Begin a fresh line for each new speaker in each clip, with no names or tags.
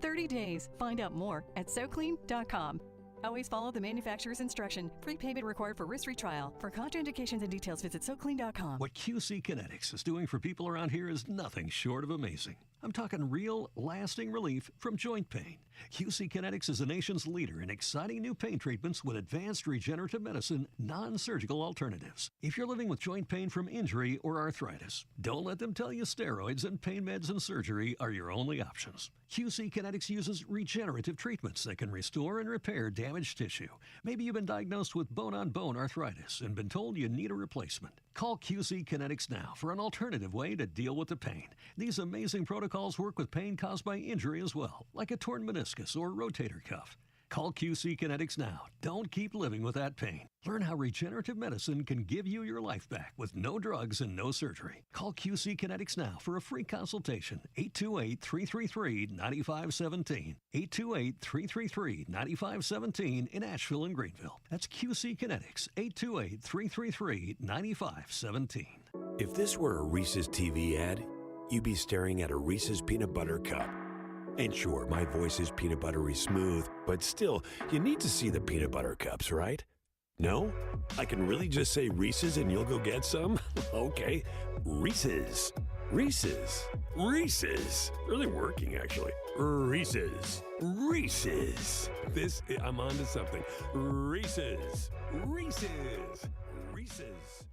30 days. Find out more at SoClean.com. Always follow the manufacturer's instruction. Free payment required for risk-free trial. For contraindications and details, visit SoClean.com.
What QC Kinetics is doing for people around here is nothing short of amazing. I'm talking real, lasting relief from joint pain. QC Kinetics is the nation's leader in exciting new pain treatments with advanced regenerative medicine, non-surgical alternatives. If you're living with joint pain from injury or arthritis, don't let them tell you steroids and pain meds and surgery are your only options. QC Kinetics uses regenerative treatments that can restore and repair damaged tissue. Maybe you've been diagnosed with bone-on-bone arthritis and been told you need a replacement. Call QC Kinetics now for an alternative way to deal with the pain. These amazing protocols work with pain caused by injury as well, like a torn meniscus or rotator cuff. Call QC Kinetics now. Don't keep living with that pain. Learn how regenerative medicine can give you your life back with no drugs and no surgery. Call QC Kinetics now for a free consultation. 828-333-9517. 828-333-9517 in Asheville and Greenville. That's QC Kinetics. 828-333-9517.
If this were a Reese's TV ad, you'd be staring at a Reese's peanut butter cup. And sure, my voice is peanut buttery smooth, but still, you need to see the peanut butter cups, right? No? I can really just say Reese's and you'll go get some? Okay. Reese's. Reese's. Reese's. Really working, actually. Reese's. Reese's. I'm on to something. Reese's. Reese's. Reese's.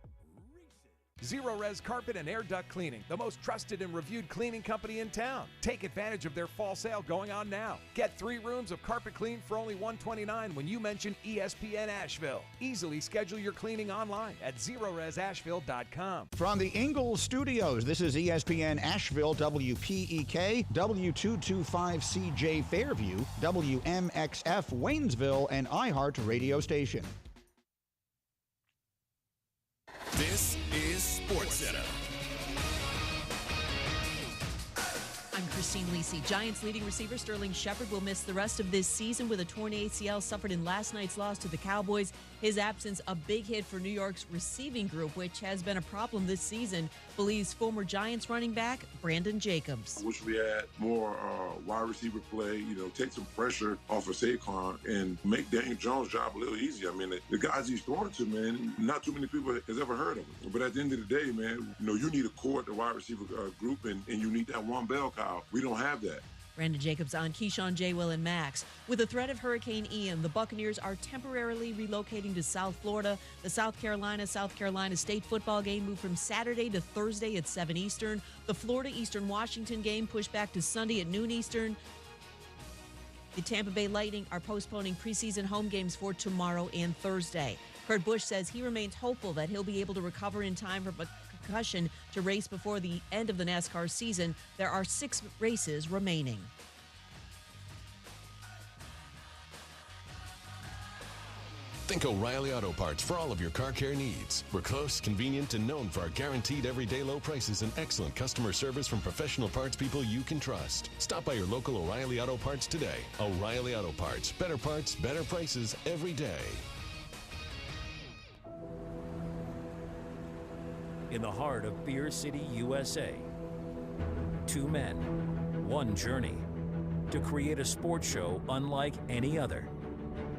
Zero Res Carpet and Air Duct Cleaning, the most trusted and reviewed cleaning company in town. Take advantage of their fall sale going on now. Get 3 rooms of carpet clean for only $129 when you mention ESPN Asheville. Easily schedule your cleaning online at ZeroResAsheville.com.
From the Ingles Studios, this is ESPN Asheville, WPEK, W225CJ Fairview, WMXF Waynesville, and iHeart Radio Station.
This is SportsCenter.
I'm Christine Lisi. Giants leading receiver Sterling Shepard will miss the rest of this season with a torn ACL suffered in last night's loss to the Cowboys. His absence a big hit for New York's receiving group, which has been a problem this season, believes former Giants running back Brandon Jacobs.
I wish we had more wide receiver play, take some pressure off of Saquon and make Daniel Jones' job a little easier. I mean, the guys he's throwing to, man, not too many people has ever heard of him. But at the end of the day, man, you need a core at the wide receiver group, and you need that one bell cow. We don't have that.
Brandon Jacobs on Keyshawn, J. Will, and Max. With the threat of Hurricane Ian, the Buccaneers are temporarily relocating to South Florida. The South Carolina State football game moved from Saturday to Thursday at 7 Eastern. The Florida Eastern Washington game pushed back to Sunday at noon Eastern. The Tampa Bay Lightning are postponing preseason home games for tomorrow and Thursday. Kurt Busch says he remains hopeful that he'll be able to recover in time from a concussion to race before the end of the NASCAR season. There are 6 races remaining.
Think O'Reilly Auto Parts for all of your car care needs. We're close, convenient, and known for our guaranteed everyday low prices and excellent customer service from professional parts people you can trust. Stop by your local O'Reilly Auto Parts today. O'Reilly Auto Parts. Better parts, better prices every day.
In the heart of Beer City, USA, 2 men, 1 journey to create a sports show unlike any other.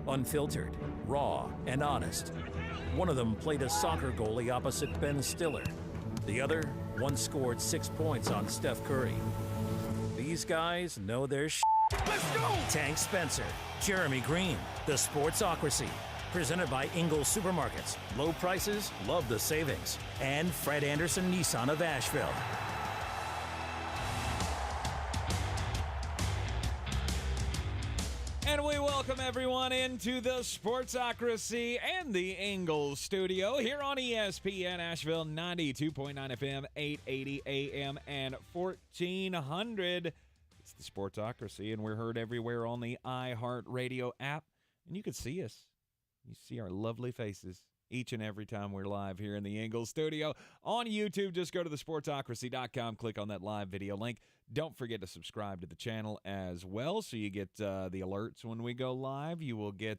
Unfiltered, raw, and honest. One of them played a soccer goalie opposite Ben Stiller. The other once scored 6 points on Steph Curry. These guys know their shit. Let's go! Tank Spencer, Jeremy Greene, the Sportsocracy. Presented by Ingles Supermarkets. Low prices, love the savings. And Fred Anderson Nissan of Asheville.
And we welcome everyone into the Sportsocracy and the Ingles Studio here on ESPN Asheville, 92.9 FM, 880 AM, and 1400. It's the Sportsocracy, and we're heard everywhere on the iHeart Radio app. And you can see us. You see our lovely faces each and every time we're live here in the Ingles Studio. On YouTube, just go to thesportsocracy.com, click on that live video link. Don't forget to subscribe to the channel as well so you get the alerts when we go live. You will get,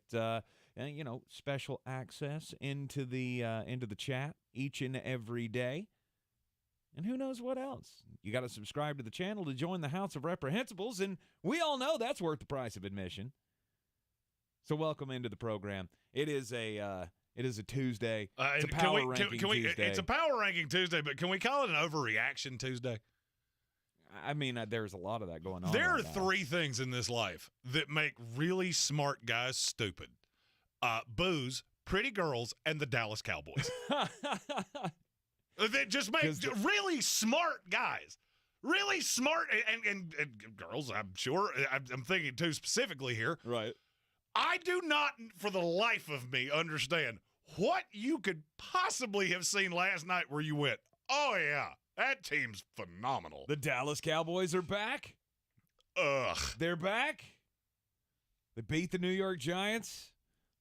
special access into the chat each and every day. and who knows what else. You got to subscribe to the channel to join the House of Reprehensibles, and we all know that's worth the price of admission. So welcome into the program. It is a Tuesday. It's a power ranking Tuesday.
It's a power ranking Tuesday, but can we call it an overreaction Tuesday?
I mean, there's a lot of that going on.
There are three things in this life that make really smart guys stupid. Booze, pretty girls, and the Dallas Cowboys. That just make really smart guys. Really smart, and girls, I'm sure. I'm thinking too specifically here.
Right.
I do not, for the life of me, understand what you could possibly have seen last night where you went, oh, yeah, that team's phenomenal.
The Dallas Cowboys are back.
Ugh.
They're back. They beat the New York Giants.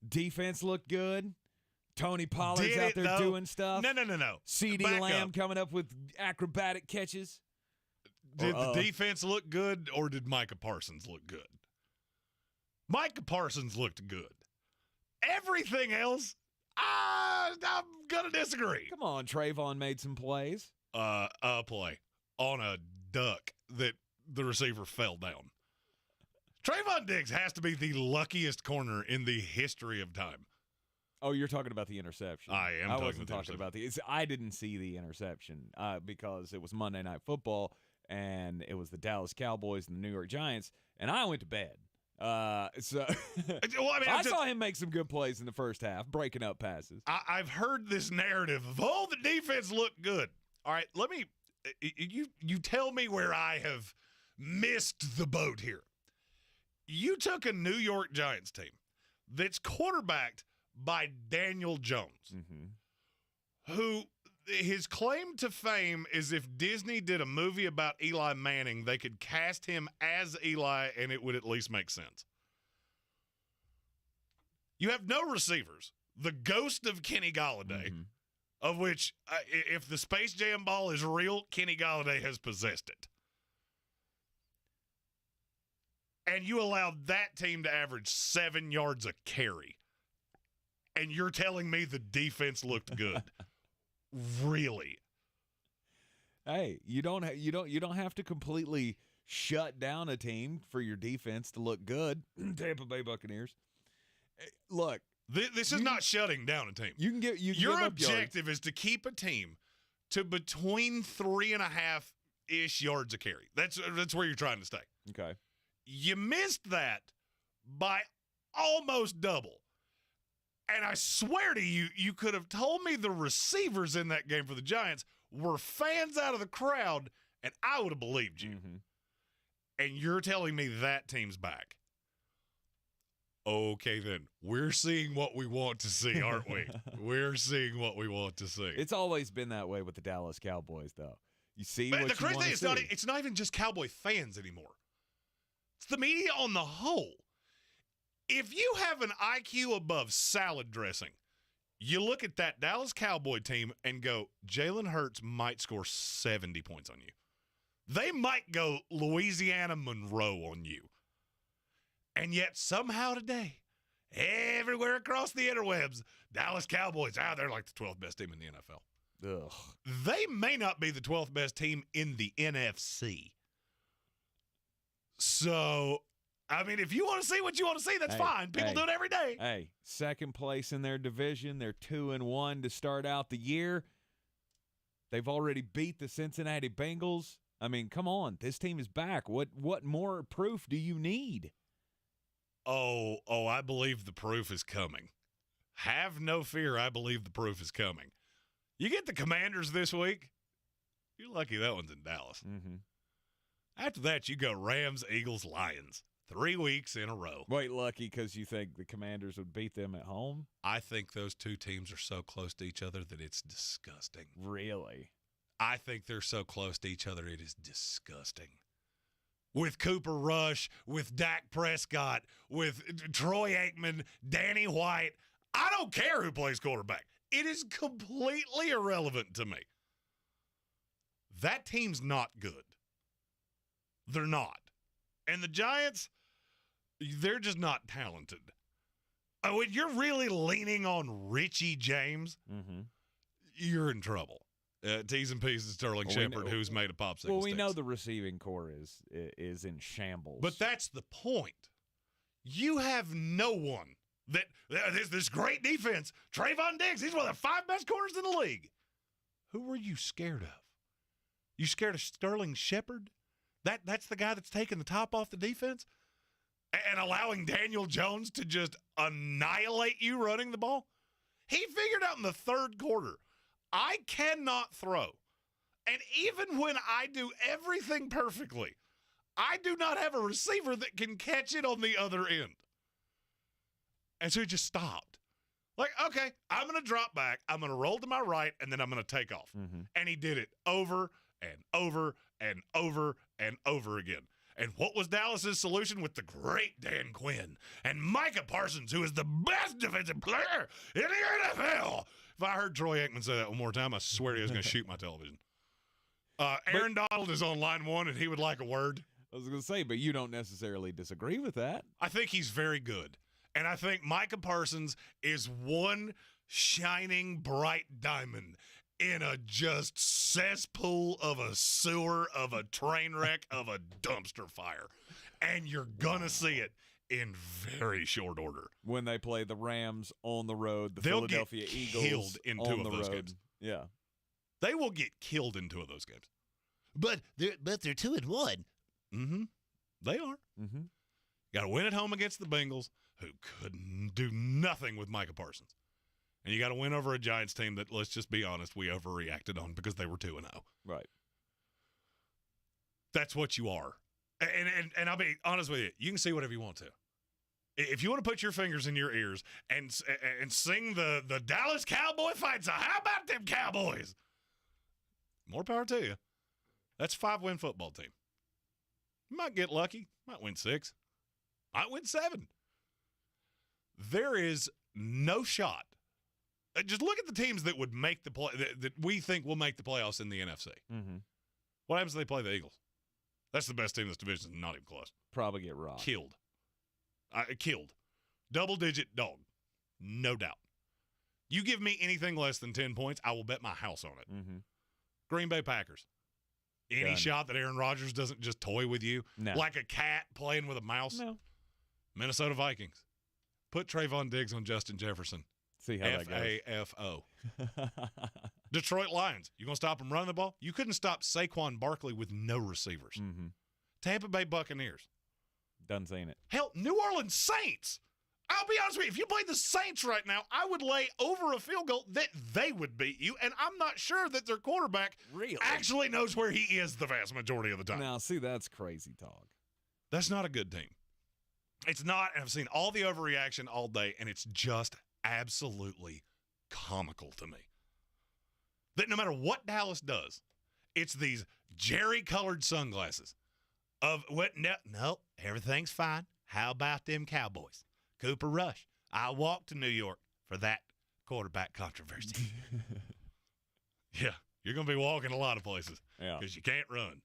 Defense looked good. Tony Pollard's out there doing stuff.
No.
CeeDee Lamb coming up with acrobatic catches.
Did the defense look good, or did Micah Parsons look good? Micah Parsons looked good. Everything else, I'm going to disagree.
Come on, Trayvon made some plays.
A play on a duck that the receiver fell down. Trayvon Diggs has to be the luckiest corner in the history of time.
Oh, you're talking about the interception.
I am.
I wasn't talking about I didn't see the interception because it was Monday Night Football, and it was the Dallas Cowboys and the New York Giants, and I went to bed. I saw him make some good plays in the first half, breaking up passes.
I've heard this narrative of, the defense looked good. All right, let me you tell me where I have missed the boat here. You took a New York Giants team that's quarterbacked by Daniel Jones, who his claim to fame is if Disney did a movie about Eli Manning, they could cast him as Eli and it would at least make sense. You have no receivers. The ghost of Kenny Golladay, of which, if the Space Jam ball is real, Kenny Golladay has possessed it. And you allowed that team to average 7 yards a carry. And you're telling me the defense looked good. Really?
Hey, you don't have to completely shut down a team for your defense to look good. Tampa Bay Buccaneers. Look,
this is not shutting down a team. Your objective is to keep a team to between 3.5-ish yards a carry. That's where you're trying to stay.
Okay.
You missed that by almost double. And I swear to you, you could have told me the receivers in that game for the Giants were fans out of the crowd, and I would have believed you. And you're telling me that team's back. Okay, then. We're seeing what we want to see, aren't we? We're seeing what we want to see.
It's always been that way with the Dallas Cowboys, though. You see what you want to see.
The crazy thing is, it's not even just Cowboy fans anymore. It's the media on the whole. If you have an IQ above salad dressing, you look at that Dallas Cowboy team and go, Jalen Hurts might score 70 points on you. They might go Louisiana Monroe on you. And yet somehow today, everywhere across the interwebs, Dallas Cowboys, they're like the 12th best team in the NFL.
Ugh.
They may not be the 12th best team in the NFC. So, I mean, if you want to see what you want to see, that's fine. People do it every day.
Hey, second place in their division. They're 2-1 to start out the year. They've already beat the Cincinnati Bengals. I mean, come on. This team is back. What more proof do you need?
Oh, I believe the proof is coming. Have no fear. I believe the proof is coming. You get the Commanders this week. You're lucky that one's in Dallas. After that, you go Rams, Eagles, Lions. 3 weeks in a row.
Wait, lucky because you think the Commanders would beat them at home?
I think those two teams are so close to each other that it's disgusting.
Really?
I think they're so close to each other it is disgusting. With Cooper Rush, with Dak Prescott, with Troy Aikman, Danny White. I don't care who plays quarterback. It is completely irrelevant to me. That team's not good. They're not. And the Giants, they're just not talented. When you're really leaning on Richie James, you're in trouble. T's and P's is Sterling Shepard, who's made of popsicle
Well, we
sticks.
know the receiving core is in shambles.
But that's the point. You have no one that this great defense. Trayvon Diggs, he's one of the 5 best corners in the league. Who were you scared of? You scared of Sterling Shepard? That's the guy that's taking the top off the defense and allowing Daniel Jones to just annihilate you running the ball? He figured out in the third quarter, I cannot throw. And even when I do everything perfectly, I do not have a receiver that can catch it on the other end. And so he just stopped. Like, okay, I'm going to drop back. I'm going to roll to my right, and then I'm going to take off. Mm-hmm. And he did it over and over and over and over again. And what was Dallas's solution with the great Dan Quinn and Micah Parsons, who is the best defensive player in the NFL? If I heard Troy Aikman say that one more time, I swear he was going to shoot my television. Aaron Donald is on line 1, and he would like a word.
I was going to say, but you don't necessarily disagree with that.
I think he's very good. And I think Micah Parsons is one shining bright diamond in a just cesspool of a sewer, of a train wreck, of a dumpster fire. And you're going to see it in very short order.
When they play the Rams on the road, the
They'll
Philadelphia
get
Eagles
killed in
on
2 of
the
those
road.
games.
Yeah.
They will get killed in 2 of those games.
But they're 2-1.
Mm-hmm. They are.
Mm-hmm.
Got to win at home against the Bengals, who couldn't do nothing with Micah Parsons. And you got to win over a Giants team that, let's just be honest, we overreacted on because they were 2-0.
Right.
That's what you are. And I'll be honest with you. You can see whatever you want to. If you want to put your fingers in your ears and sing the Dallas Cowboy fight song, how about them Cowboys? More power to you. That's a 5-win football team. You might get lucky. Might win 6. Might win 7. There is no shot. Just look at the teams that would make the play that we think will make the playoffs in the NFC.
Mm-hmm.
What happens if they play the Eagles? That's the best team in this division. Not even close.
Probably get robbed.
Killed. Killed. Double-digit dog. No doubt. You give me anything less than 10 points, I will bet my house on it.
Mm-hmm.
Green Bay Packers. Any
Done.
shot that Aaron Rodgers doesn't just toy with you
No.
like a cat playing with a mouse?
No.
Minnesota Vikings. Put Trayvon Diggs on Justin Jefferson.
See how that goes.
F-A-F-O. Detroit Lions. You going to stop them running the ball? You couldn't stop Saquon Barkley with no receivers.
Mm-hmm.
Tampa Bay Buccaneers.
Done saying it.
Hell, New Orleans Saints. I'll be honest with you. If you played the Saints right now, I would lay over a field goal that they would beat you, and I'm not sure that their quarterback actually knows where he is the vast majority of the time.
Now, see, that's crazy talk.
That's not a good team. It's not, and I've seen all the overreaction all day, and it's just absolutely comical to me. That no matter what Dallas does, it's these Jerry-colored sunglasses of what? No, everything's fine. How about them Cowboys? Cooper Rush. I walked to New York for that quarterback controversy. Yeah, you're going to be walking a lot of places because you can't run.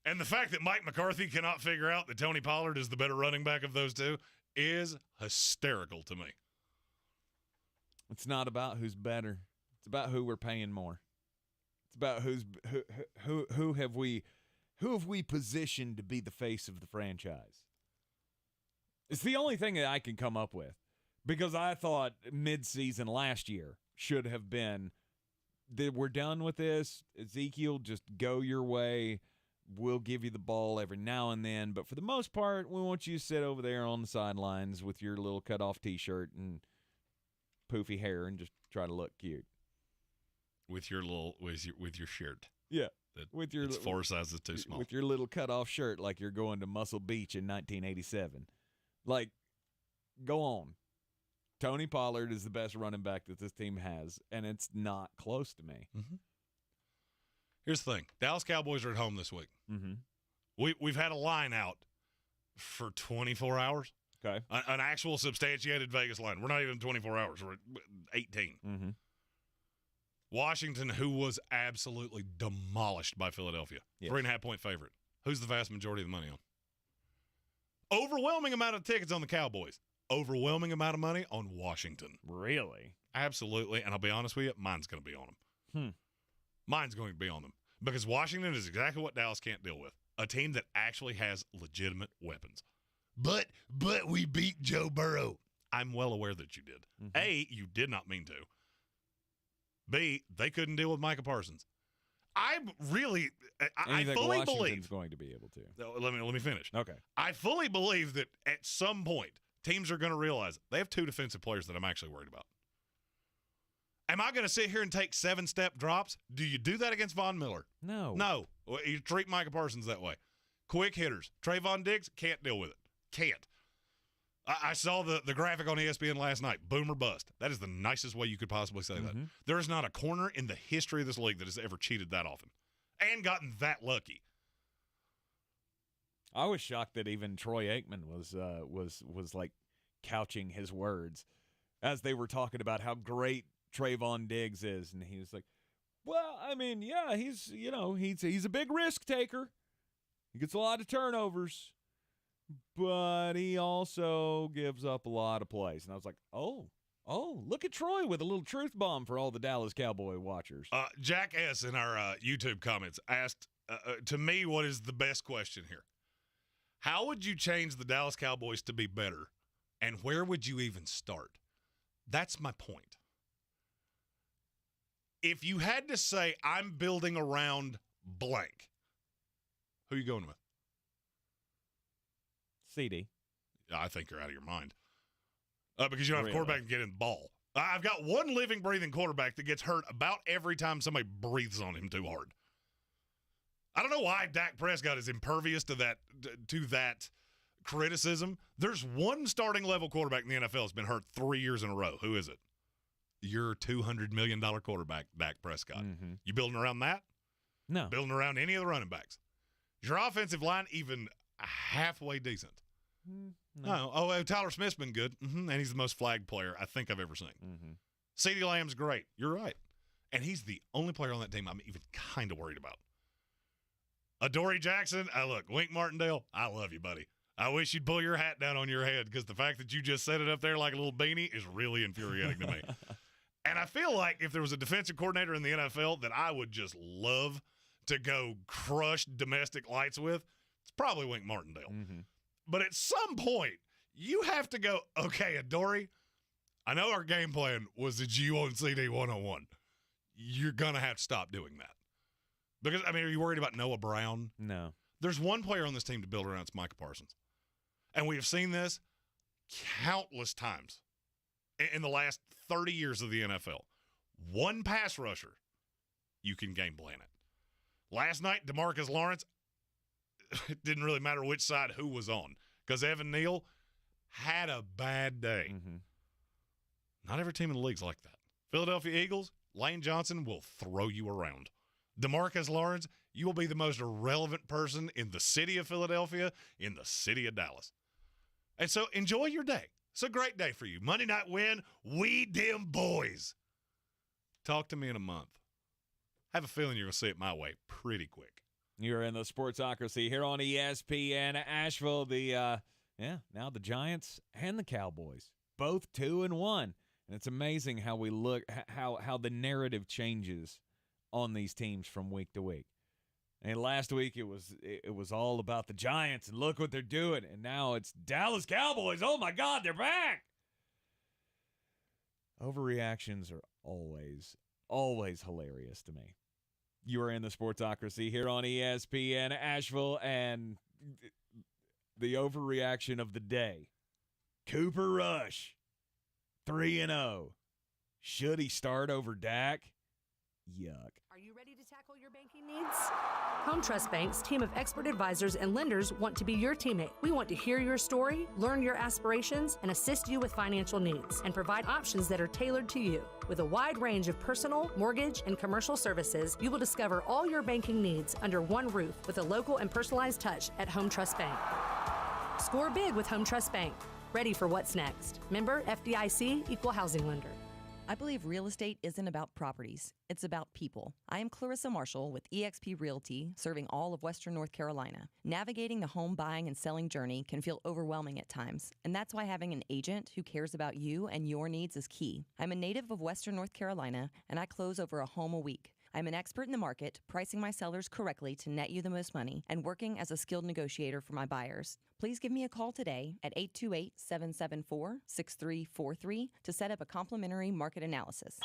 And the fact that Mike McCarthy cannot figure out that Tony Pollard is the better running back of those two is hysterical to me.
It's not about who's better. It's about who we're paying more. It's about who have we positioned to be the face of the franchise. It's the only thing that I can come up with, because I thought midseason last year should have been that we're done with this. Ezekiel, just go your way. We'll give you the ball every now and then, but for the most part, we want you to sit over there on the sidelines with your little cut-off T-shirt and poofy hair and just try to look cute
with your shirt.
Yeah,
with your it's 4 sizes too small.
With your little cut-off shirt, like you're going to Muscle Beach in 1987. Like, go on. Tony Pollard is the best running back that this team has, and it's not close to me.
Mm-hmm. Here's the thing: Dallas Cowboys are at home this week.
Mm-hmm.
We've had a line out for 24 hours.
Okay,
an actual substantiated Vegas line. We're not even 24 hours. We're at 18.
Mm-hmm.
Washington, who was absolutely demolished by Philadelphia, 3.5-point favorite. Who's the vast majority of the money on? Overwhelming amount of tickets on the Cowboys. Overwhelming amount of money on Washington.
Really?
Absolutely. And I'll be honest with you, mine's going to be on them. Mine's going to be on them because Washington is exactly what Dallas can't deal with, a team that actually has legitimate weapons.
But we beat Joe Burrow.
I'm well aware that you did.
Mm-hmm.
A, you did not mean to. B, they couldn't deal with Micah Parsons. I fully
Washington's
believe
going to be able to.
Let me finish.
Okay.
I fully believe that at some point teams are going to realize they have 2 defensive players that I'm actually worried about. Am I going to sit here and take 7-step drops? Do you do that against Von Miller?
No.
No. You treat Micah Parsons that way. Quick hitters. Trayvon Diggs can't deal with it. Can't. I saw the graphic on ESPN last night. Boom or bust. That is the nicest way you could possibly say that. There is not a corner in the history of this league that has ever cheated that often and gotten that lucky.
I was shocked that even Troy Aikman was like couching his words as they were talking about how great Trayvon Diggs is, and he was like, "Well, I mean, yeah, he's a big risk taker. He gets a lot of turnovers, but he also gives up a lot of plays." And I was like, "Oh, look at Troy with a little truth bomb for all the Dallas Cowboy watchers."
Jack S. in our YouTube comments asked, to me, what is the best question here? How would you change the Dallas Cowboys to be better, and where would you even start? That's my point. If you had to say, I'm building around blank, who are you going with?
CD.
I think you're out of your mind. Because you don't have a quarterback to get in the ball. I've got one living, breathing quarterback that gets hurt about every time somebody breathes on him too hard. I don't know why Dak Prescott is impervious to that criticism. There's one starting level quarterback in the NFL that's been hurt 3 years in a row. Who is it? Your $200 million quarterback, Dak Prescott.
Mm-hmm.
You building around that?
No.
Building around any of the running backs? Is your offensive line even halfway decent? No. Oh, Tyler Smith's been good, and he's the most flagged player I think I've ever seen. CeeDee Lamb's great. You're right. And he's the only player on that team I'm even kind of worried about. Adoree Jackson, look, Wink Martindale, I love you, buddy. I wish you'd pull your hat down on your head because the fact that you just set it up there like a little beanie is really infuriating to me. And I feel like if there was a defensive coordinator in the NFL that I would just love to go crush domestic lights with, it's probably Wink Martindale. But at some point, you have to go, okay, Adoree, I know our game plan was that you on CD 101. You're going to have to stop doing that. Because, I mean, are you worried about Noah Brown?
No.
There's one player on this team to build around. It's Micah Parsons. And we have seen this countless times in the last 30 years of the NFL. One pass rusher, you can game plan it. Last night, DeMarcus Lawrence, it didn't really matter which side who was on because Evan Neal had a bad day. Not every team in the league's like that. Philadelphia Eagles, Lane Johnson will throw you around. DeMarcus Lawrence, you will be the most irrelevant person in the city of Philadelphia, in the city of Dallas. And so enjoy your day. It's a great day for you. Monday night win, we dem boys. Talk to me in a month. I have a feeling you're going to see it my way pretty quick.
You're in the Sportsocracy here on ESPN Asheville. Now the Giants and the Cowboys, both 2-1. And it's amazing how we look, how the narrative changes on these teams from week to week. And last week it was all about the Giants and look what they're doing. And now it's Dallas Cowboys. Oh my God, they're back. Overreactions are always hilarious to me. You are in the Sportsocracy here on ESPN Asheville, and the overreaction of the day. Cooper Rush, 3-0. Should he start over Dak? Yuck.
Are you ready to tackle your banking needs? Home Trust Bank's team of expert advisors and lenders want to be your teammate. We want to hear your story, learn your aspirations, and assist you with financial needs, and provide options that are tailored to you. With a wide range of personal, mortgage, and commercial services, you will discover all your banking needs under one roof with a local and personalized touch at Home Trust Bank. Score big with Home Trust Bank. Ready for what's next. Member FDIC, Equal Housing Lender.
I believe real estate isn't about properties. It's about people. I am Clarissa Marshall with eXp Realty, serving all of Western North Carolina. Navigating the home buying and selling journey can feel overwhelming at times, and that's why having an agent who cares about you and your needs is key. I'm a native of Western North Carolina, and I close over a home a week. I'm an expert in the market, pricing my sellers correctly to net you the most money, and working as a skilled negotiator for my buyers. Please give me a call today at 828-774-6343 to set up a complimentary market analysis.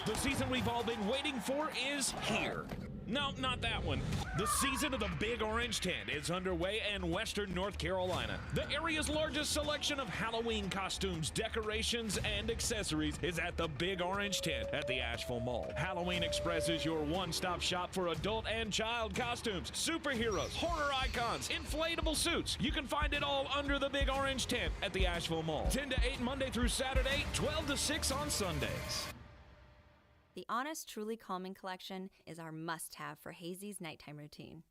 The season we've all been waiting for is here. No, not that one. The season of the Big Orange Tent is underway in western North Carolina. The area's largest selection of Halloween costumes, decorations, and accessories is at the Big Orange Tent at the Asheville Mall. Halloween Express is your one-stop shop for adult and child costumes, superheroes, horror icons, inflatable suits. You can find it all under the Big Orange Tent at the Asheville Mall. 10 to 8 Monday through Saturday, 12 to 6 on Sundays.
The Honest Truly Calming Collection is our must-have for Hazy's nighttime routine.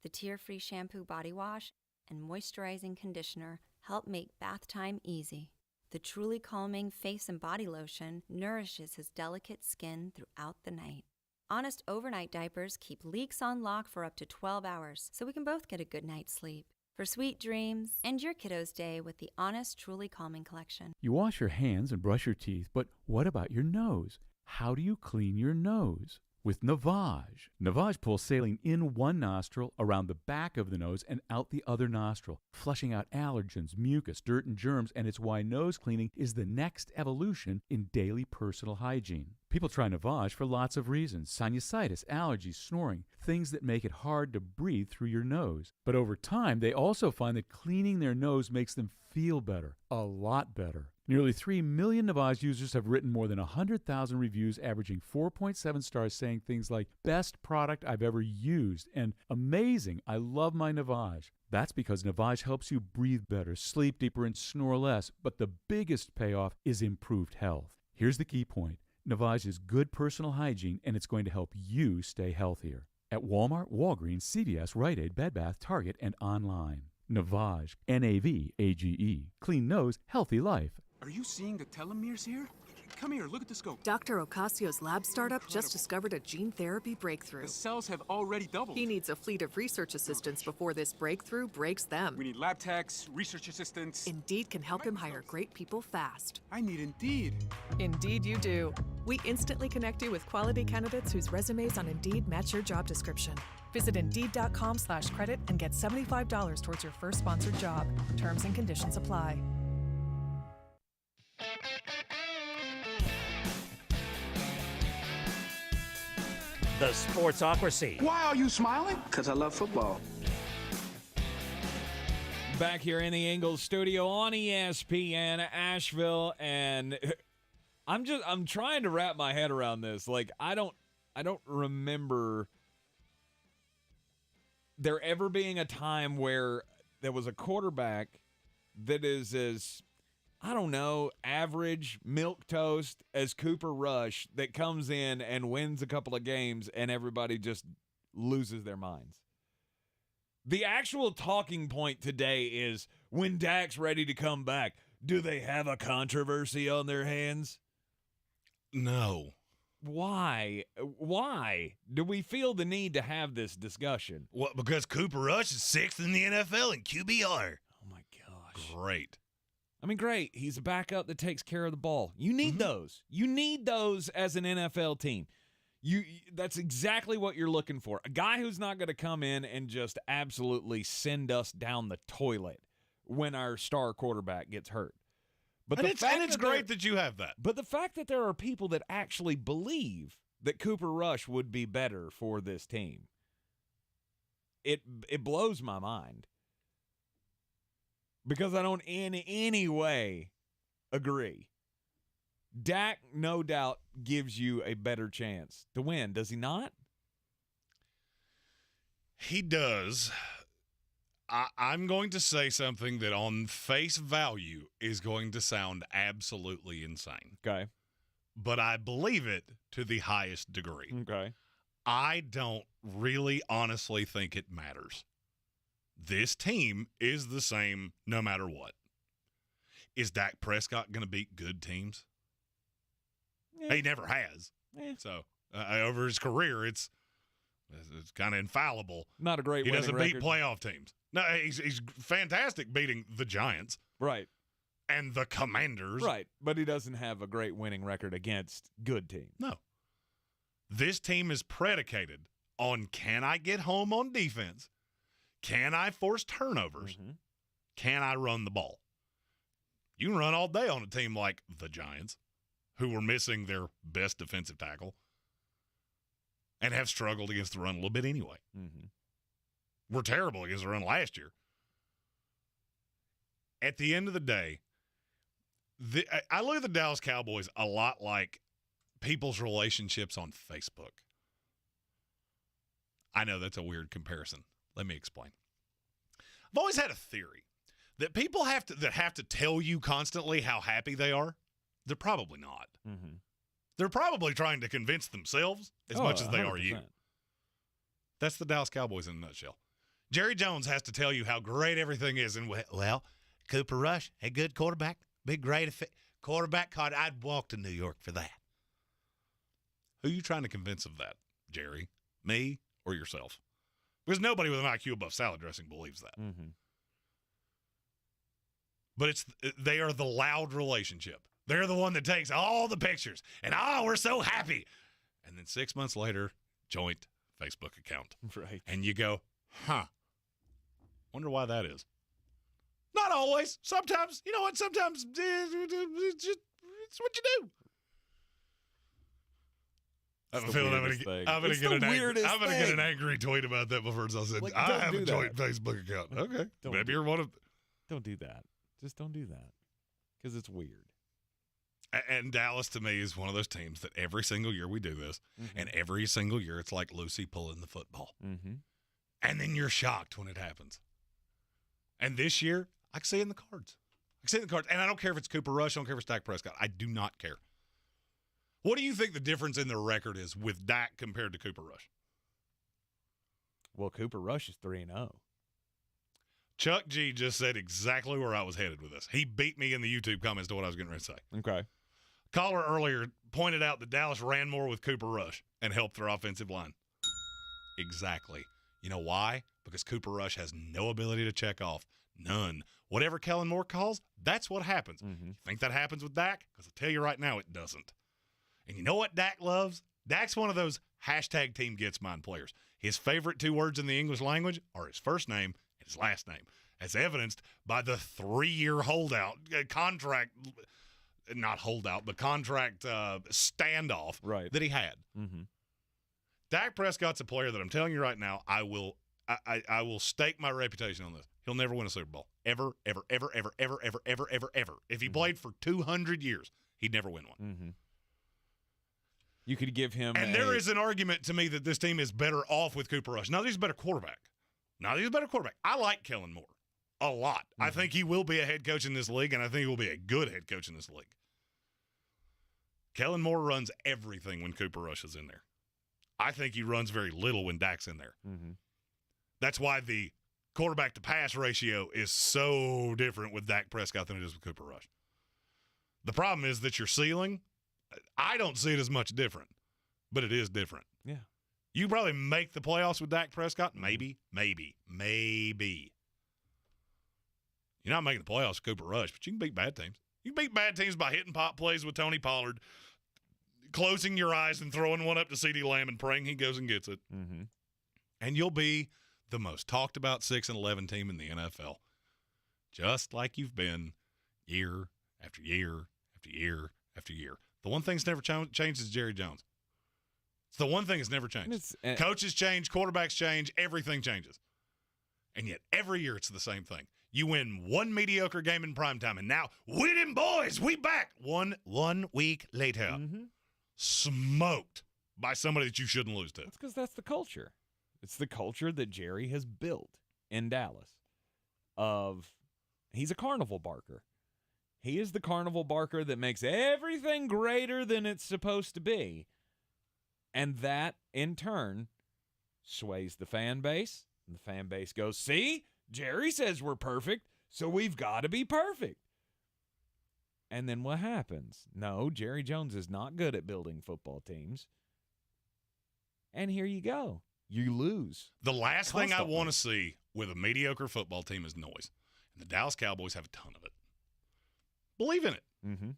The tear-free shampoo body wash and moisturizing conditioner help make bath time easy. The Truly Calming face and body lotion nourishes his delicate skin throughout the night. Honest overnight diapers keep leaks on lock for up to 12 hours, so we can both get a good night's sleep. For sweet dreams, end your kiddo's day with the Honest Truly Calming Collection.
You wash your hands and brush your teeth, but what about your nose? How do you clean your nose? With Navage. Navage pulls saline in one nostril, around the back of the nose, and out the other nostril, flushing out allergens, mucus, dirt, and germs, and it's why nose cleaning is the next evolution in daily personal hygiene. People try Navage for lots of reasons: sinusitis, allergies, snoring, things that make it hard to breathe through your nose. But over time, they also find that cleaning their nose makes them feel better, a lot better. Nearly 3 million Navage users have written more than 100,000 reviews, averaging 4.7 stars, saying things like, "Best product I've ever used," and "Amazing, I love my Navage." That's because Navage helps you breathe better, sleep deeper, and snore less. But the biggest payoff is improved health. Here's the key point. Navage is good personal hygiene, and it's going to help you stay healthier. At Walmart, Walgreens, CVS, Rite Aid, Bed Bath, Target, and online. Navage, N-A-V-A-G-E. Clean nose, healthy life.
Are you seeing the telomeres here? Come here, look at the scope.
Dr. Ocasio's lab startup just discovered a gene therapy breakthrough.
The cells have already doubled.
He needs a fleet of research assistants before this breakthrough breaks them.
We need lab techs, research assistants.
Indeed can help him hire great people fast.
I need Indeed.
Indeed you do. We instantly connect you with quality candidates whose resumes on Indeed match your job description. Visit Indeed.com/credit and get $75 towards your first sponsored job. Terms and conditions apply.
The Sportsocracy.
Why are you smiling? Because I love football.
Back here in the Ingles Studio on ESPN Asheville, and I'm trying to wrap my head around this. Like, I don't remember there ever being a time where there was a quarterback that is as, I don't know, average milquetoast as Cooper Rush that comes in and wins a couple of games and everybody just loses their minds. The actual talking point today is, when Dak's ready to come back, do they have a controversy on their hands?
No.
Why? Why do we feel the need to have this discussion?
What, because Cooper Rush is 6th in the NFL in QBR.
Oh, my gosh.
Great.
I mean, great. He's a backup that takes care of the ball. You need those. You need those as an NFL team. That's exactly what you're looking for. A guy who's not going to come in and just absolutely send us down the toilet when our star quarterback gets hurt.
But it's great that you have that.
But the fact that there are people that actually believe that Cooper Rush would be better for this team, it blows my mind. Because I don't in any way agree. Dak, no doubt, gives you a better chance to win. Does he not?
He does. I'm going to say something that on face value is going to sound absolutely insane.
Okay.
But I believe it to the highest degree.
Okay.
I don't really honestly think it matters. This team is the same no matter what. Is Dak Prescott going to beat good teams? Yeah. He never has.
Yeah.
So over his career, it's kind of infallible.
Not a great
He
winning
doesn't
record.
beat playoff teams. No, he's fantastic beating the Giants.
Right.
And the Commanders.
Right. But he doesn't have a great winning record against good teams.
No. This team is predicated on, can I get home on defense? Can I force turnovers?
Mm-hmm.
Can I run the ball? You can run all day on a team like the Giants, who were missing their best defensive tackle and have struggled against the run a little bit anyway.
Mm-hmm.
We're terrible against the run last year. At the end of the day, I look at the Dallas Cowboys a lot like people's relationships on Facebook. I know that's a weird comparison. Let me explain. I've always had a theory that people have to tell you constantly how happy they are. They're probably not.
Mm-hmm.
They're probably trying to convince themselves as much as they 100%. Are you. That's the Dallas Cowboys in a nutshell. Jerry Jones has to tell you how great everything is. And, well, Cooper Rush, a good quarterback, big, great quarterback. I'd walk to New York for that. Who are you trying to convince of that, Jerry? Me or yourself? Because nobody with an IQ above salad dressing believes that.
Mm-hmm.
But they are the loud relationship. They're the one that takes all the pictures. And, we're so happy. And then 6 months later, joint Facebook account.
Right.
And you go, wonder why that is. Not always. Sometimes, you know what? Sometimes it's what you do. I have a feeling I'm going to get an angry tweet about that before I said, I have a joint Facebook account. Okay. Maybe you're one of.
Don't do that. Just don't do that. Because it's weird.
And Dallas, to me, is one of those teams that every single year we do this,
mm-hmm.
and every single year it's like Lucy pulling the football.
Mm-hmm.
And then you're shocked when it happens. And this year, I can see it in the cards. And I don't care if it's Cooper Rush. I don't care if it's Dak Prescott. I do not care. What do you think the difference in their record is with Dak compared to Cooper Rush?
Well, Cooper Rush is 3-0.
Chuck G just said exactly where I was headed with this. He beat me in the YouTube comments to what I was getting ready to say.
Okay.
Caller earlier pointed out that Dallas ran more with Cooper Rush and helped their offensive line. Exactly. You know why? Because Cooper Rush has no ability to check off. None. Whatever Kellen Moore calls, that's what happens.
Mm-hmm.
You think that happens with Dak? Because I'll tell you right now, it doesn't. And you know what Dak loves? Dak's one of those hashtag team gets mine players. His favorite two words in the English language are his first name and his last name, as evidenced by the 3-year holdout contract, not holdout, but contract standoff that he had.
Mm-hmm.
Dak Prescott's a player that I'm telling you right now, I will stake my reputation on this. He'll never win a Super Bowl. Ever, ever, ever, ever, ever, ever, ever, ever, ever. If he played for 200 years, he'd never win one.
Mm-hmm. You could give him
there is an argument to me that this team is better off with Cooper Rush. Now, he's a better quarterback. I like Kellen Moore a lot. Mm-hmm. I think he will be a head coach in this league, and I think he will be a good head coach in this league. Kellen Moore runs everything when Cooper Rush is in there. I think he runs very little when Dak's in there.
Mm-hmm.
That's why the quarterback-to-pass ratio is so different with Dak Prescott than it is with Cooper Rush. The problem is that your ceiling, I don't see it as much different, but it is different.
Yeah.
You probably make the playoffs with Dak Prescott. Maybe. You're not making the playoffs with Cooper Rush, but you can beat bad teams. You can beat bad teams by hitting pop plays with Tony Pollard, closing your eyes and throwing one up to CeeDee Lamb and praying he goes and gets it.
Mm-hmm.
And you'll be the most talked about 6-11 team in the NFL, just like you've been year after year after year after year. The one thing that's never changed is Jerry Jones. It's the one thing that's never changed. Coaches change, quarterbacks change, everything changes. And yet every year it's the same thing. You win one mediocre game in primetime, and now, winning boys, we back. One week later, smoked by somebody that you shouldn't lose to.
That's because that's the culture. It's the culture that Jerry has built in Dallas. He's a carnival barker. He is the carnival barker that makes everything greater than it's supposed to be. And that, in turn, sways the fan base. And the fan base goes, see, Jerry says we're perfect, so we've got to be perfect. And then what happens? No, Jerry Jones is not good at building football teams. And here you go. You lose.
The last thing I want to see with a mediocre football team is noise. And the Dallas Cowboys have a ton of it. Believe in it.
Mm-hmm.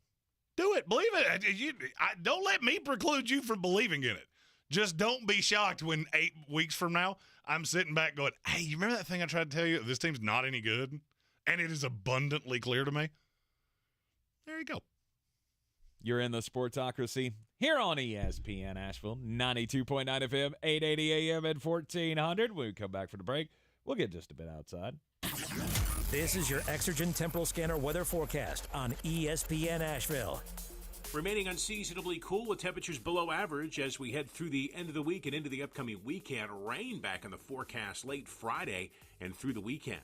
Do it. Believe it. Don't let me preclude you from believing in it. Just don't be shocked when 8 weeks from now I'm sitting back going, hey, you remember that thing I tried to tell you? This team's not any good, and it is abundantly clear to me. There you go.
You're in the Sportsocracy here on ESPN Asheville, 92.9 FM, 880 AM, and 1400. When we come back for the break, we'll get just a bit outside.
This is your Exergen Temporal Scanner weather forecast on ESPN Asheville.
Remaining unseasonably cool with temperatures below average as we head through the end of the week and into the upcoming weekend. Rain back in the forecast late Friday and through the weekend.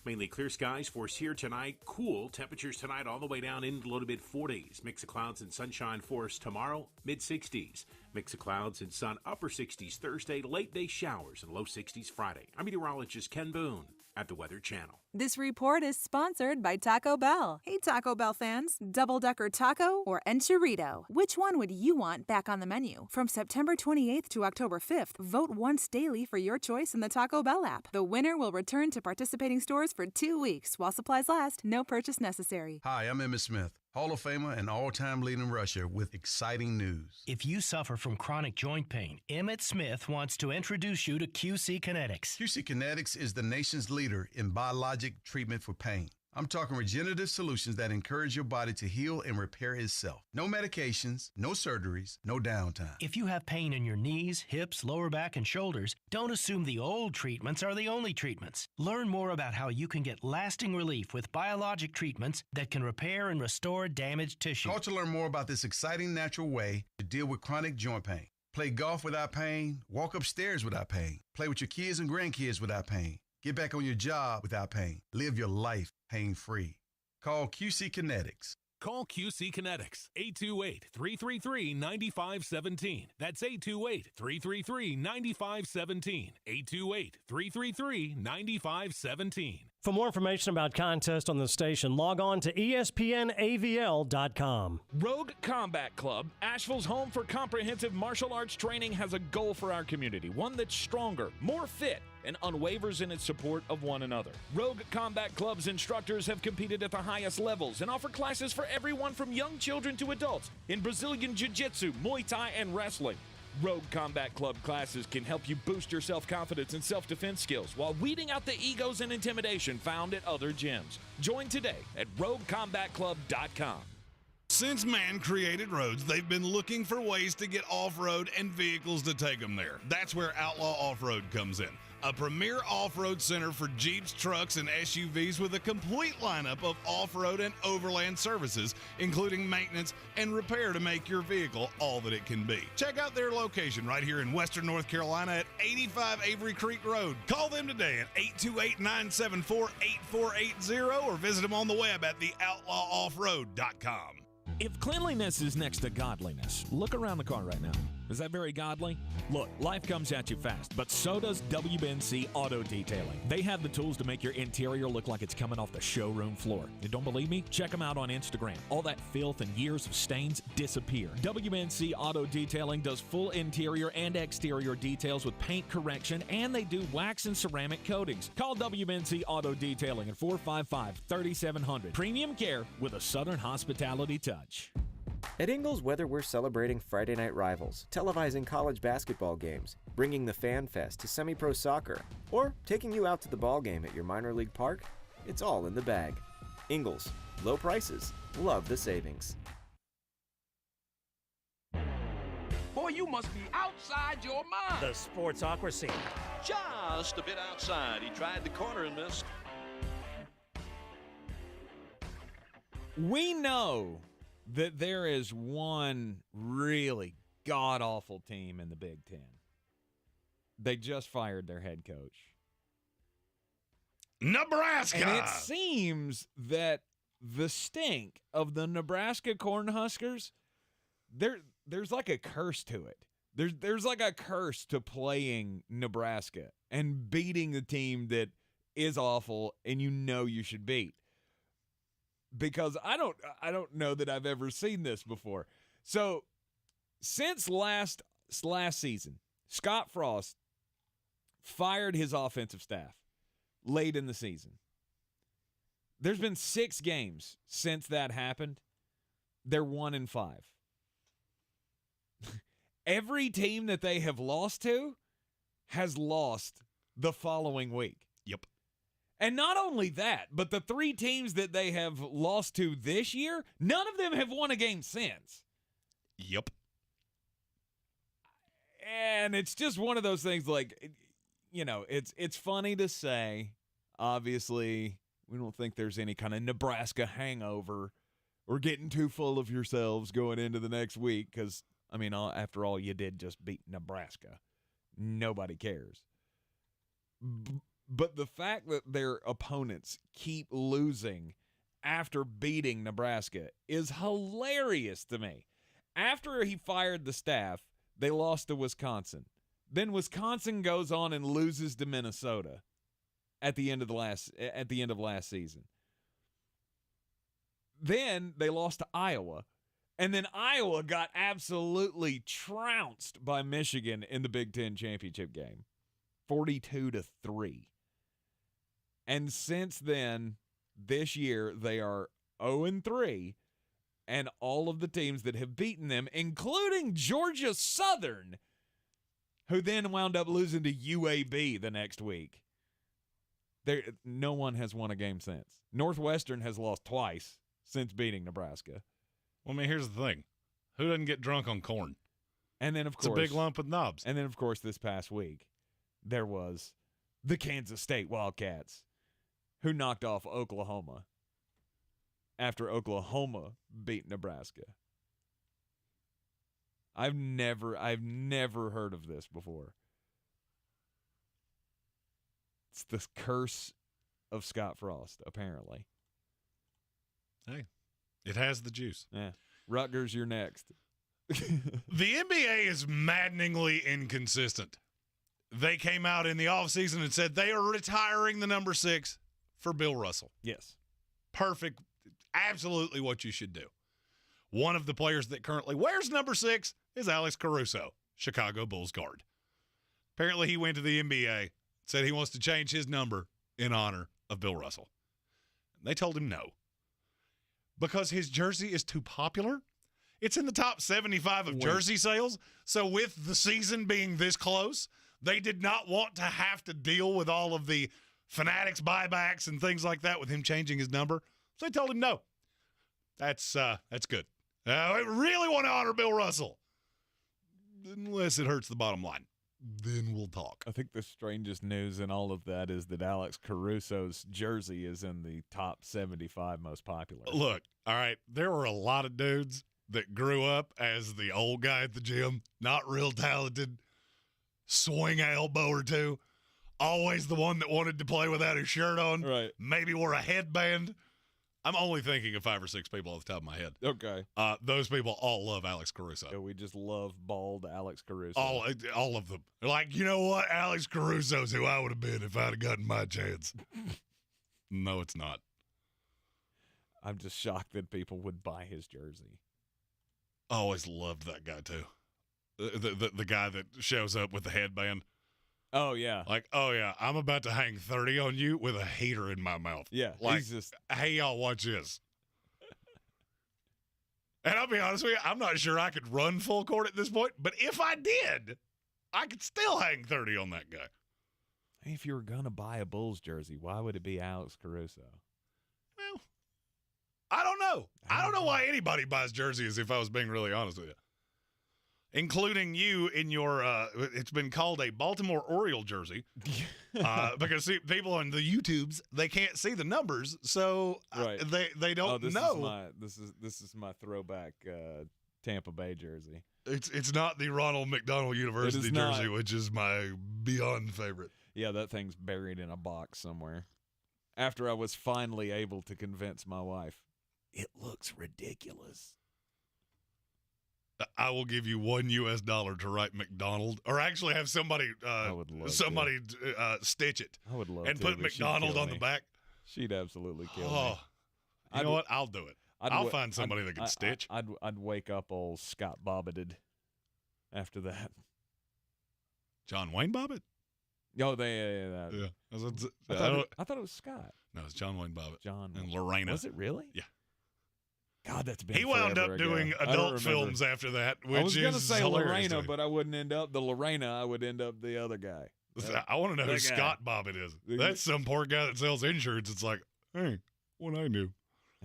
Mainly clear skies for us here tonight. Cool temperatures tonight all the way down into the low to mid-40s. Mix of clouds and sunshine for us tomorrow, mid-60s. Mix of clouds and sun, upper 60s Thursday. Late day showers and low 60s Friday. I'm meteorologist Ken Boone at the Weather Channel.
This report is sponsored by Taco Bell. Hey, Taco Bell fans, double-decker taco or enchilada? Which one would you want back on the menu? From September 28th to October 5th, vote once daily for your choice in the Taco Bell app. The winner will return to participating stores for 2 weeks while supplies last. No purchase necessary.
Hi, I'm Emmitt Smith, Hall of Famer and all-time leading rusher with exciting news.
If you suffer from chronic joint pain, Emmitt Smith wants to introduce you to QC Kinetics.
QC Kinetics is the nation's leader in biologic treatment for pain. I'm talking regenerative solutions that encourage your body to heal and repair itself. No medications, no surgeries, no downtime.
If you have pain in your knees, hips, lower back, and shoulders, don't assume the old treatments are the only treatments. Learn more about how you can get lasting relief with biologic treatments that can repair and restore damaged tissue.
Call to learn more about this exciting natural way to deal with chronic joint pain. Play golf without pain, walk upstairs without pain, play with your kids and grandkids without pain. Get back on your job without pain. Live your life pain-free. Call QC Kinetics.
Call QC Kinetics, 828-333-9517. That's 828-333-9517. 828-333-9517.
For more information about contests on the station, log on to espnavl.com.
Rogue Combat Club, Asheville's home for comprehensive martial arts training, has a goal for our community, one that's stronger, more fit, and unwavers in its support of one another. Rogue Combat Club's instructors have competed at the highest levels and offer classes for everyone from young children to adults in Brazilian Jiu-Jitsu, Muay Thai, and wrestling. Rogue Combat Club classes can help you boost your self-confidence and self-defense skills while weeding out the egos and intimidation found at other gyms. Join today at roguecombatclub.com.
Since man created roads, they've been looking for ways to get off-road and vehicles to take them there. That's where Outlaw Off-Road comes in. A premier off-road center for Jeeps, trucks, and SUVs with a complete lineup of off-road and overland services, including maintenance and repair to make your vehicle all that it can be. Check out their location right here in Western North Carolina at 85 Avery Creek Road. Call them today at 828-974-8480 or visit them on the web at theoutlawoffroad.com.
If cleanliness is next to godliness, look around the car right now. Is that very godly? Look, life comes at you fast, but so does WNC Auto Detailing. They have the tools to make your interior look like it's coming off the showroom floor. You don't believe me? Check them out on Instagram. All that filth and years of stains disappear. WNC Auto Detailing does full interior and exterior details with paint correction, and they do wax and ceramic coatings. Call WNC Auto Detailing at 455-3700. Premium care with a Southern hospitality touch.
At Ingles Weather, we're celebrating Friday night rivals, televising college basketball games, bringing the Fan Fest to semi-pro soccer, or taking you out to the ball game at your minor league park. It's all in the bag. Ingles, low prices, love the savings.
Boy, you must be outside your mind.
The Sportsocracy.
Just a bit outside. He tried the corner and missed.
We know that there is one really god-awful team in the Big Ten. They just fired their head coach.
Nebraska!
And it seems that the stink of the Nebraska Cornhuskers, there's like a curse to it. There's like a curse to playing Nebraska and beating the team that is awful and you know you should beat. Because I don't know that I've ever seen this before. So since last season, Scott Frost fired his offensive staff late in the season. There's been 6 games since that happened. They're 1-5. every team that they have lost to has lost the following week.
Yep.
And not only that, but the 3 teams that they have lost to this year, none of them have won a game since.
Yep.
And it's just one of those things like, you know, it's funny to say. Obviously, we don't think there's any kind of Nebraska hangover or getting too full of yourselves going into the next week because, I mean, after all, you did just beat Nebraska. Nobody cares. But the fact that their opponents keep losing after beating Nebraska is hilarious to me. After he fired the staff, they lost to Wisconsin. Then Wisconsin goes on and loses to Minnesota at the end of last season. Then they lost to Iowa. And then Iowa got absolutely trounced by Michigan in the Big Ten championship game. 42-3. And since then, this year, they are 0-3. And all of the teams that have beaten them, including Georgia Southern, who then wound up losing to UAB the next week. No one has won a game since. Northwestern has lost twice since beating Nebraska.
Well, I mean, here's the thing. Who doesn't get drunk on corn?
And then, of course,
it's a big lump with knobs.
And then, of course, this past week, there was the Kansas State Wildcats, who knocked off Oklahoma after Oklahoma beat Nebraska. I've never heard of this before. It's the curse of Scott Frost, apparently.
Hey, it has the juice.
Yeah. Rutgers, you're next.
The NBA is maddeningly inconsistent. They came out in the offseason and said they are retiring the number 6 for Bill Russell.
Yes.
Perfect. Absolutely what you should do. One of the players that currently wears number 6 is Alex Caruso, Chicago Bulls guard. Apparently he went to the NBA, said he wants to change his number in honor of Bill Russell. They told him no. Because his jersey is too popular. It's in the top 75 of jersey sales. So with the season being this close, they did not want to have to deal with all of the Fanatics buybacks and things like that with him changing his number. So they told him no. That's good. We really want to honor Bill Russell. Unless it hurts the bottom line. Then we'll talk.
I think the strangest news in all of that is that Alex Caruso's jersey is in the top 75 most popular.
Look, all right, there were a lot of dudes that grew up as the old guy at the gym, not real talented, swing an elbow or two, always the one that wanted to play without his shirt on,
right?
Maybe wore a headband. I'm only thinking of 5 or 6 people off the top of my head.
Okay.
Those people all love Alex Caruso.
Yeah, we just love bald Alex Caruso.
All of them. They're like, you know what? Alex Caruso's who I would have been if I'd have gotten my chance. No, it's not.
I'm just shocked that people would buy his jersey.
I always loved that guy, too. The guy that shows up with the headband.
Oh, yeah.
Like, oh, yeah, I'm about to hang 30 on you with a heater in my mouth.
Yeah.
Like,
he's just...
hey, y'all, watch this. And I'll be honest with you, I'm not sure I could run full court at this point, but if I did, I could still hang 30 on that guy.
If you were going to buy a Bulls jersey, why would it be Alex Caruso?
Well, I don't know. I don't know why anybody buys jerseys, if I was being really honest with you. Including you in your, it's been called a Baltimore Oriole jersey because people on the YouTubes, they can't see the numbers, so
right.
They don't know.
This is my throwback Tampa Bay jersey.
It's not the Ronald McDonald University jersey, which is my beyond favorite.
Yeah, that thing's buried in a box somewhere. After I was finally able to convince my wife, it looks ridiculous.
I will give you $1 to write McDonald, or actually have somebody stitch it.
I would love
and
to,
put McDonald on the back.
She'd absolutely kill me.
You know what? I'll do it. I'll find somebody that can stitch.
I'd wake up old Scott Bobbitt after that.
John Wayne Bobbitt?
Oh,
yeah.
I thought it was Scott.
No, it's John Wayne Bobbitt.
John
and Lorena.
Was it really?
Yeah.
God, that's been
He wound
forever
up
ago.
doing
I don't
adult
remember.
films after that, which
I was going to
is
say
hilarious to
Lorena,
me.
but I wouldn't end up the Lorena. I would end up the other guy.
I want to know who
that guy.
Scott Bobbitt is. That's some poor guy that sells insurance. It's like, hey, what I knew.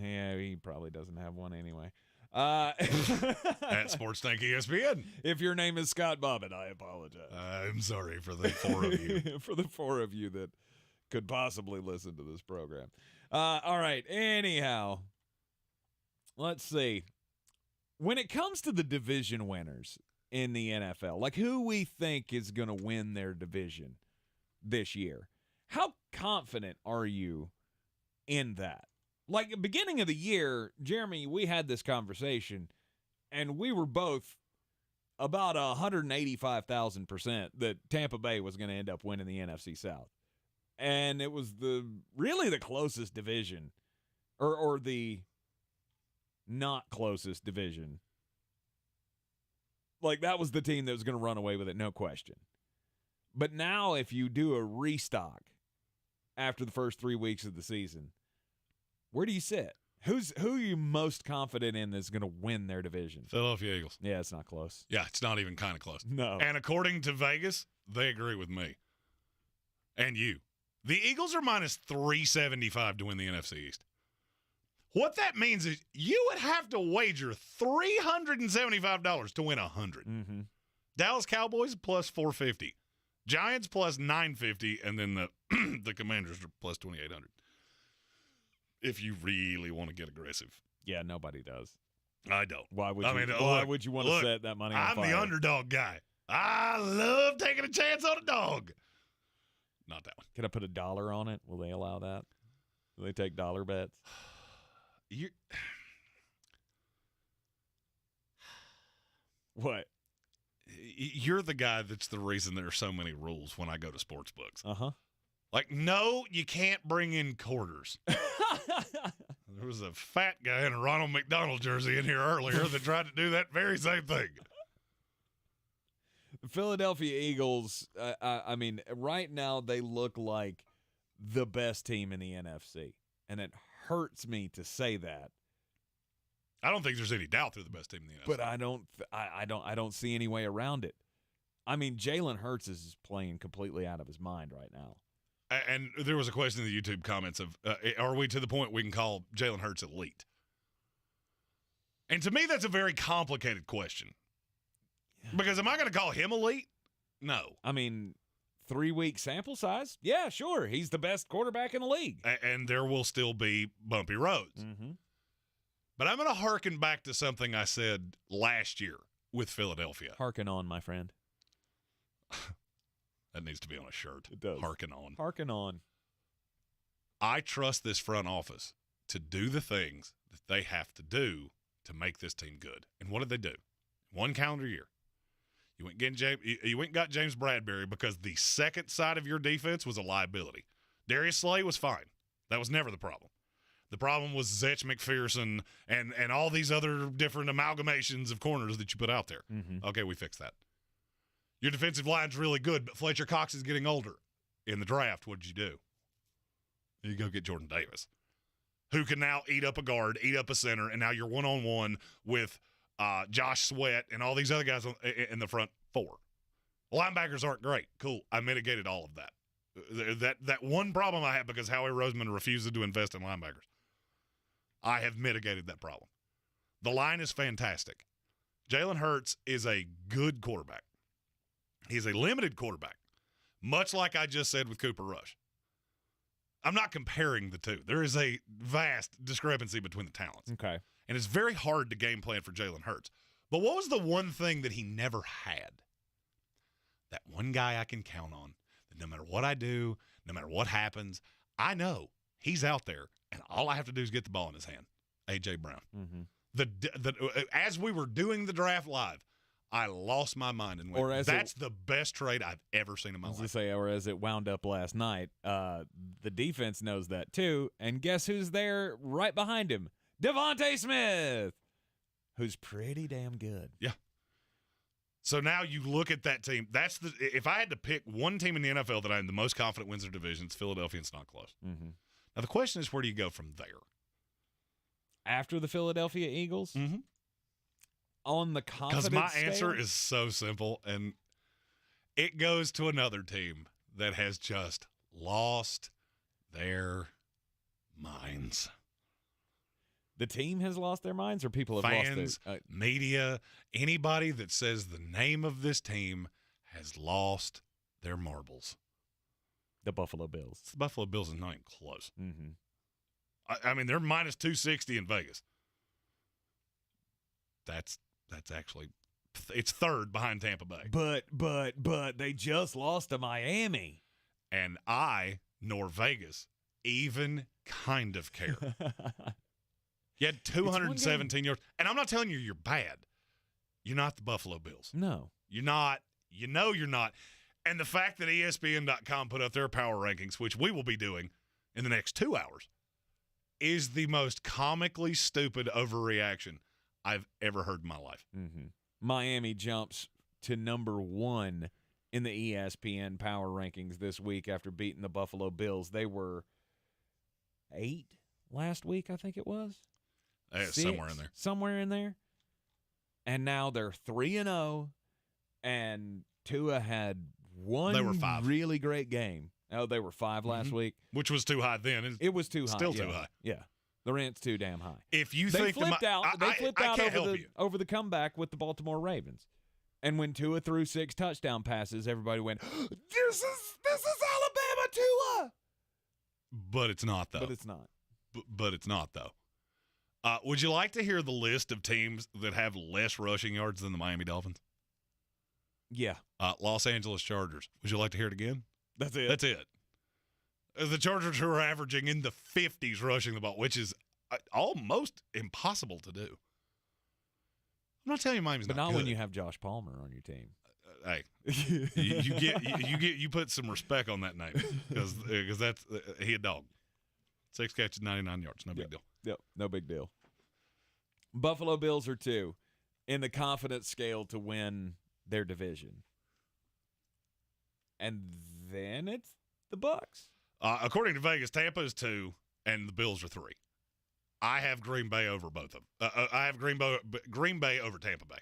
Yeah, he probably doesn't have one anyway.
At Sports Tank ESPN.
If your name is Scott Bobbitt, I apologize.
I'm sorry for the four of you.
For the four of you that could possibly listen to this program. All right. Anyhow, let's see. When it comes to the division winners in the NFL, like who we think is going to win their division this year, how confident are you in that? Like, beginning of the year, Jeremy, we had this conversation, and we were both about 185,000% that Tampa Bay was going to end up winning the NFC South. And it was really the closest division, or the not closest division. Like, that was the team that was going to run away with it, no question. But now if you do a restock after the first 3 weeks of the season, where do you sit? Who are you most confident in that's going to win their division?
Philadelphia Eagles.
Yeah, it's not close.
Yeah, it's not even kind of close.
No.
And according to Vegas, they agree with me. And you. The Eagles are minus 375 to win the NFC East. What that means is you would have to wager $375 to win 100.
Mm-hmm.
Dallas Cowboys plus 450. Giants plus 950. And then the Commanders are plus 2,800. If you really want to get aggressive.
Yeah, nobody does.
I don't.
Why would you want to
look,
set that money on
I'm
fire?
the underdog guy. I love taking a chance on a dog. Not that one.
Can I put $1 on it? Will they allow that? Will they take dollar bets? What?
You're the guy that's the reason there are so many rules when I go to sports books.
Uh-huh.
Like, no, you can't bring in quarters. There was a fat guy in a Ronald McDonald jersey in here earlier that tried to do that very same thing.
The Philadelphia Eagles, I mean, right now they look like the best team in the NFC, and it hurts me to say that.
I don't think there's any doubt they're the best team in the NFC.
But I don't see any way around it. I mean, Jalen Hurts is playing completely out of his mind right now.
And there was a question in the YouTube comments of, are we to the point we can call Jalen Hurts elite? And to me, that's a very complicated question. Yeah. Because am I going to call him elite? No.
I mean, 3-week sample size? Yeah, sure. He's the best quarterback in the league.
And there will still be bumpy roads.
Mm-hmm.
But I'm going to hearken back to something I said last year with Philadelphia.
Hearken on, my friend.
That needs to be on a shirt.
It does.
Hearken on.
Hearken on.
I trust this front office to do the things that they have to do to make this team good. And what did they do? One calendar year. You went and got James Bradbury because the second side of your defense was a liability. Darius Slay was fine. That was never the problem. The problem was Zetch McPherson and all these other different amalgamations of corners that you put out there.
Mm-hmm.
Okay, we fixed that. Your defensive line's really good, but Fletcher Cox is getting older. In the draft, what did you do? You go get Jordan Davis, who can now eat up a guard, eat up a center, and now you're one-on-one with Josh Sweat and all these other guys in the front four. Linebackers aren't great. Cool. I mitigated all of that. That one problem I had because Howie Roseman refused to invest in linebackers. I have mitigated that problem. The line is fantastic. Jalen Hurts is a good quarterback. He's a limited quarterback, much like I just said with Cooper Rush. I'm not comparing the two. There is a vast discrepancy between the talents.
Okay.
And it's very hard to game plan for Jalen Hurts. But what was the one thing that he never had? That one guy I can count on, that no matter what I do, no matter what happens, I know he's out there, and all I have to do is get the ball in his hand. A.J. Brown.
Mm-hmm.
As we were doing the draft live, I lost my mind and went, that's the best trade I've ever seen in my life.
Or as it wound up last night, the defense knows that too. And guess who's there right behind him? Devontae Smith, who's pretty damn good.
Yeah. So now you look at that team. If I had to pick one team in the NFL that I'm the most confident wins their division, it's Philadelphia, and it's not close.
Mm-hmm.
Now the question is, where do you go from there?
After the Philadelphia Eagles?
Mm-hmm.
On the confidence
Because my
scale?
answer is so simple, and it goes to another team that has just lost their minds.
The team has lost their minds, or people have
Fans,
lost their
media, anybody that says the name of this team has lost their marbles.
The Buffalo Bills.
The Buffalo Bills is not even close.
Mm-hmm.
I mean, they're minus 260 in Vegas. That's actually it's third behind Tampa Bay.
But they just lost to Miami.
And I, nor Vegas, even kind of care. You had 217 yards. And I'm not telling you you're bad. You're not the Buffalo Bills.
No.
You're not. You know you're not. And the fact that ESPN.com put up their power rankings, which we will be doing in the next 2 hours, is the most comically stupid overreaction I've ever heard in my life.
Mm-hmm. Miami jumps to number 1 in the ESPN power rankings this week after beating the Buffalo Bills. They were 8 last week, I think it was.
Somewhere in there.
Somewhere in there. And now they're 3-0, and Tua had one
They were 5.
really great game. Oh, they were 5 last week.
Which was too high then.
It was too high.
Still
yeah.
too high.
Yeah. The rent's too damn high.
If you
They
think
flipped out. They flipped out
can't help you.
over the comeback with the Baltimore Ravens. And when Tua threw 6 touchdown passes, everybody went, this is Alabama Tua.
But it's not, though.
But it's not.
But it's not, though. Would you like to hear the list of teams that have less rushing yards than the Miami Dolphins?
Yeah.
Los Angeles Chargers. Would you like to hear it again?
That's it.
That's it. The Chargers are averaging in the 50s rushing the ball, which is almost impossible to do. I'm not telling you Miami's
But
not
not
good.
when you have Josh Palmer on your team.
Hey, you put some respect on that name because that's he a dog. 6 catches, 99 yards, no big deal.
Yep, no big deal. Buffalo Bills are 2 in the confidence scale to win their division, and then it's the Bucs.
According to Vegas, Tampa is 2 and the Bills are 3. I have Green Bay over both of them. I have Green Bay over Tampa Bay.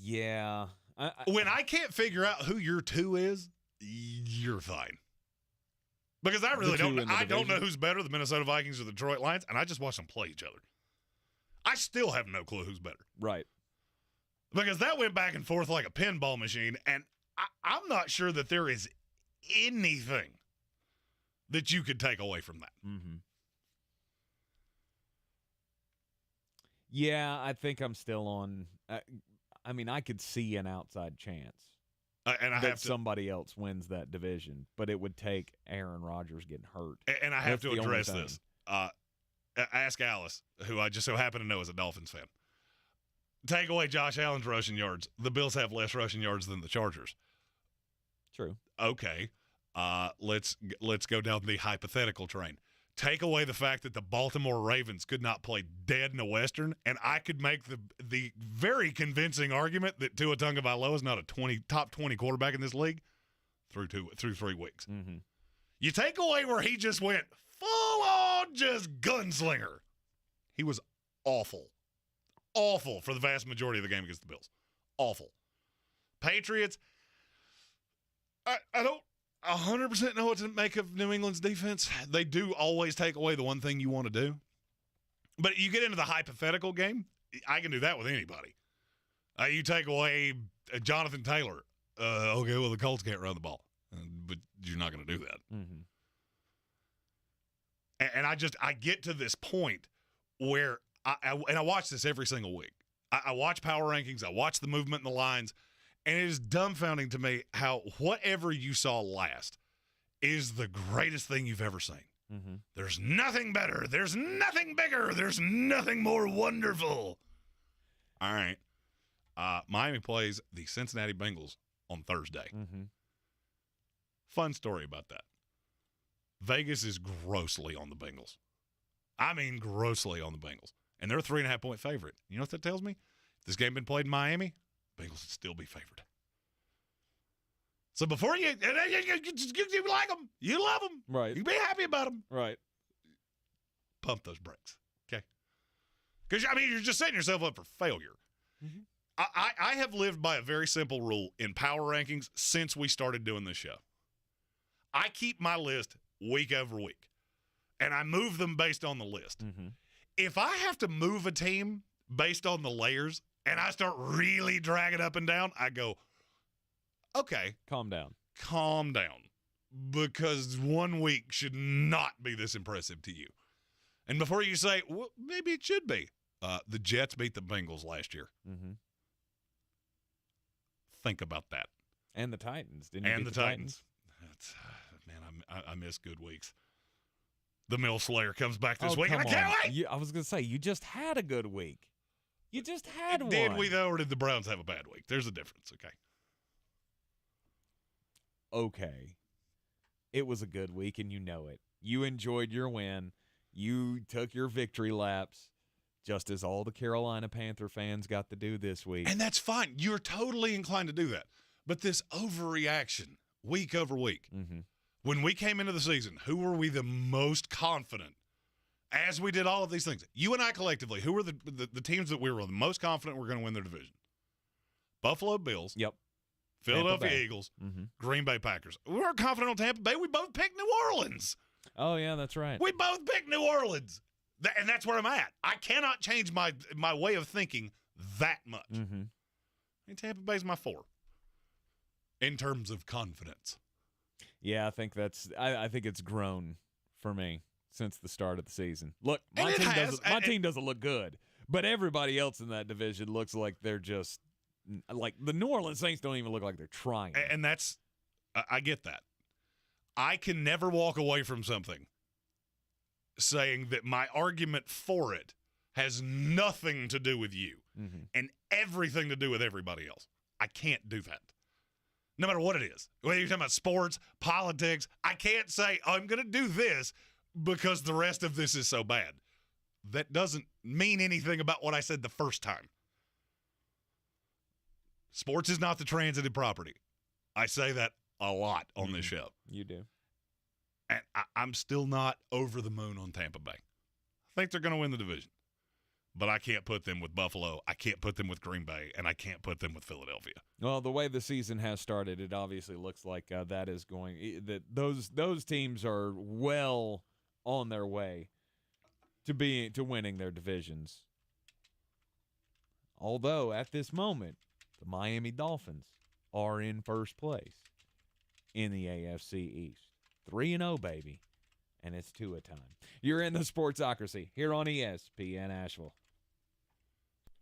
Yeah.
When I can't figure out who your 2 is, you're fine. Because I really don't. I don't know who's better, the Minnesota Vikings or the Detroit Lions, and I just watch them play each other. I still have no clue who's better.
Right.
Because that went back and forth like a pinball machine, and I'm not sure that there is anything that you could take away from that.
Mm-hmm. Yeah, I think I'm still on. I mean, I could see an outside chance.
And I
that
have to,
somebody else wins that division, but it would take Aaron Rodgers getting hurt.
And I have to address this. Ask Alice, who I just so happen to know is a Dolphins fan. Take away Josh Allen's rushing yards. The Bills have less rushing yards than the Chargers.
True.
Okay. Let's go down the hypothetical train. Take away the fact that the Baltimore Ravens could not play dead in a Western, and I could make the very convincing argument that Tua Tagovailoa is not a top 20 quarterback in this league through 3 weeks.
Mm-hmm.
You take away where he just went full on just gunslinger. He was awful. Awful for the vast majority of the game against the Bills. Awful. Patriots, I don't 100% know what to make of New England's defense. They do always take away the one thing you want to do. But you get into the hypothetical game, I can do that with anybody. You take away Jonathan Taylor. Okay, well, the Colts can't run the ball. But you're not going to do that.
Mm-hmm.
And I get to this point where I watch this every single week. I watch power rankings. I watch the movement in the lines. And it is dumbfounding to me how whatever you saw last is the greatest thing you've ever seen.
Mm-hmm.
There's nothing better. There's nothing bigger. There's nothing more wonderful. All right. Miami plays the Cincinnati Bengals on Thursday.
Mm-hmm.
Fun story about that. Vegas is grossly on the Bengals. I mean grossly on the Bengals. And they're a 3.5-point favorite. You know what that tells me? If this game had been played in Miami, Bengals would still be favored. So before you like them, you love them.
Right.
You be happy about them.
Right.
pump those brakes, okay? Because, I mean, you're just setting yourself up for failure.
Mm-hmm.
I have lived by a very simple rule in power rankings since we started doing this show. I keep my list week over week, and I move them based on the list.
Mm-hmm.
If I have to move a team based on the layers and I start really dragging up and down, I go, okay.
Calm down.
Calm down. Because 1 week should not be this impressive to you. And before you say, well, maybe it should be. The Jets beat the Bengals last year.
Mm-hmm.
Think about that.
And the Titans. Didn't you
and
beat
the Titans. Man, I miss good weeks. The Mill Slayer comes back this week, and I can't wait.
I was going to say, you just had a good week. You just had one.
Did we, though, or did the Browns have a bad week? There's a difference, okay?
Okay. It was a good week, and you know it. You enjoyed your win. You took your victory laps, just as all the Carolina Panther fans got to do this week.
And that's fine. You're totally inclined to do that. But this overreaction, week over week, when we came into the season, who were we the most confident as we did all of these things? You and I collectively, who were the teams that we were the most confident were going to win their division? Buffalo Bills.
Yep.
Philadelphia Eagles. Green Bay Packers. We weren't confident on Tampa Bay. We both picked New Orleans.
Oh, yeah, that's right.
We both picked New Orleans. And that's where I'm at. I cannot change my way of thinking that much. And Tampa Bay's my 4 in terms of confidence.
Yeah, I think I think it's grown for me since the start of the season. Look, my team doesn't look good, but everybody else in that division looks like they're just like the New Orleans Saints don't even look like they're trying.
And that's I get that. I can never walk away from something saying that my argument for it has nothing to do with you and everything to do with everybody else. I can't do that. No matter what it is. Whether you're talking about sports, politics, I can't say, I'm going to do this because the rest of this is so bad. That doesn't mean anything about what I said the first time. Sports is not the transitive property. I say that a lot on this show.
You do.
And I'm still not over the moon on Tampa Bay. I think they're going to win the division. But I can't put them with Buffalo. I can't put them with Green Bay. And I can't put them with Philadelphia.
Well, the way the season has started, it obviously looks like that is going – that those teams are well on their way to winning their divisions. Although, at this moment, the Miami Dolphins are in first place in the AFC East. 3-0, baby, and it's Tua time. You're in the Sportsocracy here on ESPN Asheville.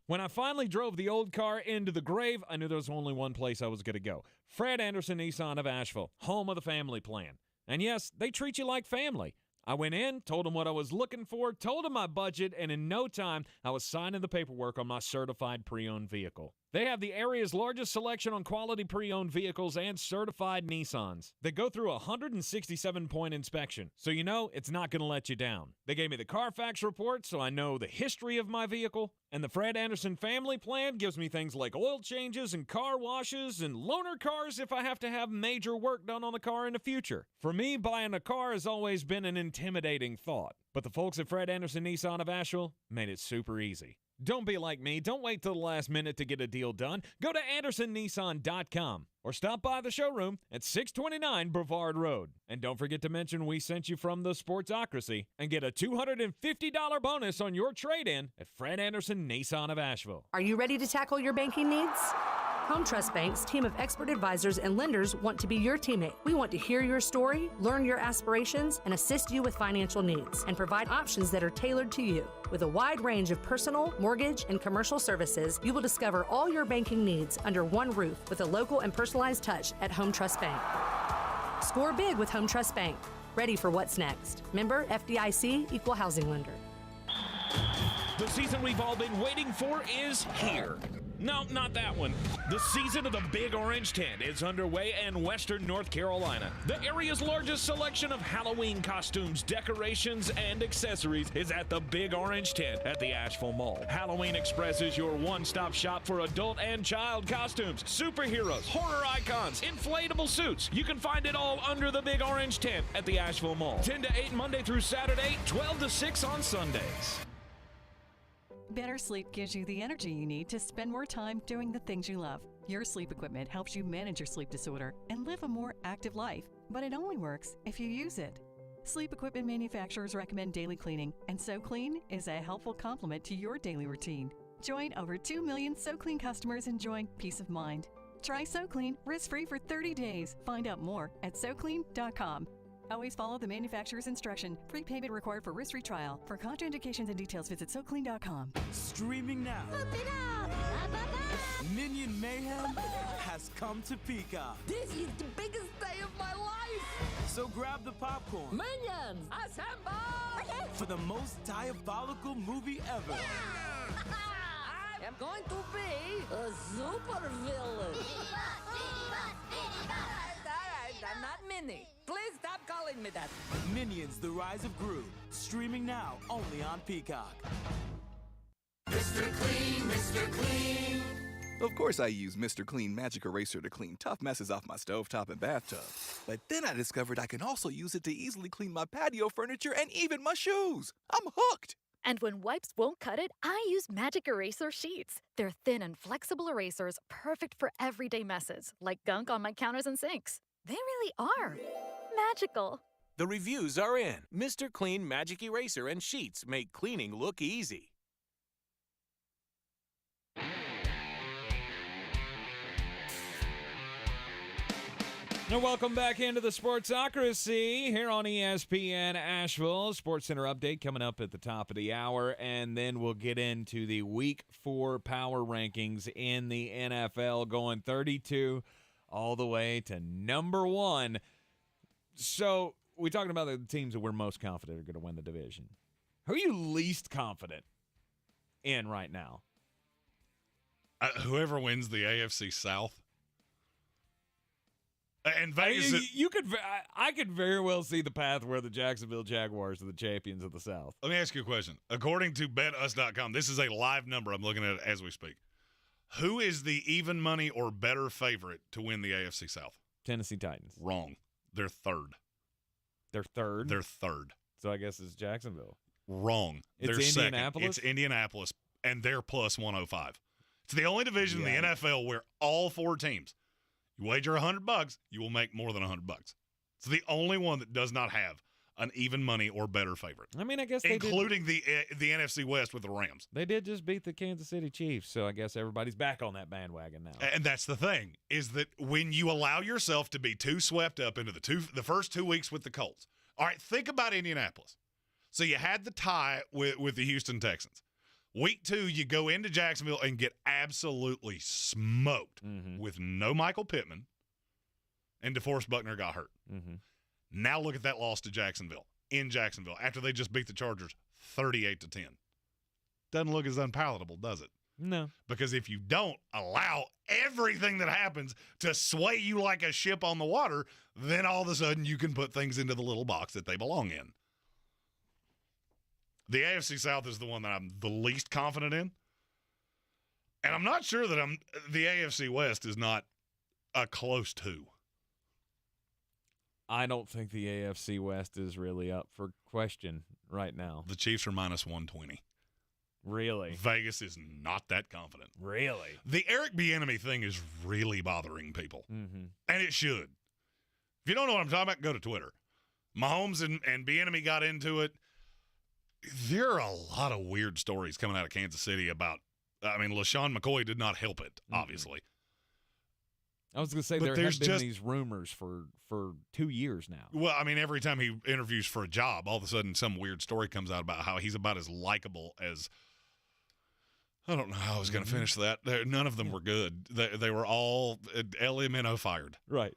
When I finally drove the old car into the grave, I knew there was only one place I was going to go. Fred Anderson Nissan of Asheville, home of the family plan. And yes, they treat you like family. I went in, told them what I was looking for, told them my budget, and in no time, I was signing the paperwork on my certified pre-owned vehicle. They have the area's largest selection on quality pre-owned vehicles and certified Nissans. They go through a 167-point inspection, so you know it's not going to let you down. They gave me the Carfax report, so I know the history of my vehicle. And the Fred Anderson family plan gives me things like oil changes and car washes and loaner cars if I have to have major work done on the car in the future. For me, buying a car has always been an intimidating thought. But the folks at Fred Anderson Nissan of Asheville made it super easy. Don't be like me. Don't wait till the last minute to get a deal done. Go to AndersonNissan.com or stop by the showroom at 629 Brevard Road. And don't forget to mention we sent you from the Sportsocracy and get a $250 bonus on your trade-in at Fred Anderson Nissan of Asheville.
Are you ready to tackle your banking needs? Home Trust Bank's team of expert advisors and lenders want to be your teammate. We want to hear your story, learn your aspirations, and assist you with financial needs, and provide options that are tailored to you. With a wide range of personal, mortgage, and commercial services, you will discover all your banking needs under one roof with a local and personalized touch at Home Trust Bank. Score big with Home Trust Bank. Ready for what's next. Member FDIC, Equal Housing Lender.
The season we've all been waiting for is here. No, not that one. The season of the Big Orange Tent is underway in Western North Carolina. The area's largest selection of Halloween costumes, decorations, and accessories is at the Big Orange Tent at the Asheville Mall. Halloween Express is your one-stop shop for adult and child costumes, superheroes, horror icons, inflatable suits. You can find it all under the Big Orange Tent at the Asheville Mall. 10 to 8 Monday through Saturday, 12 to 6 on Sundays.
Better sleep gives you the energy you need to spend more time doing the things you love. Your sleep equipment helps you manage your sleep disorder and live a more active life, but it only works if you use it. Sleep equipment manufacturers recommend daily cleaning, and SoClean is a helpful complement to your daily routine. Join over 2 million SoClean customers enjoying peace of mind. Try SoClean risk-free for 30 days. Find out more at SoClean.com. Always follow the manufacturer's instruction. Prepayment required for risk-free trial. For contraindications and details, visit SoClean.com.
Streaming now. Minion Mayhem has come to Peacock.
This is the biggest day of my life.
So grab the popcorn.
Minions, assemble!
For the most diabolical movie ever.
I'm going to be a super villain. I'm not Minnie. Please stop calling me that.
Minions: The Rise of Gru. Streaming now, only on Peacock.
Mr. Clean, Mr. Clean.
Of course I use Mr. Clean Magic Eraser to clean tough messes off my stovetop and bathtub. But then I discovered I can also use it to easily clean my patio furniture and even my shoes. I'm hooked.
And when wipes won't cut it, I use Magic Eraser Sheets. They're thin and flexible erasers, perfect for everyday messes, like gunk on my counters and sinks. They really are magical.
The reviews are in. Mr. Clean Magic Eraser and Sheets make cleaning look easy.
Now, welcome back into the Sportsocracy here on ESPN Asheville. Sports Center update coming up at the top of the hour, and then we'll get into the Week 4 power rankings in the NFL, going 32 all the way to number 1. So we're talking about the teams that we're most confident are going to win the division. Who are you least confident in right now?
Whoever wins the AFC South. And Vegas,
I could very well see the path where the Jacksonville Jaguars are the champions of the South.
Let me ask you a question. According to BetUs.com, this is a live number I'm looking at as we speak. Who is the even money or better favorite to win the AFC South?
Tennessee Titans.
Wrong. They're third.
They're third?
They're third.
So I guess it's Jacksonville.
Wrong.
It's
they're
Indianapolis?
Second. It's Indianapolis, and they're plus 105. It's the only division in the NFL where all 4 teams, you wager $100, you will make more than $100. It's the only one that does not have an even money or better favorite.
I mean, I guess
including the NFC West with the Rams.
They did just beat the Kansas City Chiefs, so I guess everybody's back on that bandwagon now.
And that's the thing, is that when you allow yourself to be too swept up into the first 2 weeks with the Colts. All right, think about Indianapolis. So you had the tie with the Houston Texans. Week 2, you go into Jacksonville and get absolutely smoked with no Michael Pittman, and DeForest Buckner got hurt. Now look at that loss to Jacksonville, in Jacksonville, after they just beat the Chargers 38-10. Doesn't look as unpalatable, does it?
No.
Because if you don't allow everything that happens to sway you like a ship on the water, then all of a sudden you can put things into the little box that they belong in. The AFC South is the one that I'm the least confident in. And I'm not sure that the AFC West is not a close 2.
I don't think the AFC West is really up for question right now.
The Chiefs are minus 120.
Really?
Vegas is not that confident.
Really?
The Eric Bieniemy thing is really bothering people. And it should. If you don't know what I'm talking about, go to Twitter. Mahomes and Bieniemy got into it. There are a lot of weird stories coming out of Kansas City about, LaShawn McCoy did not help it, obviously.
I was going to say there have been these rumors for 2 years now.
Well, every time he interviews for a job, all of a sudden some weird story comes out about how he's about as likable as – I don't know how I was going to finish that. None of them were good. They were all LMNO fired.
Right.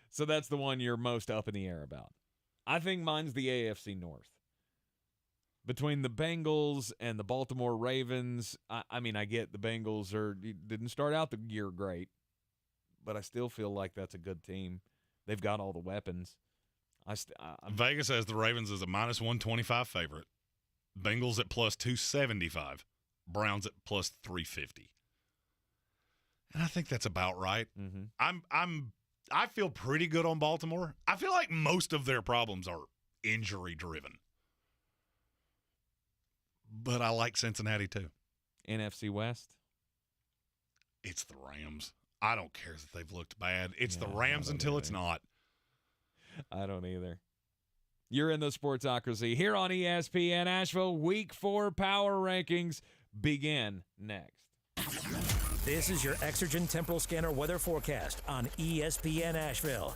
So that's the one you're most up in the air about. I think mine's the AFC North. between the Bengals and the Baltimore Ravens, I mean, I get the Bengals didn't start out the year great, but I still feel like that's a good team. They've got all the weapons.
Vegas has the Ravens as a -125 favorite. Bengals at +275. Browns at +350. And I think that's about right.
Mm-hmm.
I feel pretty good on Baltimore. I feel like most of their problems are injury driven. But I like Cincinnati too.
NFC West?
It's the Rams. I don't care that they've looked bad. It's the Rams until it's not.
I don't either. You're in the Sportsocracy here on ESPN Asheville. Week 4 power rankings begin next.
This is your Exergen Temporal Scanner weather forecast on ESPN Asheville.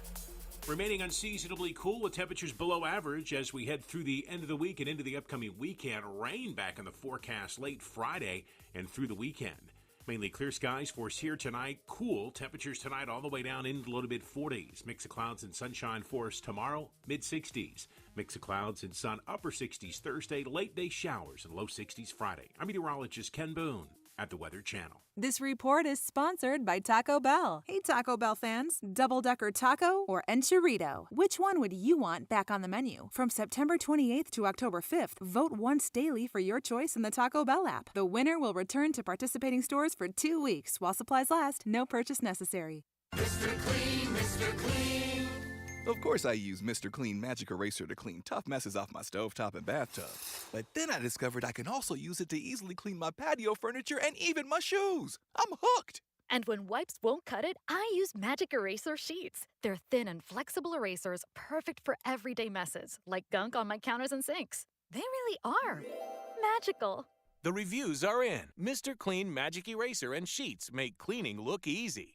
Remaining unseasonably cool with temperatures below average as we head through the end of the week and into the upcoming weekend. Rain back in the forecast late Friday and through the weekend. Mainly clear skies for us here tonight. Cool temperatures tonight all the way down into the low to mid-40s. Mix of clouds and sunshine for us tomorrow, mid-60s. Mix of clouds and sun, upper 60s Thursday. Late day showers and low 60s Friday. I'm meteorologist Ken Boone at the Weather Channel.
This report is sponsored by Taco Bell. Hey, Taco Bell fans, double-decker taco or enchilada? Which one would you want back on the menu? From September 28th to October 5th, vote once daily for your choice in the Taco Bell app. The winner will return to participating stores for 2 weeks while supplies last. No purchase necessary.
Mr. Clean, Mr. Clean.
Of course I use Mr. Clean Magic Eraser to clean tough messes off my stovetop and bathtub. But then I discovered I can also use it to easily clean my patio furniture and even my shoes. I'm hooked!
And when wipes won't cut it, I use Magic Eraser Sheets. They're thin and flexible erasers, perfect for everyday messes, like gunk on my counters and sinks. They really are magical.
The reviews are in. Mr. Clean Magic Eraser and Sheets make cleaning look easy.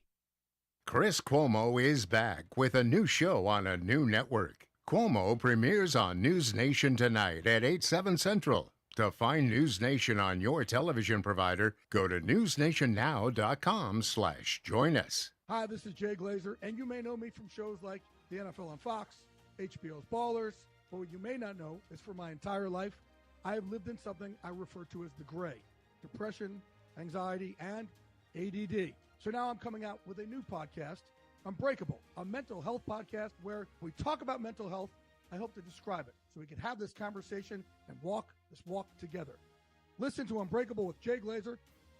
Chris Cuomo is back with a new show on a new network. Cuomo premieres on News Nation tonight at 8/7 Central. To find News Nation on your television provider, go to newsnationnow.com/join us.
Hi, this is Jay Glazer, and you may know me from shows like the NFL on Fox, HBO's Ballers, but what you may not know is for my entire life, I have lived in something I refer to as the gray: depression, anxiety, and ADD. So now I'm coming out with a new podcast, Unbreakable, a mental health podcast where we talk about mental health. I hope to describe it so we can have this conversation and walk this walk together. Listen to Unbreakable with Jay Glazer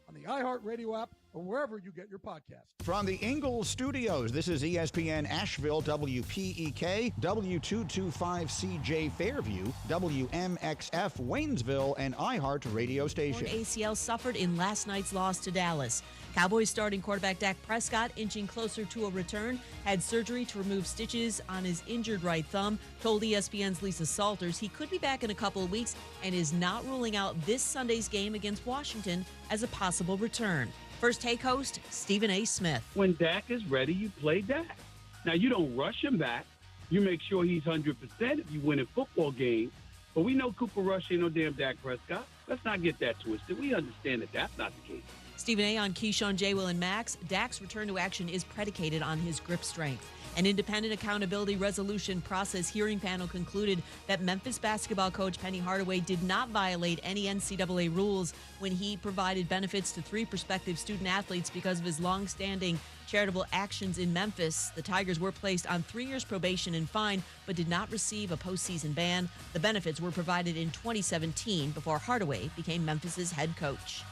on the iHeartRadio app or wherever you get your podcasts.
From the Ingles Studios, this is ESPN Asheville, WPEK, W225CJ Fairview, WMXF Waynesville, and iHeart Radio Station.
ACL suffered in last night's loss to Dallas. Cowboys starting quarterback Dak Prescott, inching closer to a return, had surgery to remove stitches on his injured right thumb, told ESPN's Lisa Salters he could be back in a couple of weeks and is not ruling out this Sunday's game against Washington as a possible return. First Take host, Stephen A. Smith.
When Dak is ready, you play Dak. Now, you don't rush him back. You make sure he's 100% if you win a football game. But we know Cooper Rush ain't no damn Dak Prescott. Let's not get that twisted. We understand that that's not the case.
Stephen A. on Keyshawn, J. Will, and Max. Dak's return to action is predicated on his grip strength. An independent accountability resolution process hearing panel concluded that Memphis basketball coach Penny Hardaway did not violate any NCAA rules when he provided benefits to 3 prospective student athletes because of his long-standing charitable actions in Memphis. The Tigers were placed on 3 years probation and fine, but did not receive a postseason ban. The benefits were provided in 2017 before Hardaway became Memphis's head coach.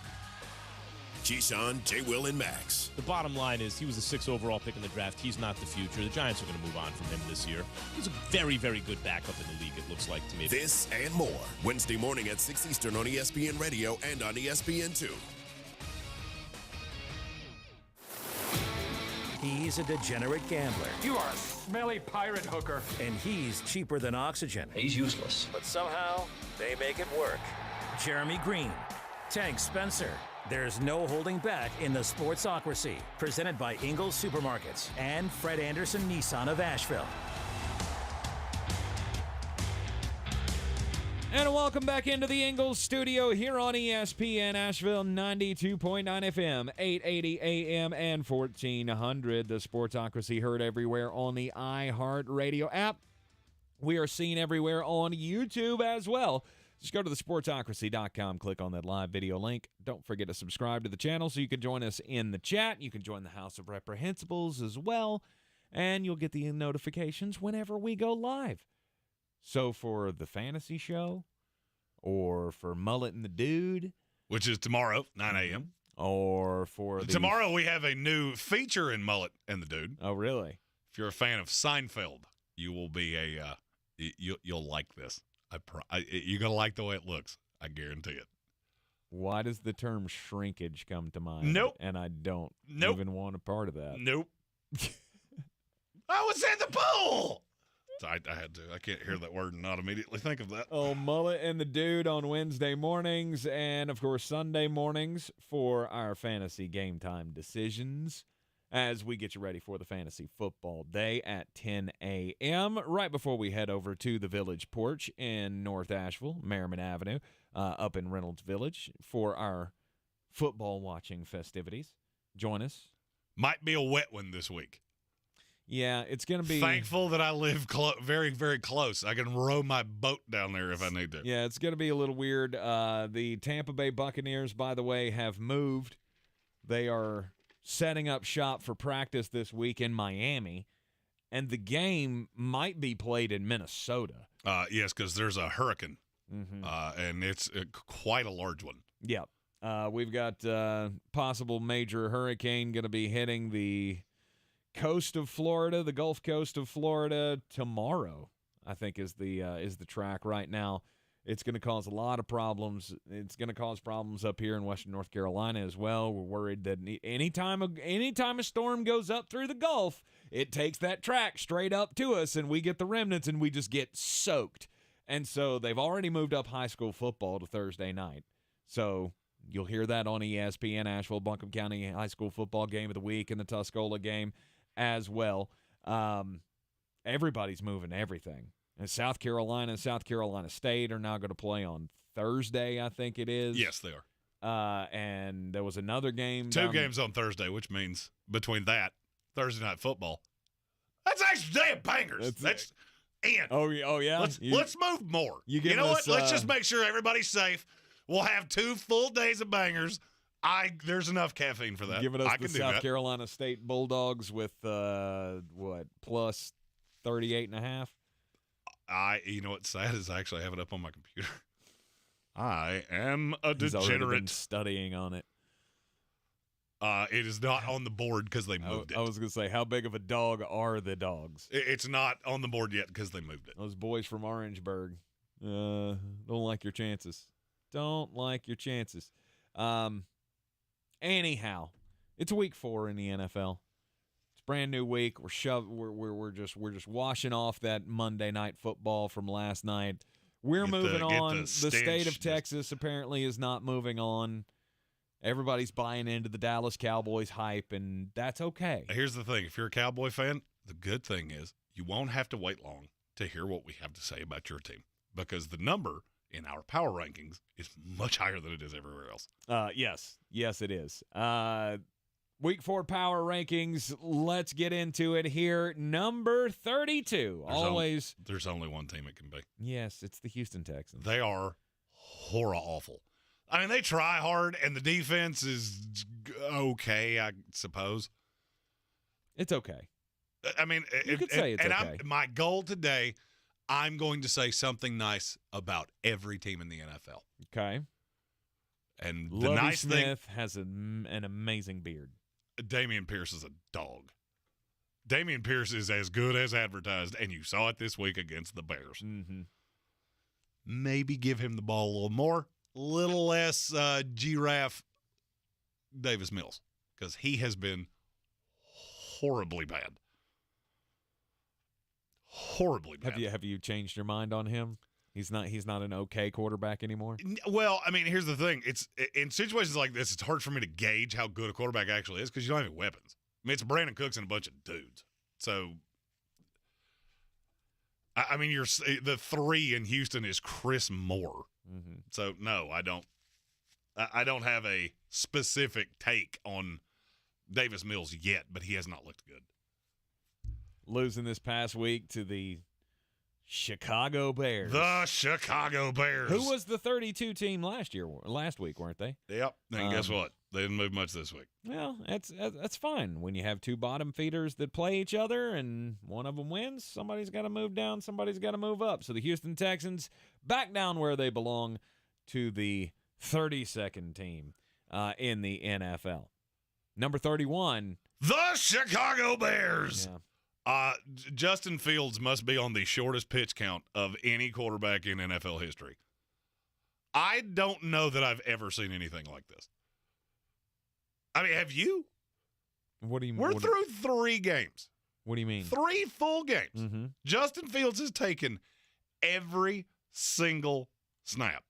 Keyshawn, J. Will, and Max.
The bottom line is he was a 6th overall pick in the draft. He's not the future. The Giants are going to move on from him this year. He's a very, very good backup in the league, it looks like to me.
This and more. Wednesday morning at 6 Eastern on ESPN Radio and on ESPN2.
He's a degenerate gambler.
You are a smelly pirate hooker.
And he's cheaper than oxygen.
He's useless.
But somehow, they make it work. Jeremy Greene, Tank Spencer. There's no holding back in the Sportsocracy, presented by Ingles Supermarkets and Fred Anderson Nissan of Asheville.
And welcome back into the Ingles Studio here on ESPN Asheville, 92.9 FM, 880 AM, and 1400. The Sportsocracy heard everywhere on the iHeartRadio app. We are seen everywhere on YouTube as well. Just go to the sportsocracy.com, click on that live video link. Don't forget to subscribe to the channel so you can join us in the chat. You can join the House of Reprehensibles as well, and you'll get the notifications whenever we go live. So for the fantasy show, or for Mullet and the Dude,
which is tomorrow, 9 a.m.,
or for
tomorrow we have a new feature in Mullet and the Dude.
Oh, really?
If you're a fan of Seinfeld, you will be you'll like this. You're gonna like the way it looks. I guarantee it.
Why does the term shrinkage come to mind?
Nope.
And I don't even want a part of that.
Nope. I was in the pool. I had to. I can't hear that word and not immediately think of that.
Oh, Mullet and the Dude on Wednesday mornings and, of course, Sunday mornings for our fantasy game time decisions as we get you ready for the fantasy football day at 10 a.m. right before we head over to the Village Porch in North Asheville, Merriman Avenue, up in Reynolds Village for our football watching festivities. Join us.
Might be a wet one this week.
Yeah, it's going to be...
Thankful that I live very, very close. I can row my boat down there if I need to.
Yeah, it's going to be a little weird. The Tampa Bay Buccaneers, by the way, have moved. They are setting up shop for practice this week in Miami, and the game might be played in Minnesota.
Yes, because there's a hurricane, and it's quite a large one.
Yeah. We've got possible major hurricane going to be hitting the coast of Florida, the Gulf Coast of Florida tomorrow, I think is the track right now. It's going to cause a lot of problems. It's going to cause problems up here in Western North Carolina as well. We're worried that anytime a storm goes up through the Gulf, it takes that track straight up to us, and we get the remnants, and we just get soaked. And so they've already moved up high school football to Thursday night. So you'll hear that on ESPN, Asheville, Buncombe County High School Football Game of the Week, and the Tuscola game as well. Everybody's moving everything. And South Carolina and South Carolina State are now going to play on Thursday, I think it is.
Yes, they are.
And there was another game.
Two games on Thursday, which means between that, Thursday night football, that's actually damn bangers. That's in.
Oh yeah.
Let's move more. You know what? Let's just make sure everybody's safe. We'll have 2 full days of bangers. There's enough caffeine for that.
Giving us the South Carolina State Bulldogs with plus 38.5.
You know what's sad is I actually have it up on my computer. I am a
He's already been
degenerate.
studying on it.
It is not on the board because they moved it.
I was going to say, how big of a dog are the dogs?
It's not on the board yet because they moved it.
Those boys from Orangeburg don't like your chances. Don't like your chances. Anyhow, it's week 4 in the NFL. It's a brand new week. We're just washing off that Monday night football from last night. We're moving on. The state of Texas apparently is not moving on. Everybody's buying into the Dallas Cowboys hype, and that's okay.
Here's the thing. If you're a Cowboy fan, the good thing is you won't have to wait long to hear what we have to say about your team because the number in our power rankings is much higher than it is everywhere else.
Yes, it is. Week 4 power rankings. Let's get into it here. Number 32.
There's only one team it can be.
Yes, it's the Houston Texans.
They are horror awful. I mean, they try hard, and the defense is okay, I suppose.
It's okay.
I mean,
you could say it's okay.
My goal today, I'm going to say something nice about every team in the NFL.
Okay.
And the
Lovie
nice
Smith has an amazing beard.
Damian Pierce is a dog. Damian Pierce is as good as advertised, and you saw it this week against the Bears.
Mm-hmm.
Maybe give him the ball a little more. Little less giraffe Davis Mills because he has been horribly bad. Horribly bad.
Have you changed your mind on him? He's not an okay quarterback anymore?
Well, I mean, here's the thing. It's in situations like this, it's hard for me to gauge how good a quarterback actually is because you don't have any weapons. I mean, it's Brandon Cooks and a bunch of dudes. So, I mean, the 3 in Houston is Chris Moore.
Mm-hmm.
So, no, I don't. I don't have a specific take on Davis Mills yet, but he has not looked good.
Losing this past week to the Chicago Bears.
The Chicago Bears.
Who was the 32 team last week, weren't they?
Yep. And guess what? They didn't move much this week.
Well, that's fine. When you have two bottom feeders that play each other and one of them wins, somebody's got to move down, somebody's got to move up. So the Houston Texans back down where they belong to the 32nd team in the NFL. Number 31.
The Chicago Bears. Yeah. Justin Fields must be on the shortest pitch count of any quarterback in NFL history. I don't know that I've ever seen anything like this. I mean, have you?
What do you mean?
We're through 3 games.
What do you mean?
3 full games.
Mm-hmm.
Justin Fields has taken every single snap.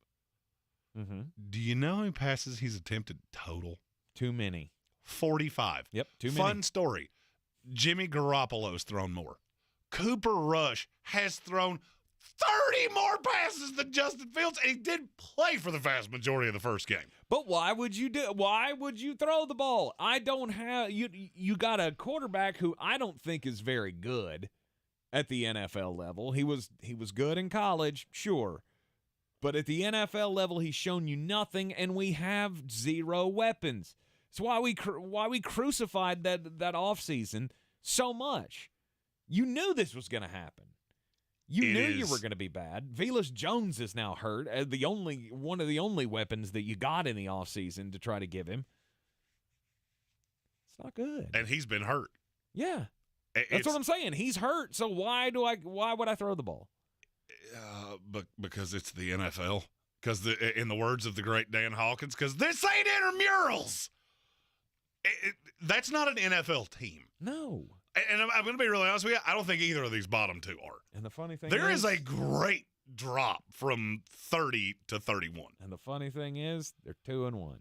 Mm-hmm.
Do you know how many passes he's attempted total?
Too many.
45.
Yep, too many.
Fun story. Jimmy Garoppolo's thrown more. Cooper Rush has thrown 30 more passes than Justin Fields, and he did play for the vast majority of the first game.
But why would you throw the ball? I don't have you got a quarterback who I don't think is very good at the NFL level. He was good in college, sure. But at the NFL level, he's shown you nothing, and we have 0 weapons. It's why we crucified that offseason so much. You knew this was going to happen. You knew you were going to be bad. Velus Jones is now hurt, one of the only weapons that you got in the offseason to try to give him. It's not good.
And he's been hurt.
Yeah. That's what I'm saying. He's hurt, so why would I throw the ball?
Because it's the NFL. Because in the words of the great Dan Hawkins, because this ain't intramurals. That's not an NFL team.
No.
And I'm going to be really honest with you. I don't think either of these bottom 2 are.
And the funny thing
there is a great drop from 30 to 31.
And the funny thing is, they're 2-1.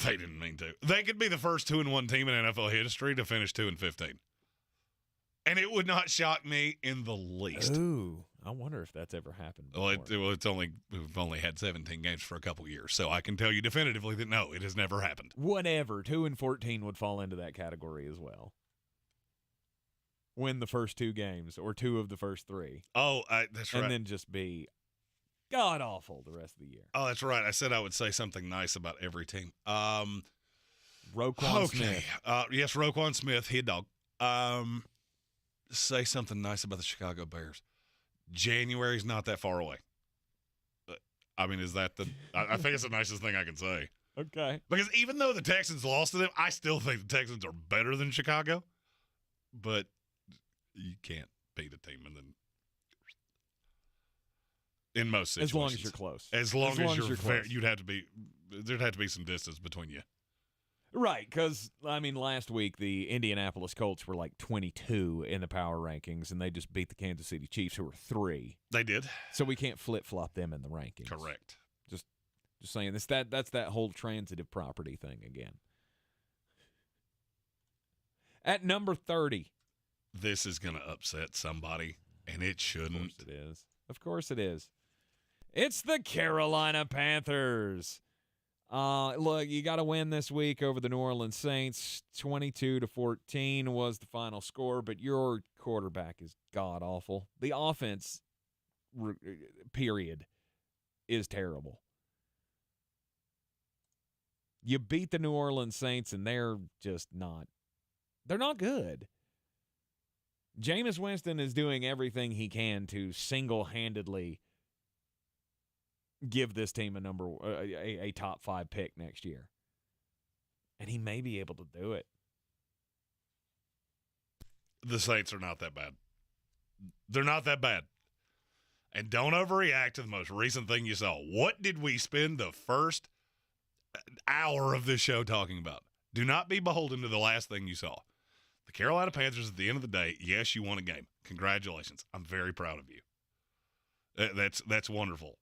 They didn't mean to. They could be the first 2-1 team in NFL history to finish 2-15. And it would not shock me in the least.
Ooh, I wonder if that's ever happened before.
We've only had 17 games for a couple years, so I can tell you definitively that no, it has never happened.
Whatever, 2-14 would fall into that category as well. Win the first 2 games or 2 of the first 3.
Oh, that's right.
And then just be god awful the rest of the year.
Oh, that's right. I said I would say something nice about every team.
Roquan Smith.
Yes, Roquan Smith. He a dog. Say something nice about the Chicago Bears. January's not that far away. I mean, is that I think it's the nicest thing I can say.
Okay.
Because even though the Texans lost to them, I still think the Texans are better than Chicago. But you can't beat a team and then in most situations.
As long as you're close.
As long as you're fair, there'd have to be some distance between you.
Right, because, I mean, last week the Indianapolis Colts were like 22 in the power rankings, and they just beat the Kansas City Chiefs, who were 3.
They did.
So we can't flip-flop them in the rankings.
Correct.
Just saying, that's that whole transitive property thing again. At number 30.
This is going to upset somebody, and it shouldn't.
Of course it is. Of course it is. It's the Carolina Panthers. Look, you got to win this week over the New Orleans Saints. 22-14 was the final score, but your quarterback is god-awful. The offense, period, is terrible. You beat the New Orleans Saints, and they're just not. They're not good. Jameis Winston is doing everything he can to single-handedly give this team a top 5 pick next year. And he may be able to do it.
The Saints are not that bad. They're not that bad. And don't overreact to the most recent thing you saw. What did we spend the first hour of this show talking about? Do not be beholden to the last thing you saw. The Carolina Panthers, at the end of the day, yes, you won a game. Congratulations. I'm very proud of you. That's wonderful.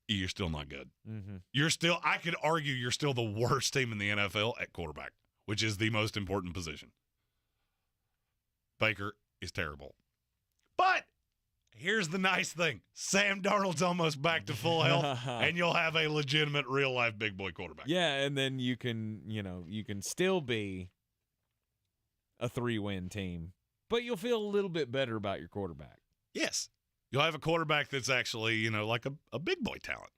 You're still not good.
Mm-hmm.
I could argue you're still the worst team in the NFL at quarterback, which is the most important position. Baker is terrible. But here's the nice thing. Sam Darnold's almost back to full health, and you'll have a legitimate real-life big boy quarterback.
Yeah, and then you can still be a 3-win team but you'll feel a little bit better about your quarterback.
Yes. You'll have a quarterback that's actually, like a big boy talent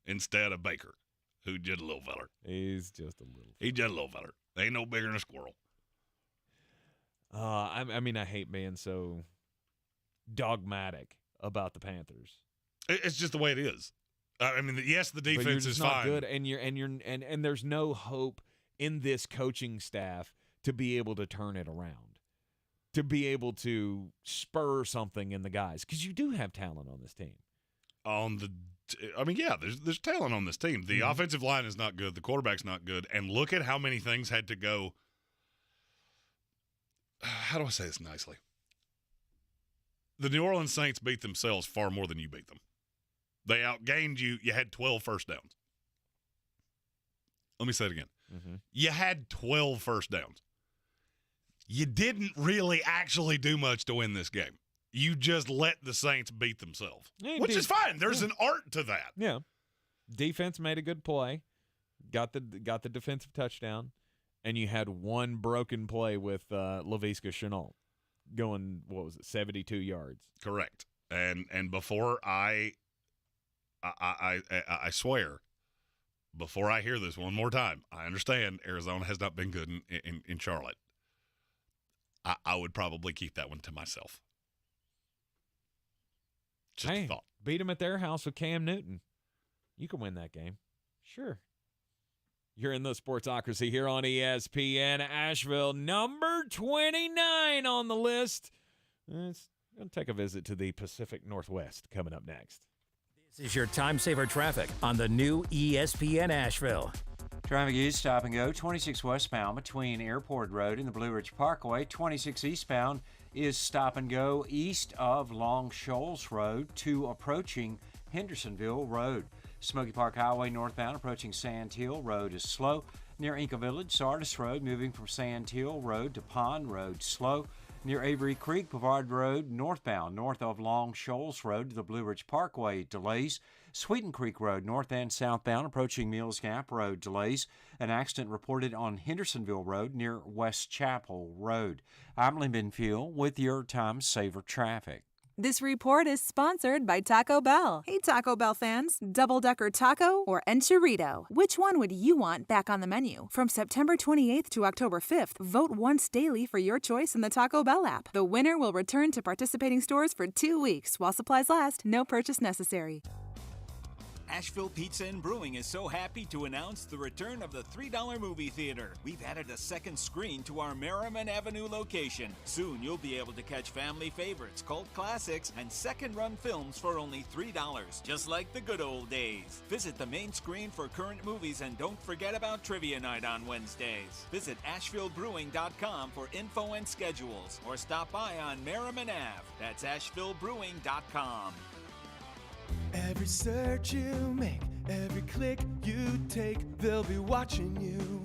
instead of Baker, who just a little feller.
He's just a little.
He's just a little feller. Ain't no bigger than a squirrel.
I mean, I hate being so dogmatic about the Panthers.
It's just the way it is. I mean, yes, the defense is
not
fine.
good, and there's no hope in this coaching staff to be able to turn it around, to be able to spur something in the guys, because you do have talent on this team.
There's talent on this team. The offensive line is not good. The quarterback's not good. And look at how many things had to go. How do I say this nicely? The New Orleans Saints beat themselves far more than you beat them. They outgained you. You had 12 first downs. Let me say it again. You had 12 first downs. You didn't really actually do much to win this game. You just let the Saints beat themselves, which is fine. There's an art to that.
Yeah. Defense made a good play, got the defensive touchdown, and you had one broken play with Laviska Shenault going, 72 yards.
Correct. And before I swear, before I hear this one more time, I understand Arizona has not been good in Charlotte. I would probably keep that one to myself. Just a thought.
Beat them at their house with Cam Newton. You can win that game. Sure. You're in the Sportsocracy here on ESPN Asheville. Number 29 on the list. It's going to take a visit to the Pacific Northwest coming up next.
This is your time saver traffic on the new ESPN Asheville.
Traffic is stop and go. 26 westbound between Airport Road and the Blue Ridge Parkway. 26 eastbound is stop and go east of Long Shoals Road to approaching Hendersonville Road. Smoky Park Highway northbound approaching Sand Hill Road is slow. Near Inca Village, Sardis Road moving from Sand Hill Road to Pond Road slow. Near Avery Creek, Pavard Road northbound north of Long Shoals Road to the Blue Ridge Parkway delays. Sweeten Creek Road north and southbound approaching Mills Gap Road delays. An accident reported on Hendersonville Road near West Chapel Road. I'm Lynn Benfield with your Time Saver Traffic.
This report is sponsored by Taco Bell. Hey, Taco Bell fans, double-decker taco or enchilada? Which one would you want back on the menu? From September 28th to October 5th, vote once daily for your choice in the Taco Bell app. The winner will return to participating stores for 2 weeks while supplies last. No purchase necessary.
Asheville Pizza and Brewing is so happy to announce the return of the $3 movie theater. We've added a second screen to our Merriman Avenue location. Soon you'll be able to catch family favorites, cult classics, and second-run films for only $3, just like the good old days. Visit the main screen for current movies and don't forget about trivia night on Wednesdays. Visit AshevilleBrewing.com for info and schedules, or stop by on Merriman Ave. That's AshevilleBrewing.com.
Every search you make, every click you take, they'll be watching you.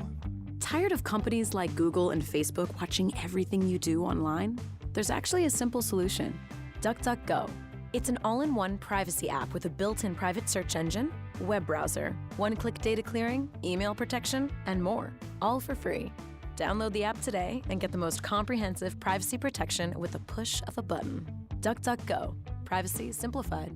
Tired of companies like Google and Facebook watching everything you do online? There's actually a simple solution: DuckDuckGo. It's an all-in-one privacy app with a built-in private search engine, web browser, one-click data clearing, email protection, and more, all for free. Download the app today and get the most comprehensive privacy protection with a push of a button. DuckDuckGo. Privacy simplified.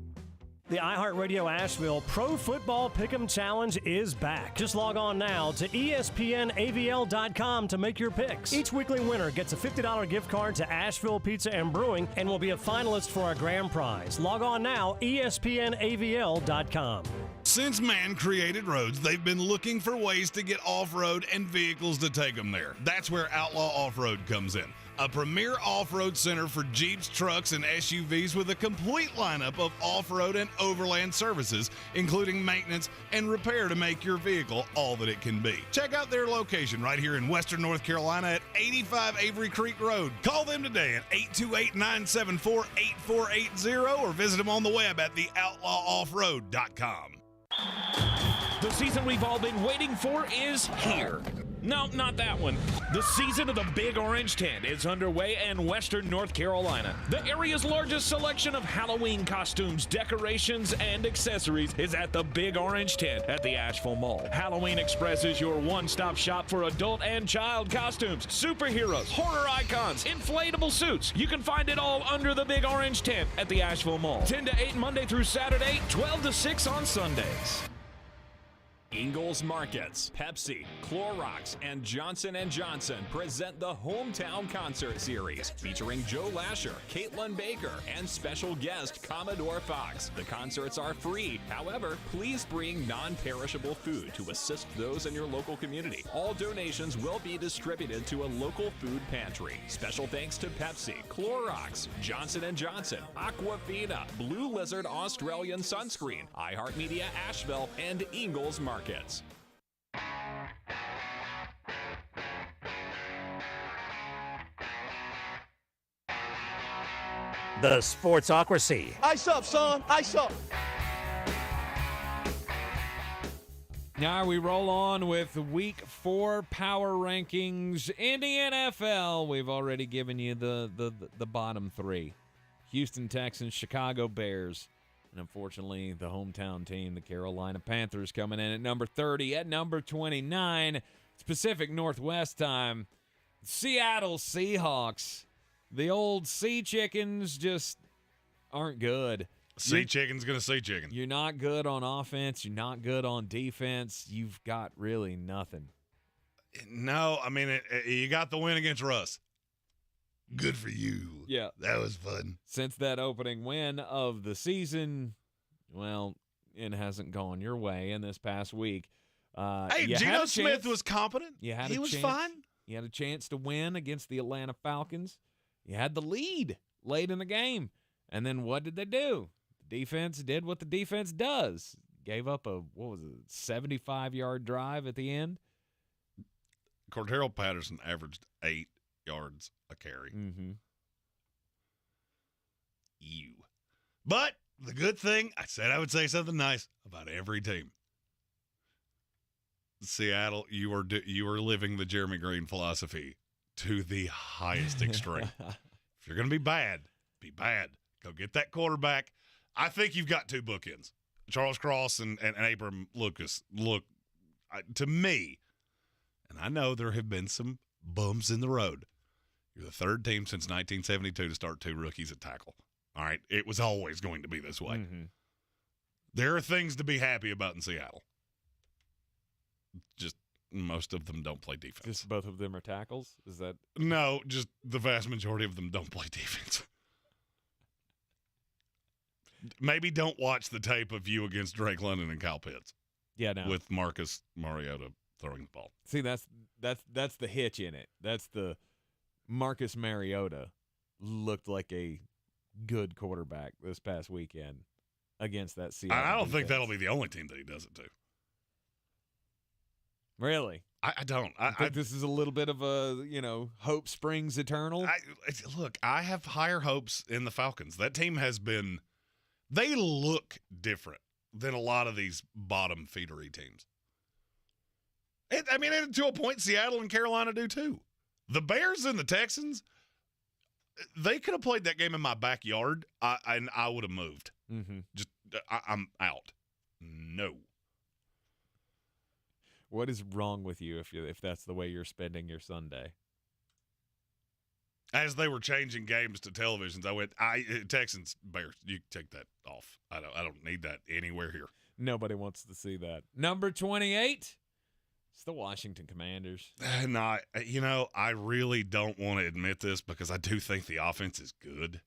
The iHeartRadio Asheville Pro Football Pick'em Challenge is back. Just log on now to ESPNAVL.com to make your picks. Each weekly winner gets a $50 gift card to Asheville Pizza and Brewing and will be a finalist for our grand prize. Log on now, ESPNAVL.com.
Since man created roads, they've been looking for ways to get off-road and vehicles to take them there. That's where Outlaw Off-Road comes in. A premier off-road center for Jeeps, trucks, and SUVs with a complete lineup of off-road and overland services, including maintenance and repair to make your vehicle all that it can be. Check out their location right here in Western North Carolina at 85 Avery Creek Road. Call them today at 828-974-8480 or visit them on the web at theoutlawoffroad.com.
The season we've all been waiting for is here. No, not that one. The season of the Big Orange Tent is underway in Western North Carolina. The area's largest selection of Halloween costumes, decorations, and accessories is at the Big Orange Tent at the Asheville Mall. Halloween Express is your one-stop shop for adult and child costumes, superheroes, horror icons, inflatable suits. You can find it all under the Big Orange Tent at the Asheville Mall. 10 to 8 Monday through Saturday, 12 to 6 on Sundays.
Ingles Markets, Pepsi, Clorox, and Johnson & Johnson present the Hometown Concert Series featuring Joe Lasher, Caitlin Baker, and special guest Commodore Fox. The concerts are free. However, please bring non-perishable food to assist those in your local community. All donations will be distributed to a local food pantry. Special thanks to Pepsi, Clorox, Johnson & Johnson, Aquafina, Blue Lizard Australian Sunscreen, iHeartMedia Asheville, and Ingles Markets.
The Sportsocracy.
Ice up, son. Ice up.
Now we roll on with Week 4 power rankings in the NFL. We've already given you the bottom three. Houston Texans, Chicago Bears, and unfortunately the hometown team, the Carolina Panthers, coming in at number 30. At number 29, it's Pacific Northwest time, Seattle Seahawks. The old Sea Chickens just aren't good.
Sea Chicken's going to sea chicken.
You're not good on offense. You're not good on defense. You've got really nothing.
No, I mean, you got the win against Russ. Good for you.
Yeah.
That was fun.
Since that opening win of the season, well, it hasn't gone your way in this past week.
Hey, Geno Smith was competent. He was fine.
You had a chance to win against the Atlanta Falcons. You had the lead late in the game. And then what did they do? The defense did what the defense does. Gave up a, 75-yard drive at the end.
Cordero Patterson averaged 8 yards a carry.
Mm-hmm.
But the good thing, I said I would say something nice about every team. Seattle, you are living the Jeremy Greene philosophy to the highest extreme. If you're going to be bad. Go get that quarterback. I think you've got two bookends. Charles Cross and Abram Lucas look, to me, and I know there have been some bumps in the road. You're the third team since 1972 to start two rookies at tackle. All right? It was always going to be this way.
Mm-hmm.
There are things to be happy about in Seattle. Just most of them don't play defense.
Just both of them are tackles? Is that?
No, just the vast majority of them don't play defense. Maybe don't watch the tape of you against Drake London and Kyle Pitts.
Yeah, no.
With Marcus Mariota throwing the ball.
See, that's the hitch in it. That's the Marcus Mariota looked like a good quarterback this past weekend against that Seattle
I don't
defense.
think that'll be the only team that he does it to.
Really?
I don't.
I think this is a little bit of a, hope springs eternal.
Look, I have higher hopes in the Falcons. That team has been – they look different than a lot of these bottom feedery teams. And to a point, Seattle and Carolina do too. The Bears and the Texans, they could have played that game in my backyard, and I would have moved.
Mm-hmm.
I'm out. No.
What is wrong with you if that's the way you're spending your Sunday?
As they were changing games to televisions, I went, Texans, Bears, you take that off. I don't need that anywhere here.
Nobody wants to see that. Number 28, it's the Washington Commanders.
No, I really don't want to admit this because I do think the offense is good.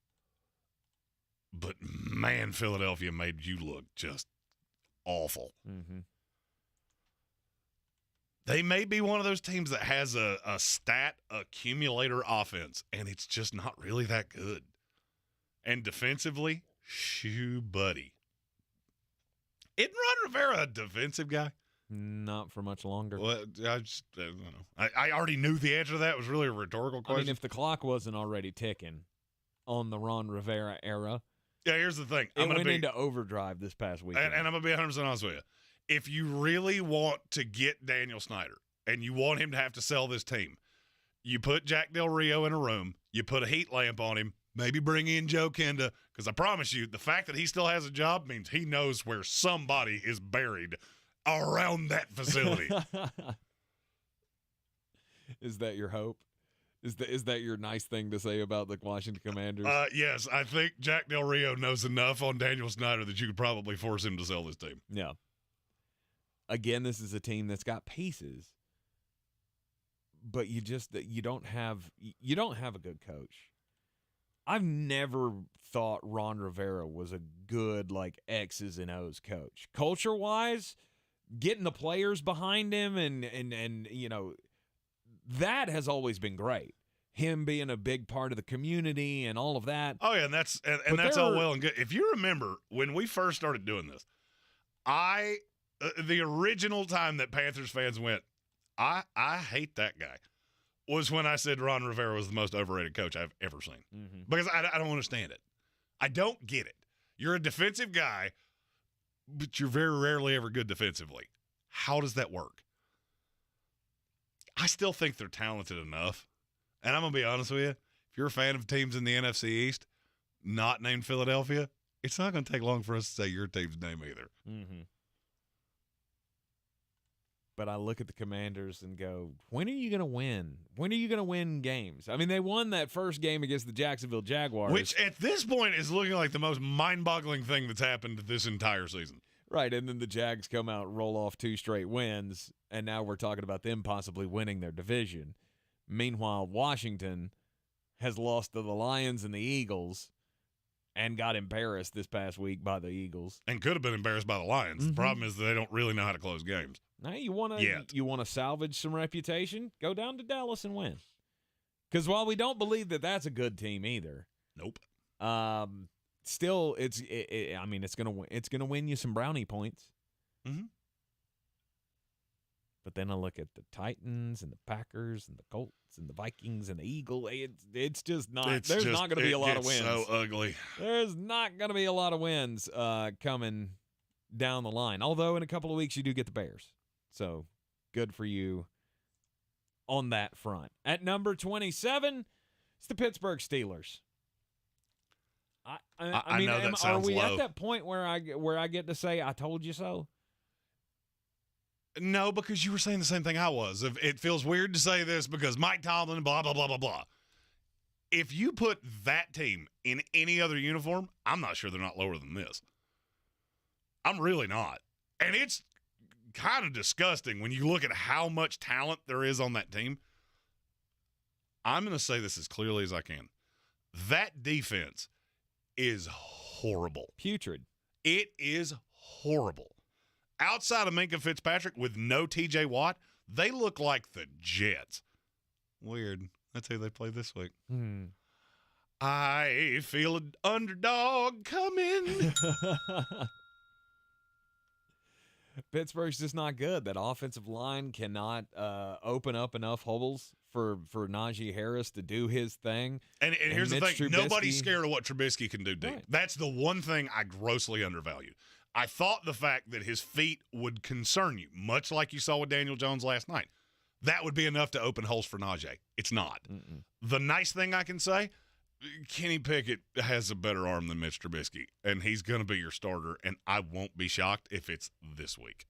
But, man, Philadelphia made you look just awful.
Mm-hmm.
They may be one of those teams that has a stat accumulator offense, and it's just not really that good. And defensively, shoo, buddy. Isn't Ron Rivera a defensive guy?
Not for much longer.
Well, I don't know. I already knew the answer to that. It was really a rhetorical question.
I mean, if the clock wasn't already ticking on the Ron Rivera era.
Yeah, here's the thing.
It went into overdrive this past weekend.
And I'm going to be 100% honest with you. If you really want to get Daniel Snyder and you want him to have to sell this team, you put Jack Del Rio in a room, you put a heat lamp on him, maybe bring in Joe Kenda, because I promise you, the fact that he still has a job means he knows where somebody is buried around that facility.
Is that your hope? Is that your nice thing to say about the Washington Commanders?
Yes, I think Jack Del Rio knows enough on Daniel Snyder that you could probably force him to sell this team.
Yeah. Again, this is a team that's got pieces, but you don't have a good coach. I've never thought Ron Rivera was a good X's and O's coach. Culture-wise, getting the players behind him and that has always been great. Him being a big part of the community and all of that.
Oh yeah, and that's all well and good. If you remember when we first started doing this, the original time that Panthers fans went, I hate that guy, was when I said Ron Rivera was the most overrated coach I've ever seen.
Mm-hmm.
Because I don't understand it. I don't get it. You're a defensive guy, but you're very rarely ever good defensively. How does that work? I still think they're talented enough. And I'm going to be honest with you. If you're a fan of teams in the NFC East, not named Philadelphia, it's not going to take long for us to say your team's name either.
Mm-hmm. But I look at the Commanders and go, when are you going to win? When are you going to win games? I mean, they won that first game against the Jacksonville Jaguars.
Which at this point is looking like the most mind-boggling thing that's happened this entire season.
Right, and then the Jags come out and roll off 2 straight wins, and now we're talking about them possibly winning their division. Meanwhile, Washington has lost to the Lions and the Eagles and got embarrassed this past week by the Eagles.
And could have been embarrassed by the Lions.
Mm-hmm.
The problem is that they don't really know how to close games.
Now you want to salvage some reputation? Go down to Dallas and win. Because while we don't believe that that's a good team either.
Nope.
Still, it's gonna win you some brownie points.
Mm-hmm.
But then I look at the Titans and the Packers and the Colts and the Vikings and the Eagle. It's just not. There's not going to be a lot of wins.
So ugly.
There's not going to be a lot of wins coming down the line. Although in a couple of weeks you do get the Bears, so good for you on that front. At number 27, it's the Pittsburgh Steelers. I mean, are we
low.
at that point where I get to say I told you so?
No, because you were saying the same thing I was. It feels weird to say this because Mike Tomlin, blah, blah, blah, blah, blah. If you put that team in any other uniform, I'm not sure they're not lower than this. I'm really not. And it's kind of disgusting when you look at how much talent there is on that team. I'm going to say this as clearly as I can. That defense is horrible.
Putrid.
It is horrible. Outside of Minkah Fitzpatrick with no TJ Watt, they look like the Jets. Weird. That's who they play this week. I feel an underdog coming.
Pittsburgh's just not good. That offensive line cannot open up enough holes for Najee Harris to do his thing.
And here's the thing.
Trubisky,
nobody's scared of what Trubisky can do deep.
Right.
That's the one thing I grossly undervalued. I thought the fact that his feet would concern you, much like you saw with Daniel Jones last night. That would be enough to open holes for Najee. It's not.
Mm-mm.
The nice thing I can say, Kenny Pickett has a better arm than Mitch Trubisky, and he's going to be your starter, and I won't be shocked if it's this week.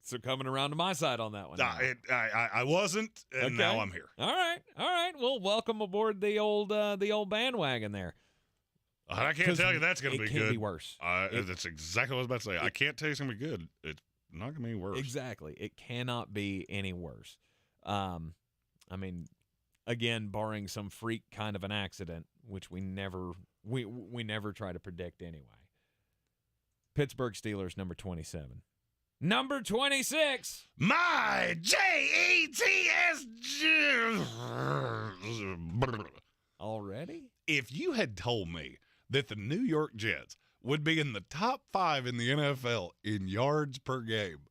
So coming around to my side on that one.
I wasn't, and now I'm here.
All right. Well, welcome aboard the old bandwagon there.
I can't tell you that's going to be good.
It can't be worse.
That's exactly what I was about to say. I can't tell you it's going to be good. It's not going to be worse.
Exactly. It cannot be any worse. I mean, again, barring some freak kind of an accident, which we never try to predict anyway. Pittsburgh Steelers, number 27. Number 26.
My Jets.
Already?
If you had told me that the New York Jets would be in the top 5 in the NFL in yards per game,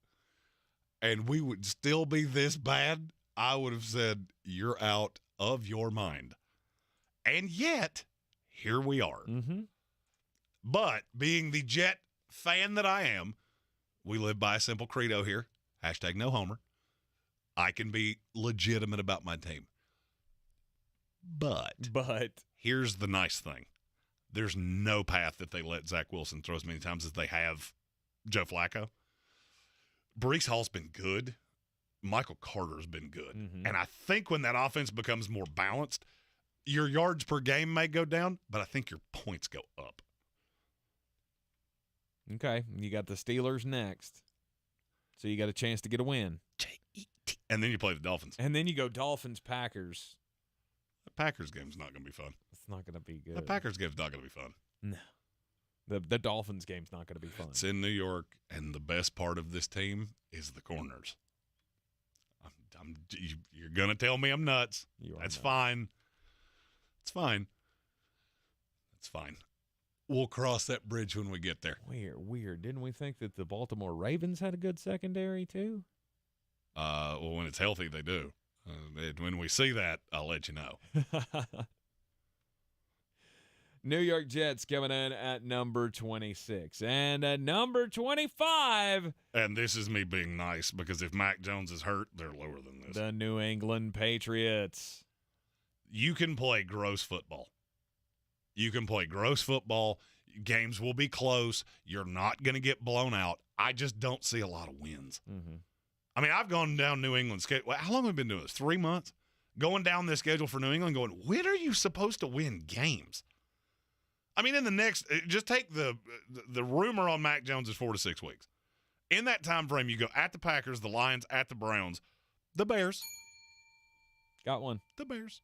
and we would still be this bad, I would have said, you're out of your mind. And yet, here we are.
Mm-hmm.
But being the Jet fan that I am, we live by a simple credo here. Hashtag no homer. I can be legitimate about my team. But here's the nice thing. There's no path that they let Zach Wilson throw as many times as they have Joe Flacco. Breece Hall's been good. Michael Carter's been good.
Mm-hmm.
And I think when that offense becomes more balanced, your yards per game may go down, but I think your points go up.
Okay, you got the Steelers next. So you got a chance to get a win.
And then you play the Dolphins.
And then you go Dolphins-Packers.
The Packers game's not going to be fun.
It's not going to be good.
The Packers game's not going to be fun.
No. The Dolphins game's not going to be fun.
It's in New York, and the best part of this team is the corners. You're going to tell me I'm nuts. That's fine. It's fine. It's fine. We'll cross that bridge when we get there.
Weird. Didn't we think that the Baltimore Ravens had a good secondary too?
Well, when it's healthy, they do. When we see that, I'll let you know.
New York Jets coming in at number 26. And at number 25.
And this is me being nice, because if Mac Jones is hurt, they're lower than this.
The New England Patriots.
You can play gross football. Games will be close. You're not going to get blown out. I just don't see a lot of wins.
Mm-hmm.
I mean, I've gone down New England's schedule. How long have we been doing this? 3 months? Going down this schedule for New England, going, when are you supposed to win games? I mean, in the next, just take the rumor on Mac Jones is 4 to 6 weeks. In that time frame, you go at the Packers, the Lions, at the Browns, the Bears.
Got one.
The Bears.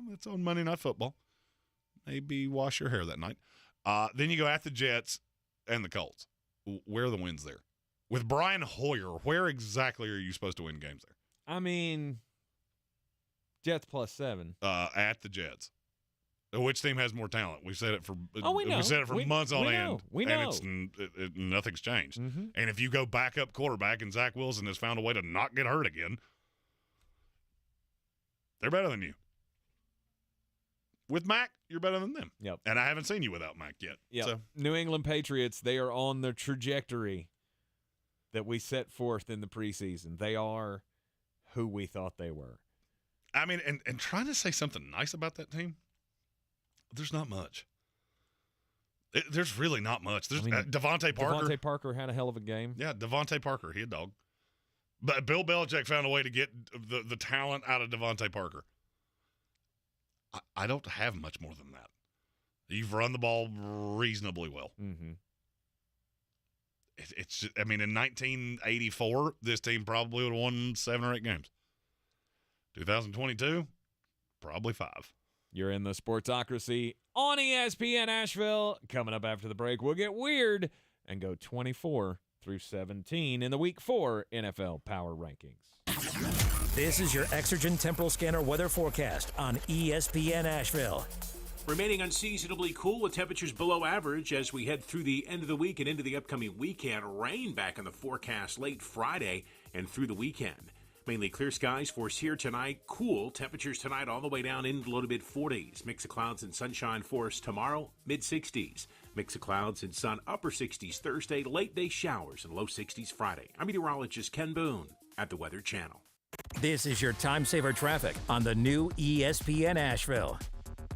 That's on Monday Night Football. Maybe wash your hair that night. Then you go at the Jets and the Colts. Where are the wins there? With Brian Hoyer, where exactly are you supposed to win games there?
I mean, Jets +7.
At the Jets. Which team has more talent? We've said it for
we know.
We said it for months on end.
We know.
And nothing's changed.
Mm-hmm.
And if you go backup quarterback and Zach Wilson has found a way to not get hurt again, they're better than you. With Mac, you're better than them.
Yep.
And I haven't seen you without Mac yet.
Yep.
So.
New England Patriots, they are on the trajectory that we set forth in the preseason. They are who we thought they were.
I mean, and trying to say something nice about that team, there's not much. There's really not much. There's Devontae Parker.
Devontae Parker had a hell of a game.
Yeah, Devontae Parker, he a dog. But Bill Belichick found a way to get the talent out of Devontae Parker. I don't have much more than that. You've run the ball reasonably well.
Mm-hmm.
It's just, I mean, in 1984, this team probably would have won 7 or 8 games. 2022, probably 5.
You're in the Sportsocracy on ESPN Asheville. Coming up after the break, we'll get weird and go 24 through 17 in the Week 4 NFL Power Rankings.
This is your Exergen Temporal Scanner weather forecast on ESPN Asheville.
Remaining unseasonably cool with temperatures below average as we head through the end of the week and into the upcoming weekend. Rain back in the forecast late Friday and through the weekend. Mainly clear skies for us here tonight. Cool temperatures tonight all the way down into the low to mid 40s. Mix of clouds and sunshine for us tomorrow, mid 60s. Mix of clouds and sun, upper 60s Thursday. Late day showers and low 60s Friday. I'm meteorologist Ken Boone at the Weather Channel.
This is your time saver traffic on the new ESPN Asheville.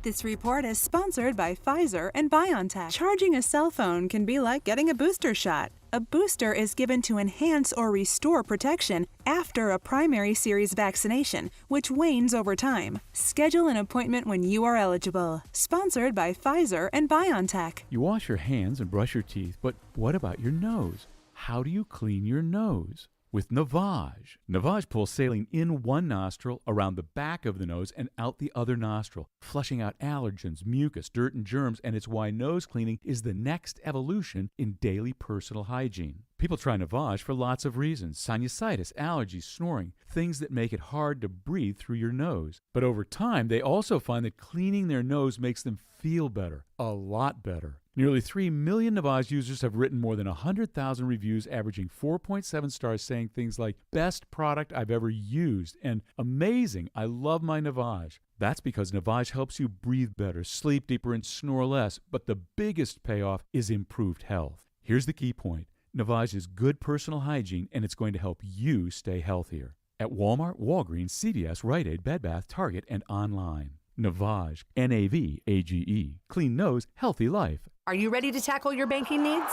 This report is sponsored by Pfizer and BioNTech. Charging a cell phone can be like getting a booster shot. A booster is given to enhance or restore protection after a primary series vaccination, which wanes over time. Schedule an appointment when you are eligible. Sponsored by Pfizer and BioNTech.
You wash your hands and brush your teeth, but what about your nose? How do you clean your nose? With Navage. Navage pulls saline in one nostril, around the back of the nose, and out the other nostril, flushing out allergens, mucus, dirt, and germs, and it's why nose cleaning is the next evolution in daily personal hygiene. People try Navage for lots of reasons: sinusitis, allergies, snoring, things that make it hard to breathe through your nose. But over time, they also find that cleaning their nose makes them feel better, a lot better. Nearly 3 million Navage users have written more than 100,000 reviews, averaging 4.7 stars, saying things like, "Best product I've ever used," and "Amazing, I love my Navage." That's because Navage helps you breathe better, sleep deeper, and snore less. But the biggest payoff is improved health. Here's the key point. Navage is good personal hygiene, and it's going to help you stay healthier. At Walmart, Walgreens, CVS, Rite Aid, Bed Bath, Target, and online. Navage, N-A-V-A-G-E. Clean nose, healthy life.
Are you ready to tackle your banking needs?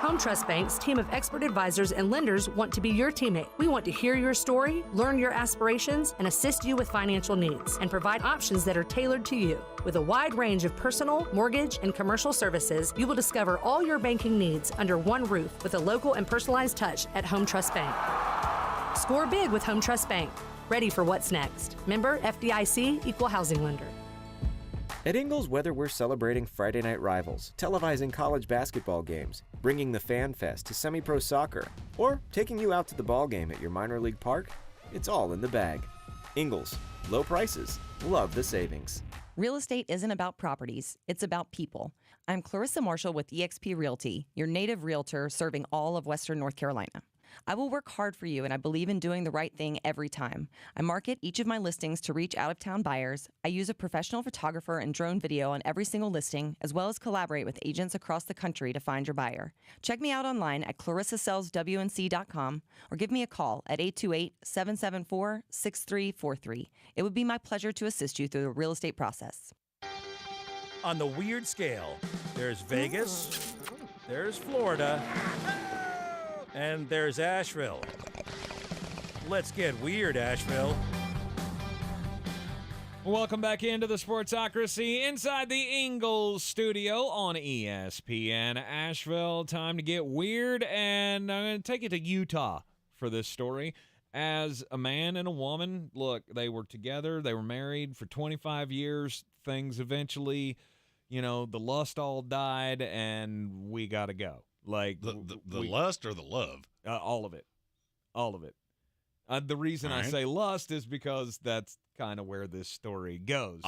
Home Trust Bank's team of expert advisors and lenders want to be your teammate. We want to hear your story, learn your aspirations, and assist you with financial needs, and provide options that are tailored to you. With a wide range of personal, mortgage, and commercial services, you will discover all your banking needs under one roof with a local and personalized touch at Home Trust Bank. Score big with Home Trust Bank. Ready for what's next. Member FDIC, Equal Housing Lender.
At Ingles, whether we're celebrating Friday night rivals, televising college basketball games, bringing the Fan Fest to semi-pro soccer, or taking you out to the ball game at your minor league park, it's all in the bag. Ingles, low prices, love the savings.
Real estate isn't about properties, it's about people. I'm Clarissa Marshall with eXp Realty, your native realtor serving all of Western North Carolina. I will work hard for you, and I believe in doing the right thing every time. I market each of my listings to reach out-of-town buyers. I use a professional photographer and drone video on every single listing, as well as collaborate with agents across the country to find your buyer. Check me out online at clarissasellswnc.com or give me a call at 828-774-6343. It would be my pleasure to assist you through the real estate process.
On the weird scale, there's Vegas, there's Florida, and there's Asheville. Let's get weird, Asheville.
Welcome back into the Sportsocracy inside the Ingles Studio on ESPN Asheville. Time to get weird, and I'm going to take you to Utah for this story. As a man and a woman, look, they were together, they were married for 25 years. Things eventually, the lust all died, and we got to go. Like
the lust or the love?
All of it. The reason I say lust is because that's kind of where this story goes.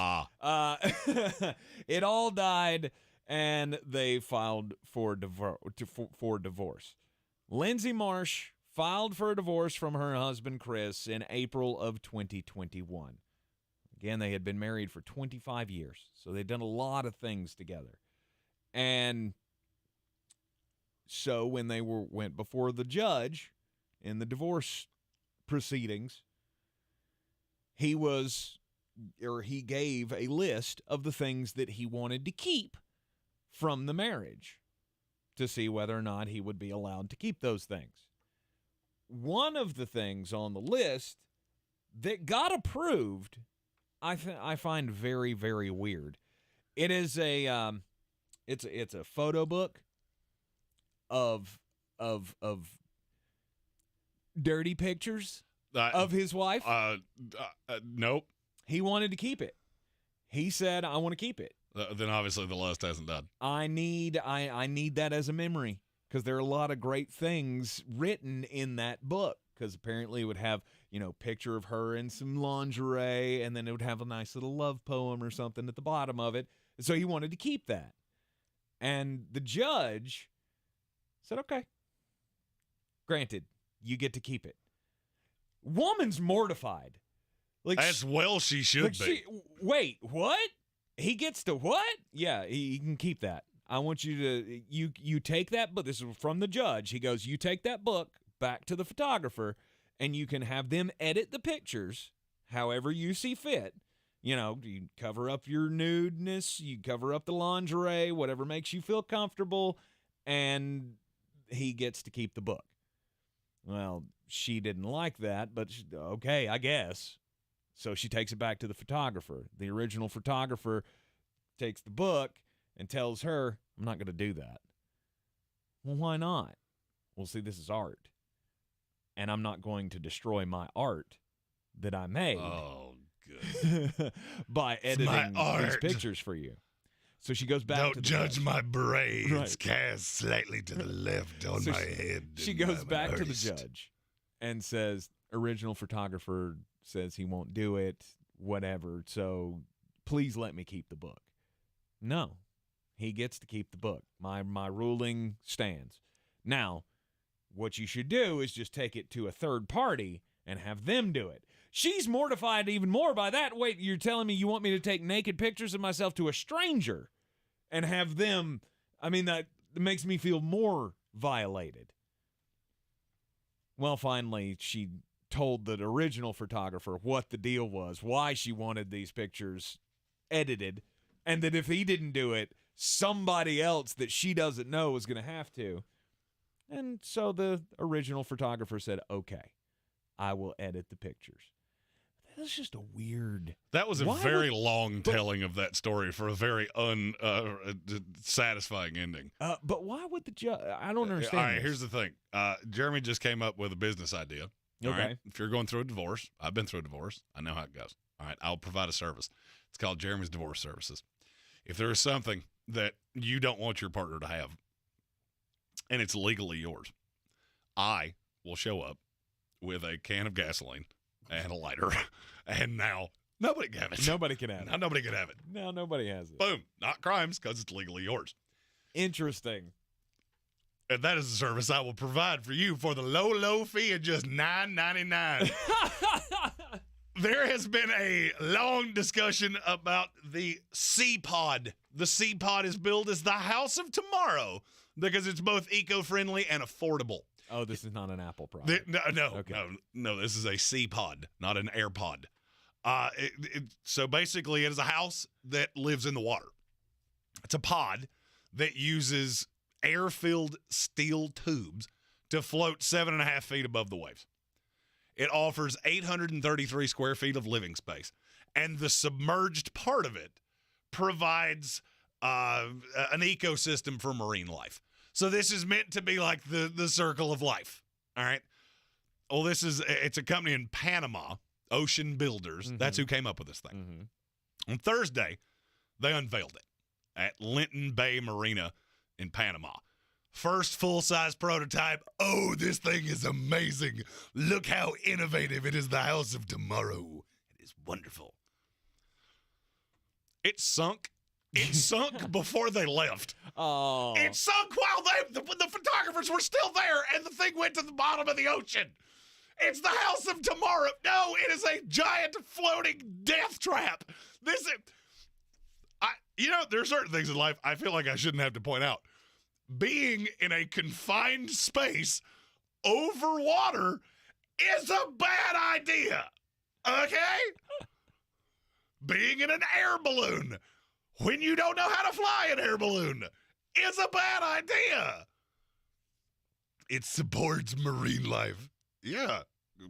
It all died, and they filed for divorce. Lindsay Marsh filed for a divorce from her husband, Chris, in April of 2021. Again, they had been married for 25 years, so they'd done a lot of things together. And so when they went before the judge in the divorce proceedings, he gave a list of the things that he wanted to keep from the marriage to see whether or not he would be allowed to keep those things. One of the things on the list that got approved, I find very, very weird. It is it's a photo book of dirty pictures of his wife.
Nope.
He wanted to keep it. He said, I want to keep it.
Then obviously the lust hasn't done.
I need that as a memory, because there are a lot of great things written in that book, because apparently it would have, picture of her in some lingerie, and then it would have a nice little love poem or something at the bottom of it. So he wanted to keep that. And the judge said, okay, granted, you get to keep it. Woman's mortified.
As well she should be.
Wait, what? He gets to what? Yeah, he can keep that. I want you to, you take that book. This is from the judge. He goes, you take that book back to the photographer, and you can have them edit the pictures however you see fit. You cover up your nudeness, you cover up the lingerie, whatever makes you feel comfortable, and he gets to keep the book. Well, she didn't like that, but okay, I guess. So she takes it back to the photographer. The original photographer takes the book and tells her, I'm not going to do that. Well, why not? Well, see, this is art, and I'm not going to destroy my art that I made by editing these pictures for you. So she goes back to the
judge
judge.
My braids cast slightly to the left on my head.
She goes back to the judge and says, original photographer says he won't do it, whatever, so please let me keep the book. No, he gets to keep the book. My ruling stands. Now, what you should do is just take it to a third party and have them do it. She's mortified even more by that. Wait, you're telling me you want me to take naked pictures of myself to a stranger and have them, that makes me feel more violated. Well, finally, she told the original photographer what the deal was, why she wanted these pictures edited, and that if he didn't do it, somebody else that she doesn't know was going to have to. And so the original photographer said, okay, I will edit the pictures. That's just a weird...
That was a very long telling of that story for a very unsatisfying ending.
But why would the judge... I don't understand
All right,
this.
here's the thing. Jeremy just came up with a business idea. All
Okay.
right? If you're going through a divorce, I've been through a divorce. I know how it goes. All right, I'll provide a service. It's called Jeremy's Divorce Services. If there is something that you don't want your partner to have, and it's legally yours, I will show up with a can of gasoline and a lighter, and now nobody can have it.
Nobody can have it.
Now nobody can have it.
No, nobody has it.
Boom. Not crimes, because it's legally yours.
Interesting.
And that is a service I will provide for you for the low, low fee of just $9.99. There has been a long discussion about the C-Pod. The C-Pod is billed as the house of tomorrow because it's both eco-friendly and affordable.
Oh, this is not an Apple product.
No, this is a C-Pod, not an AirPod. So basically, it is a house that lives in the water. It's a pod that uses air-filled steel tubes to float 7.5 feet above the waves. It offers 833 square feet of living space, and the submerged part of it provides an ecosystem for marine life. So this is meant to be like the circle of life, all right? Well, it's a company in Panama, Ocean Builders. Mm-hmm. That's who came up with this thing. Mm-hmm. On Thursday, they unveiled it at Linton Bay Marina in Panama. First full-size prototype. Oh, this thing is amazing. Look how innovative. It is the house of tomorrow. It is wonderful. It sunk. It sunk before they left.
Oh.
It sunk while the photographers were still there, and the thing went to the bottom of the ocean. It's the house of tomorrow. No, it is a giant floating death trap. There are certain things in life I feel like I shouldn't have to point out. Being in a confined space over water is a bad idea. Okay? Being in an air balloon when you don't know how to fly an air balloon is a bad idea. It supports marine life. Yeah,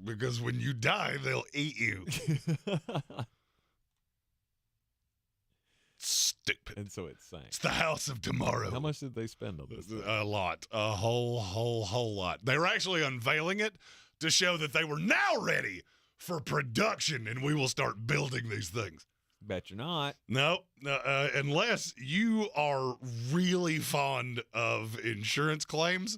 because when you die, they'll eat you. Stupid.
And so it sank.
It's the house of tomorrow.
How much did they spend on this?
A lot. A whole lot. They were actually unveiling it to show that they were now ready for production, and we will start building these things.
Bet you're not.
No, unless you are really fond of insurance claims,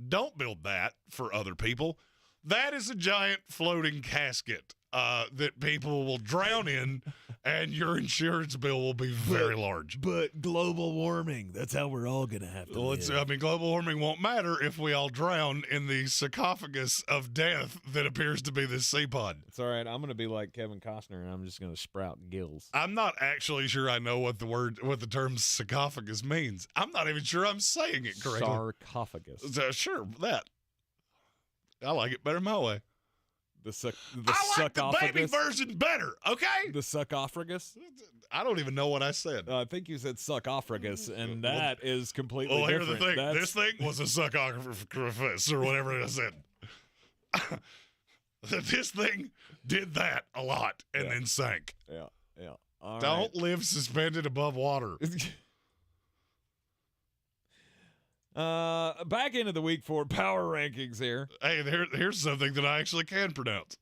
don't build that for other people. That is a giant floating casket that people will drown in, and your insurance bill will be very large.
But global warming, that's how we're all going to have to live.
Global warming won't matter if we all drown in the sarcophagus of death that appears to be this C-Pod.
It's all right. I'm going to be like Kevin Costner, and I'm just going to sprout gills.
I'm not actually sure I know what the term sarcophagus means. I'm not even sure I'm saying it correctly.
Sarcophagus.
Sure, that. I like it better my way.
I
like the baby version better, okay?
The suckophagus?
I don't even know what I said.
I think you said suckophagus, and that is completely different.
Here's the thing. This thing was a suckophagus, or whatever I said. This thing did that a lot and then sank.
Yeah.
Don't live suspended above water.
Back into the week 4 power rankings here.
Hey, here's something that I actually can pronounce.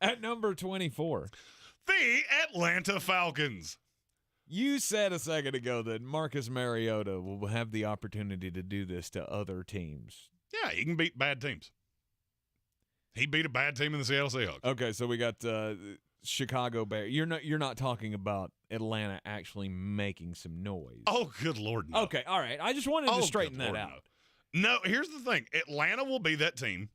At number 24.
The Atlanta Falcons.
You said a second ago that Marcus Mariota will have the opportunity to do this to other teams.
Yeah, he can beat bad teams. He beat a bad team in the Seattle Seahawks.
Okay, so we got Chicago Bears. You're not talking about Atlanta actually making some noise.
Oh, good Lord, no.
Okay, all right. I just wanted to straighten that out.
No, here's the thing. Atlanta will be that team.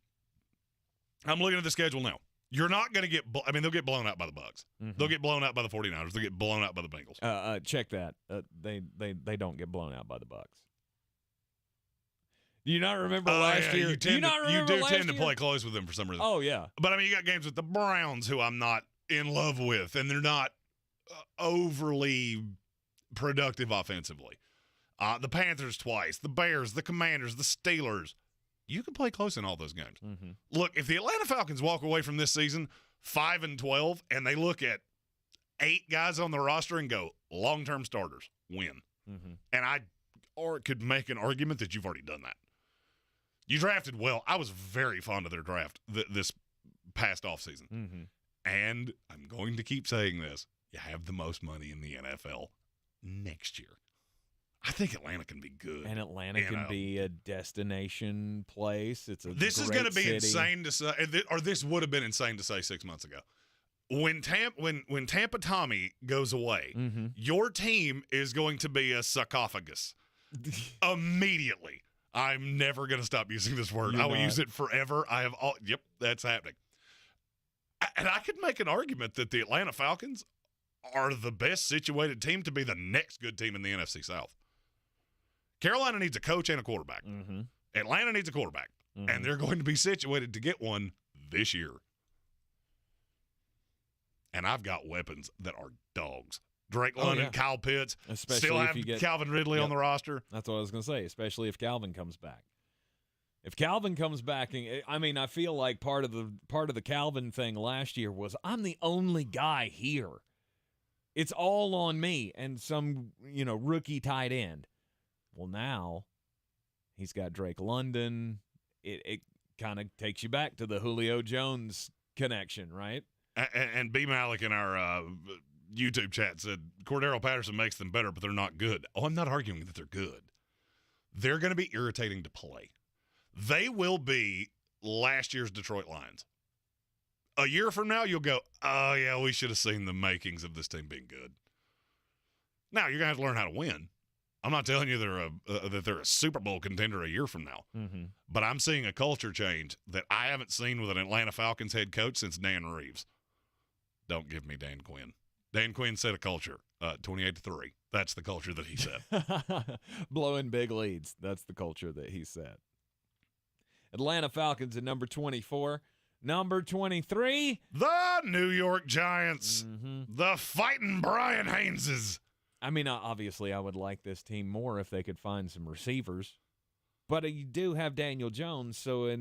I'm looking at the schedule now. You're not going to get – they'll get blown out by the Bucs. Mm-hmm. They'll get blown out by the 49ers. They'll get blown out by the Bengals.
Check that. They don't get blown out by the Bucs. Do you not remember last year?
You tend to play close with them for some reason.
Oh, yeah.
But, I mean, you got games with the Browns, who I'm not in love with, and they're not overly productive offensively. The Panthers twice, the Bears, the Commanders, the Steelers. You can play close in all those games.
Mm-hmm.
Look, if the Atlanta Falcons walk away from this season 5-12, and they look at 8 guys on the roster and go, long-term starters, win.
Mm-hmm.
And or it could make an argument that you've already done that. You drafted well. I was very fond of their draft this past offseason.
Mm-hmm.
And I'm going to keep saying this. You have the most money in the NFL next year. I think Atlanta can be good.
And Atlanta can be a destination place.
This is going to be insane to say, or this would have been insane to say 6 months ago. When Tampa Tommy goes away,
mm-hmm.
your team is going to be a sarcophagus immediately. I'm never going to stop using this word. I will use it forever. Yep, that's happening. And I could make an argument that the Atlanta Falcons are the best situated team to be the next good team in the NFC South. Carolina needs a coach and a quarterback.
Mm-hmm.
Atlanta needs a quarterback.
Mm-hmm.
And they're going to be situated to get one this year. And I've got weapons that are dogs. Drake London, Kyle Pitts,
especially
still
if
have
you get
Calvin Ridley on the roster.
That's what I was going to say, especially if Calvin comes back. If Calvin comes back, I feel like part of the Calvin thing last year was I'm the only guy here. It's all on me and some, rookie tight end. Well, now he's got Drake London. It kind of takes you back to the Julio Jones connection, right?
And B. Malik in our YouTube chat said Cordero Patterson makes them better, but they're not good. Oh, I'm not arguing that they're good. They're going to be irritating to play. They will be last year's Detroit Lions. A year from now, you'll go, oh, yeah, we should have seen the makings of this team being good. Now, you're going to have to learn how to win. I'm not telling you that they're a Super Bowl contender a year from now.
Mm-hmm.
But I'm seeing a culture change that I haven't seen with an Atlanta Falcons head coach since Dan Reeves. Don't give me Dan Quinn. Dan Quinn set a culture, 28-3. That's the culture that he set.
Blowing big leads. That's the culture that he set. Atlanta Falcons at number 24. Number 23.
The New York Giants.
Mm-hmm.
The fighting Brian Hayneses.
I mean, obviously, I would like this team more if they could find some receivers. But you do have Daniel Jones. So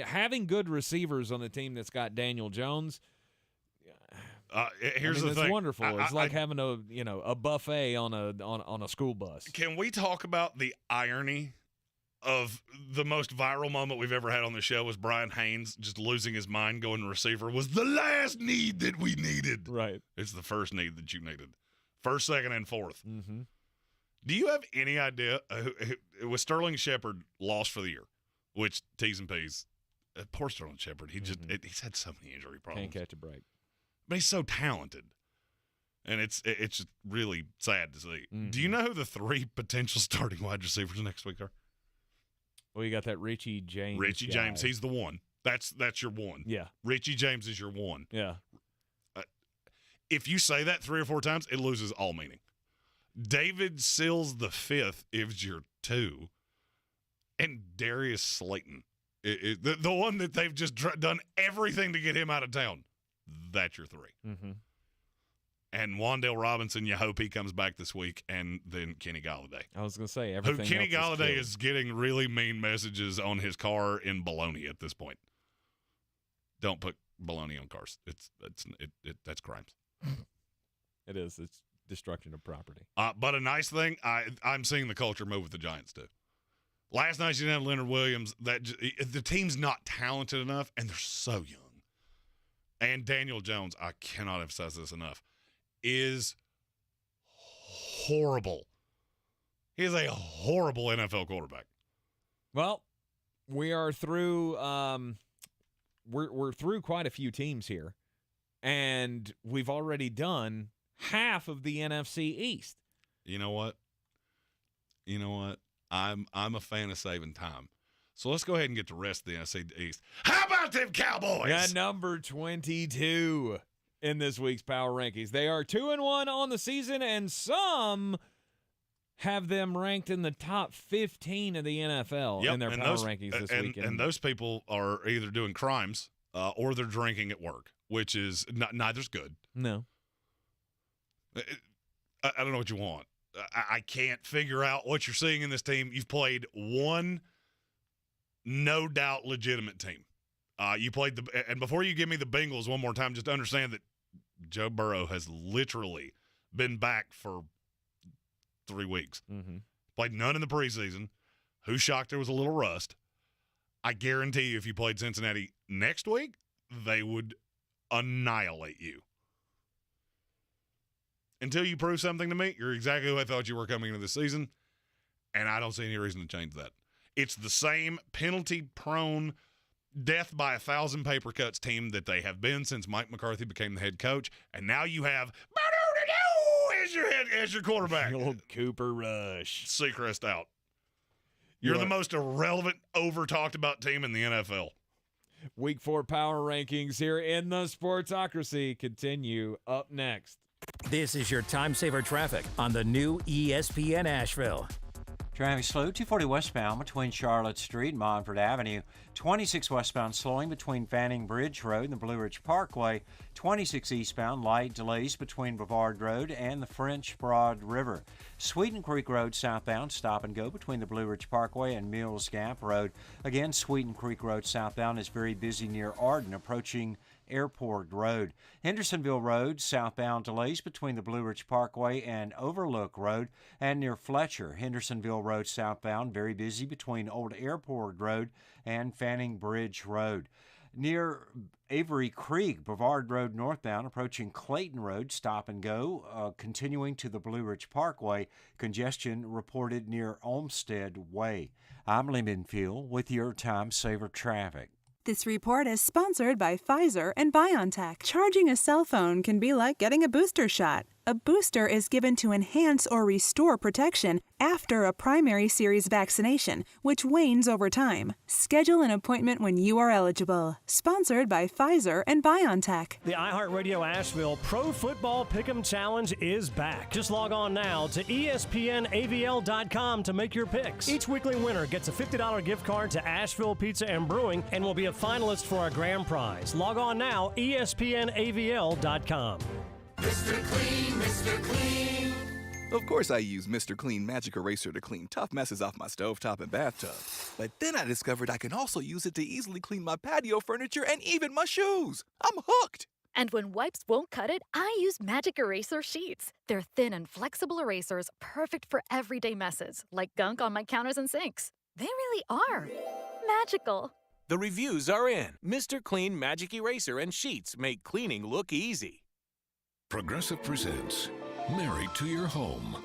having good receivers on the team that's got Daniel Jones,
here's the thing.
It's wonderful. It's like having a buffet on a school bus.
Can we talk about the irony of the most viral moment we've ever had on the show was Brian Haynes just losing his mind going receiver was the last need that we needed.
Right.
It's the first need that you needed. First, second, and fourth.
Mm-hmm.
Do you have any idea? Was Sterling Shepard lost for the year, which T's and P's. Poor Sterling Shepard. He's had so many injury problems.
Can't catch a break.
But he's so talented. And it's just really sad to see.
Mm-hmm.
Do you know who the 3 potential starting wide receivers next week are?
Well, you got that Richie James.
Richie James, he's the one. That's your one.
Yeah.
Richie James is your one.
Yeah.
If you say that 3 or 4 times, it loses all meaning. David Sills the 5th is your 2. And Darius Slayton, the one that they've just done everything to get him out of town, that's your 3.
Mm-hmm.
And Wan'Dale Robinson, you hope he comes back this week, and then Kenny Golladay.
I was going to say, everything
Kenny Golladay
is
getting really mean messages on his car in baloney at this point. Don't put baloney on cars. That's crimes.
It is. It's destruction of property.
But a nice thing, I'm seeing the culture move with the Giants too. Last night you didn't have Leonard Williams. The team's not talented enough, and they're so young. And Daniel Jones, I cannot emphasize this enough, is horrible. He is a horrible NFL quarterback.
Well, we are through. We're through quite a few teams here. And we've already done half of the NFC East.
You know what? I'm a fan of saving time. So let's go ahead and get the rest of the NFC East. How about them Cowboys?
Yeah, number 22 in this week's Power Rankings. They are 2-1 on the season, and some have them ranked in the top 15 of the NFL in their power rankings this weekend.
And those people are either doing crimes or they're drinking at work, which is neither's good.
No.
I don't know what you want. I can't figure out what you're seeing in this team. You've played one no doubt legitimate team. You played and before you give me the Bengals one more time, just understand that Joe Burrow has literally been back for 3 weeks.
Mm-hmm.
Played none in the preseason. Who's shocked there was a little rust? I guarantee you if you played Cincinnati next week, they would annihilate you. Until you prove something to me, you're exactly who I thought you were coming into the season, and I don't see any reason to change that. It's the same penalty-prone, death by 1,000 paper cuts team that they have been since Mike McCarthy became the head coach, and now you have as your quarterback.
Old Cooper Rush.
Seacrest out. You're the most irrelevant, over-talked about team in the NFL.
Week 4 power rankings here in the Sportsocracy continue up next.
This is your time saver traffic on the new ESPN Asheville.
Traffic slow, 240 westbound between Charlotte Street and Montford Avenue. 26 westbound slowing between Fanning Bridge Road and the Blue Ridge Parkway. 26 eastbound light delays between Brevard Road and the French Broad River. Sweeten Creek Road southbound stop and go between the Blue Ridge Parkway and Mills Gap Road. Again, Sweeten Creek Road southbound is very busy near Arden approaching Airport Road. Hendersonville Road southbound delays between the Blue Ridge Parkway and Overlook Road, and near Fletcher. Hendersonville Road southbound very busy between Old Airport Road and Fanning Bridge Road. Near Avery Creek, Brevard Road northbound approaching Clayton Road, stop and go, continuing to the Blue Ridge Parkway. Congestion reported near Olmsted Way. I'm Lee Minfield with your Time Saver Traffic.
This report is sponsored by Pfizer and BioNTech. Charging a cell phone can be like getting a booster shot. A booster is given to enhance or restore protection after a primary series vaccination, which wanes over time. Schedule an appointment when you are eligible. Sponsored by Pfizer and BioNTech.
The iHeartRadio Asheville Pro Football Pick'em Challenge is back. Just log on now to ESPNAVL.com to make your picks. Each weekly winner gets a $50 gift card to Asheville Pizza and Brewing and will be a finalist for a grand prize. Log on now, ESPNAVL.com.
Mr. Clean, Mr. Clean. Of course I use Mr. Clean Magic Eraser to clean tough messes off my stovetop and bathtub. But then I discovered I can also use it to easily clean my patio furniture and even my shoes. I'm hooked.
And when wipes won't cut it, I use Magic Eraser Sheets. They're thin and flexible erasers, perfect for everyday messes, like gunk on my counters and sinks. They really are magical.
The reviews are in. Mr. Clean Magic Eraser and Sheets make cleaning look easy.
Progressive presents Married to Your Home.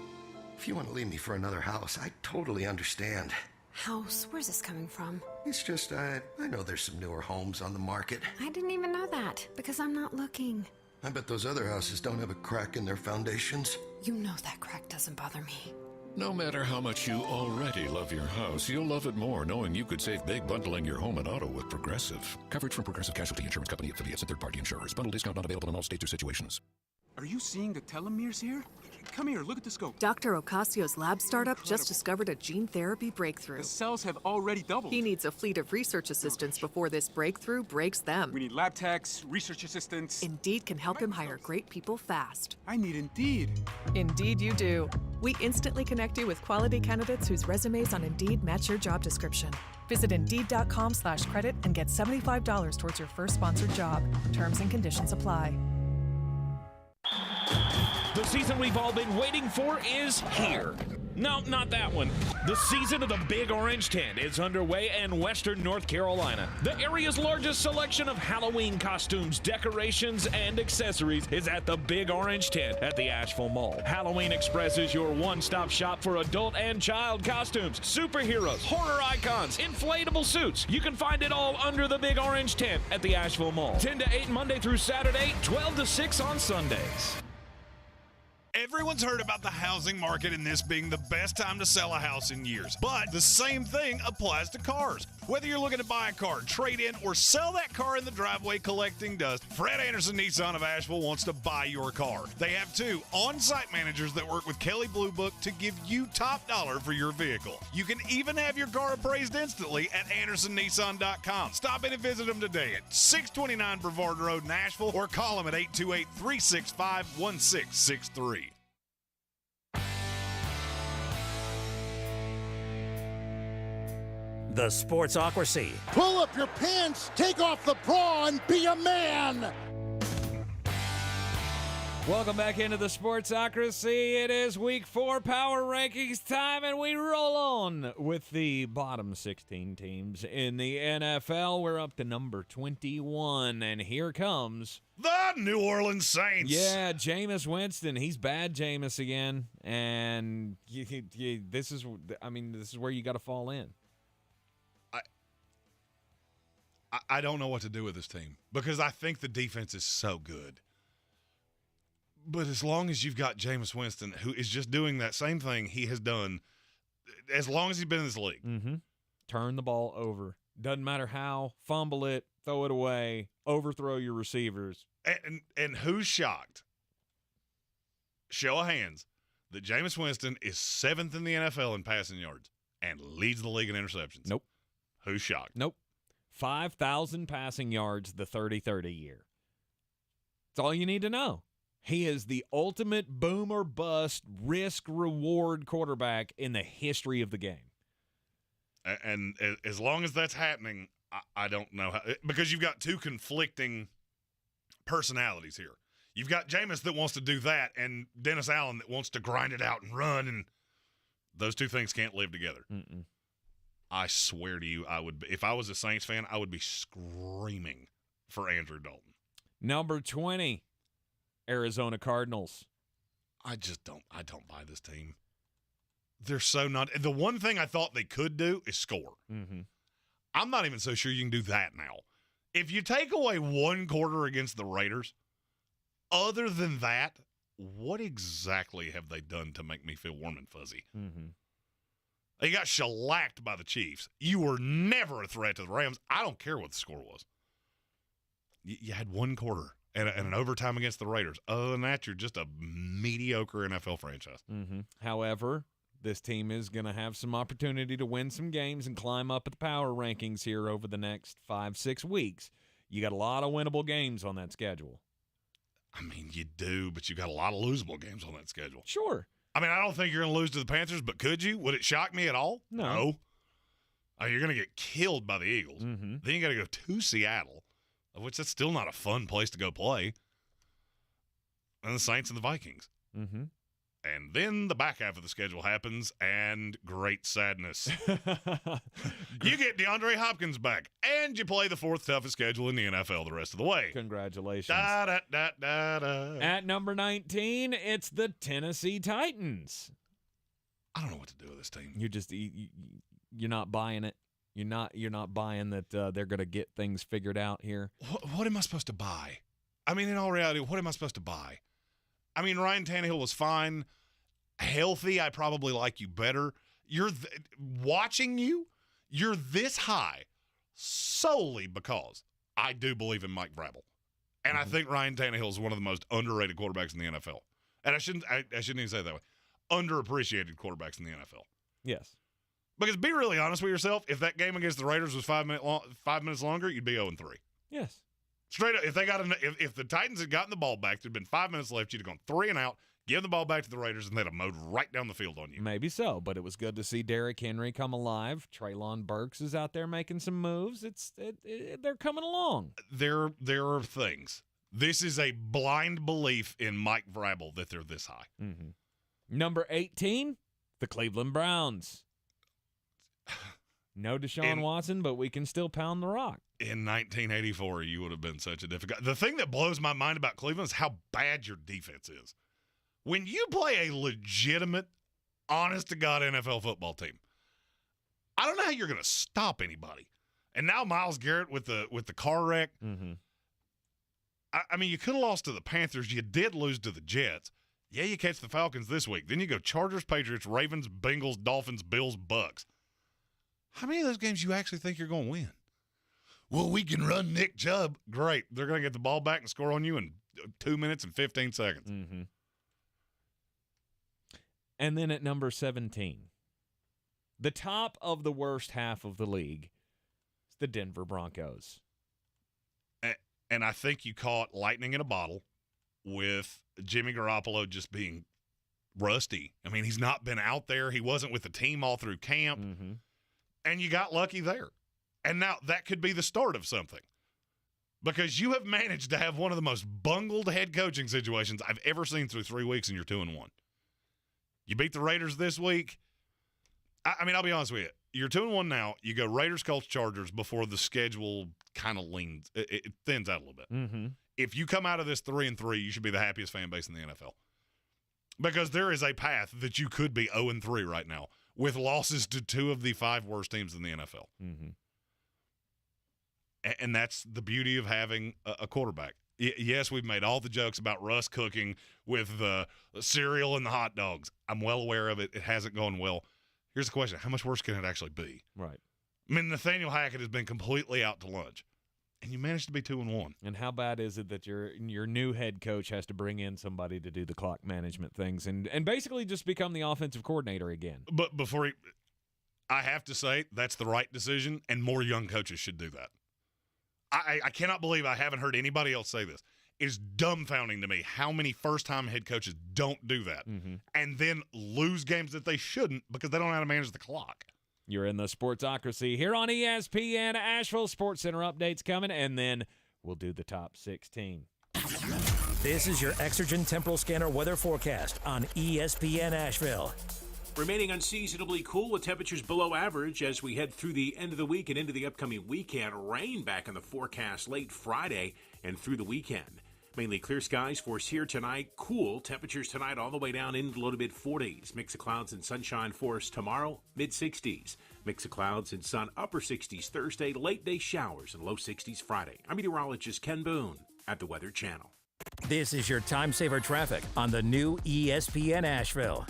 If you want to leave me for another house, I totally understand.
House? Where's this coming from?
It's just, I know there's some newer homes on the market.
I didn't even know that, because I'm not looking.
I bet those other houses don't have a crack in their foundations.
You know that crack doesn't bother me.
No matter how much you already love your house, you'll love it more knowing you could save big bundling your home and auto with Progressive. Coverage from Progressive Casualty Insurance Company, affiliates, and third-party insurers. Bundle discount not available in all states or situations.
Are you seeing the telomeres here? Come here, look at the scope.
Dr. Ocasio's lab startup just discovered a gene therapy breakthrough.
The cells have already doubled.
He needs a fleet of research assistants before this breakthrough breaks them.
We need lab techs, research assistants.
Indeed can help him hire great people fast.
I need Indeed.
Indeed you do. We instantly connect you with quality candidates whose resumes on Indeed match your job description. Visit Indeed.com/credit and get $75 towards your first sponsored job. Terms and conditions apply.
The season we've all been waiting for is here. No, not that one. The season of the Big Orange Tent is underway in Western North Carolina. The area's largest selection of Halloween costumes, decorations, and accessories is at the Big Orange Tent at the Asheville Mall. Halloween Express is your one-stop shop for adult and child costumes, superheroes, horror icons, inflatable suits. You can find it all under the Big Orange Tent at the Asheville Mall. 10 to 8 Monday through Saturday, 12 to 6 on Sundays.
Everyone's heard about the housing market and this being the best time to sell a house in years. But the same thing applies to cars. Whether you're looking to buy a car, trade in, or sell that car in the driveway collecting dust, Fred Anderson Nissan of Asheville wants to buy your car. They have 2 on-site managers that work with Kelly Blue Book to give you top dollar for your vehicle. You can even have your car appraised instantly at AndersonNissan.com. Stop in and visit them today at 629 Brevard Road in Asheville or call them at 828-365-1663.
The Sportsocracy.
Pull up your pants, take off the bra, and be a man.
Welcome back into the Sportsocracy. It is Week 4 Power Rankings time, and we roll on with the bottom 16 teams in the NFL. We're up to number 21, and here comes
the New Orleans Saints.
Yeah, Jameis Winston. He's bad, Jameis, again, and this is where you got to fall in.
I don't know what to do with this team because I think the defense is so good. But as long as you've got Jameis Winston, who is just doing that same thing he has done as long as he's been in this league.
Mm-hmm. Turn the ball over. Doesn't matter how. Fumble it, throw it away, overthrow your receivers.
And who's shocked? Show of hands that Jameis Winston is 7th in the NFL in passing yards and leads the league in interceptions.
Nope.
Who's shocked?
Nope. 5,000 passing yards the 30-30 year. That's all you need to know. He is the ultimate boom or bust risk-reward quarterback in the history of the game.
And as long as that's happening, I don't know how. Because you've got 2 conflicting personalities here. You've got Jameis that wants to do that and Dennis Allen that wants to grind it out and run, and those 2 things can't live together.
Mm-mm.
I swear to you, I would be, if I was a Saints fan, I would be screaming for Andrew Dalton.
Number 20, Arizona Cardinals.
I don't buy this team. They're so not. The one thing I thought they could do is score.
Mm-hmm.
I'm not even so sure you can do that now. If you take away 1 quarter against the Raiders, other than that, what exactly have they done to make me feel warm and fuzzy?
Mm-hmm.
They got shellacked by the Chiefs. You were never a threat to the Rams. I don't care what the score was. You had 1 quarter and an overtime against the Raiders. Other than that, you're just a mediocre NFL franchise.
Mm-hmm. However, this team is going to have some opportunity to win some games and climb up at the power rankings here over the next 5-6 weeks. You got a lot of winnable games on that schedule.
I mean, you do, but you got a lot of losable games on that schedule.
Sure.
I mean, I don't think you're going to lose to the Panthers, but could you? Would it shock me at all?
No.
I mean, you're going to get killed by the Eagles.
Mm-hmm.
Then you got to go to Seattle, of which that's still not a fun place to go play. And the Saints and the Vikings.
Mm-hmm.
And then the back half of the schedule happens, and great sadness. You get DeAndre Hopkins back, and you play the 4th toughest schedule in the NFL the rest of the way.
Congratulations.
Da, da, da, da, da.
At number 19, it's the Tennessee Titans.
I don't know what to do with this team.
You're not buying it. You're not buying that they're going to get things figured out here.
What am I supposed to buy? I mean, in all reality, what am I supposed to buy? I mean, Ryan Tannehill was fine. Healthy, I probably like you better. Watching you, you're this high solely because I do believe in Mike Vrabel. And I think Ryan Tannehill is one of the most underrated quarterbacks in the NFL. And I shouldn't even say it that way. Underappreciated quarterbacks in the NFL.
Yes.
Because be really honest with yourself, if that game against the Raiders was 5 minutes longer, you'd be 0-3.
Yes.
Straight up, if the Titans had gotten the ball back, there'd been 5 minutes left, you'd have gone 3 and out, give the ball back to the Raiders, and they'd have mowed right down the field on you.
Maybe so, but it was good to see Derrick Henry come alive. Treylon Burks is out there making some moves. They're coming along.
There are things. This is a blind belief in Mike Vrabel that they're this high.
Mm-hmm. Number 18, the Cleveland Browns. No Deshaun Watson, but we can still pound the rock.
In 1984, you would have been such a difficult. The thing that blows my mind about Cleveland is how bad your defense is. When you play a legitimate, honest-to-God NFL football team, I don't know how you're going to stop anybody. And now Myles Garrett with the car wreck.
Mm-hmm.
I mean, you could have lost to the Panthers. You did lose to the Jets. Yeah, you catch the Falcons this week. Then you go Chargers, Patriots, Ravens, Bengals, Dolphins, Bills, Bucks. how many of those games you actually think you're going to win? Well, we can run Nick Chubb. Great. They're going to get the ball back and score on you in 2 minutes and 15 seconds.
Mm-hmm. And then at number 17, the top of the worst half of the league is the Denver Broncos.
And I think you caught lightning in a bottle with Jimmy Garoppolo just being rusty. I mean, he's not been out there. He wasn't with the team all through camp.
Mm-hmm.
And you got lucky there. And now that could be the start of something. Because you have managed to have one of the most bungled head coaching situations I've ever seen through 3 weeks, and you're 2-1. You beat the Raiders this week. I mean, I'll be honest with you. You're 2-1 now. You go Raiders, Colts, Chargers before the schedule kind of leans. It thins out a little bit.
Mm-hmm.
If you come out of this 3-3, you should be the happiest fan base in the NFL. Because there is a path that you could be 0-3 right now with losses to 2 of the 5 worst teams in the NFL.
Mm-hmm.
And that's the beauty of having a quarterback. Yes, we've made all the jokes about Russ cooking with the cereal and the hot dogs. I'm well aware of it. It hasn't gone well. Here's the question. How much worse can it actually be?
Right.
I mean, Nathaniel Hackett has been completely out to lunch, and you managed to be 2-1.
And how bad is it that your new head coach has to bring in somebody to do the clock management things and basically just become the offensive coordinator again?
But I have to say that's the right decision, and more young coaches should do that. I cannot believe I haven't heard anybody else say this. It's dumbfounding to me how many first-time head coaches don't do that and then lose games that they shouldn't because they don't know how to manage the clock.
You're in the Sportsocracy here on ESPN Asheville. Sports Center updates coming, and then we'll do the top 16.
This is your Exergen Temporal Scanner weather forecast on ESPN Asheville.
Remaining unseasonably cool with temperatures below average as we head through the end of the week and into the upcoming weekend. Rain back in the forecast late Friday and through the weekend. Mainly clear skies for us here tonight. Cool temperatures tonight all the way down into the low to mid-40s. Mix of clouds and sunshine for us tomorrow, mid-60s. Mix of clouds and sun, upper 60s Thursday. Late day showers and low 60s Friday. I'm meteorologist Ken Boone at the Weather Channel.
This is your time saver traffic on the new ESPN Asheville.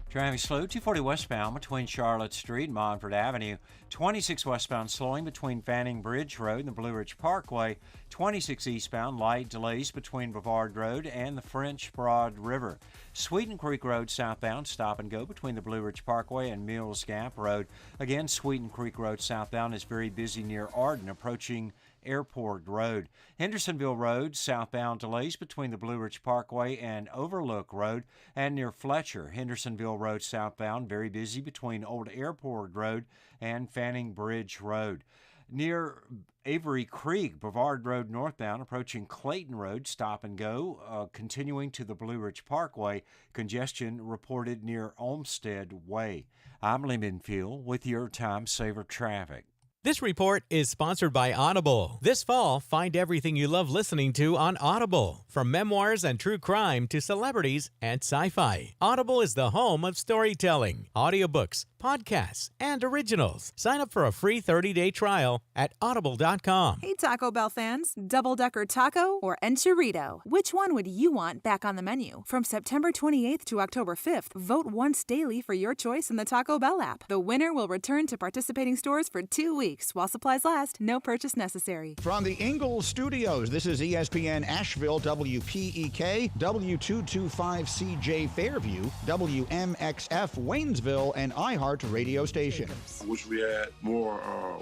Traffic slow, 240 westbound between Charlotte Street and Montford Avenue. 26 westbound slowing between Fanning Bridge Road and the Blue Ridge Parkway. 26 eastbound light delays between Brevard Road and the French Broad River. Sweeten Creek Road southbound stop and go between the Blue Ridge Parkway and Mills Gap Road. Again, Sweeten Creek Road southbound is very busy near Arden approaching Airport Road. Hendersonville Road southbound delays between the Blue Ridge Parkway and Overlook Road, and near Fletcher. Hendersonville Road southbound very busy between Old Airport Road and Fanning Bridge Road. Near Avery Creek, Brevard Road northbound approaching Clayton Road, stop and go, continuing to the Blue Ridge Parkway. Congestion reported near Olmsted Way. I'm Lee Minfield with your Time Saver Traffic.
This report is sponsored by Audible. This fall, find everything you love listening to on Audible. From memoirs and true crime to celebrities and sci-fi. Audible is the home of storytelling, audiobooks, podcasts, and originals. Sign up for a free 30-day trial at audible.com.
Hey, Taco Bell fans, double-decker taco or enchilada? Which one would you want back on the menu? From September 28th to October 5th, vote once daily for your choice in the Taco Bell app. The winner will return to participating stores for 2 weeks. While supplies last, no purchase necessary.
From the Ingles Studios, this is ESPN Asheville, WPEK, W225CJ Fairview, WMXF Waynesville, and iHeart radio stations.
I wish we had more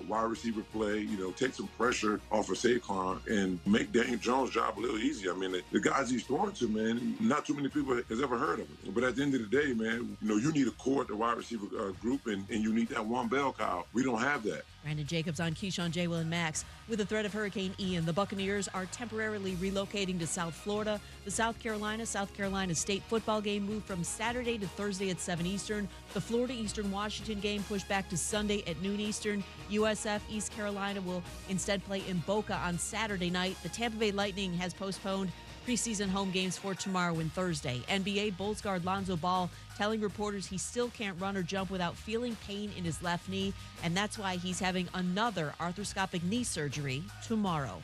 wide receiver play, take some pressure off of Saquon and make Daniel Jones' job a little easier. I mean, the guys he's throwing to, man, not too many people has ever heard of him. But at the end of the day, man, you need a core at the wide receiver group, and you need that one bell cow. We don't have that.
Brandon Jacobs on Keyshawn, J. Will, and Max. With the threat of Hurricane Ian, the Buccaneers are temporarily relocating to South Florida. The South Carolina State football game moved from Saturday to Thursday at 7 Eastern. The Florida Eastern Washington game pushed back to Sunday at noon Eastern. USF East Carolina will instead play in Boca on Saturday night. The Tampa Bay Lightning has postponed preseason home games for tomorrow and Thursday. NBA Bulls guard Lonzo Ball telling reporters he still can't run or jump without feeling pain in his left knee, and that's why he's having another arthroscopic knee surgery tomorrow.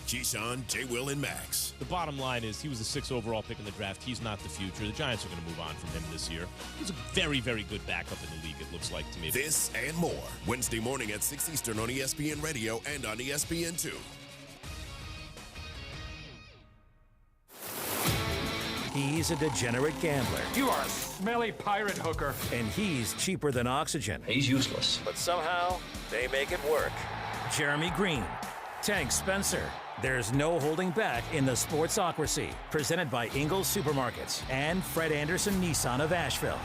Keyshawn, J. Will, and Max.
The bottom line is he was the 6th overall pick in the draft. He's not the future. The Giants are going to move on from him this year. He's a very, very good backup in the league, it looks like to me.
This and more. Wednesday morning at 6 Eastern on ESPN Radio and on ESPN2.
He's a degenerate gambler.
You are a smelly pirate hooker.
And he's cheaper than oxygen.
He's useless.
But somehow, they make it work. Jeremy Greene, Tank Spencer. There's no holding back in the Sportsocracy. Presented by Ingles Supermarkets and Fred Anderson Nissan of Asheville.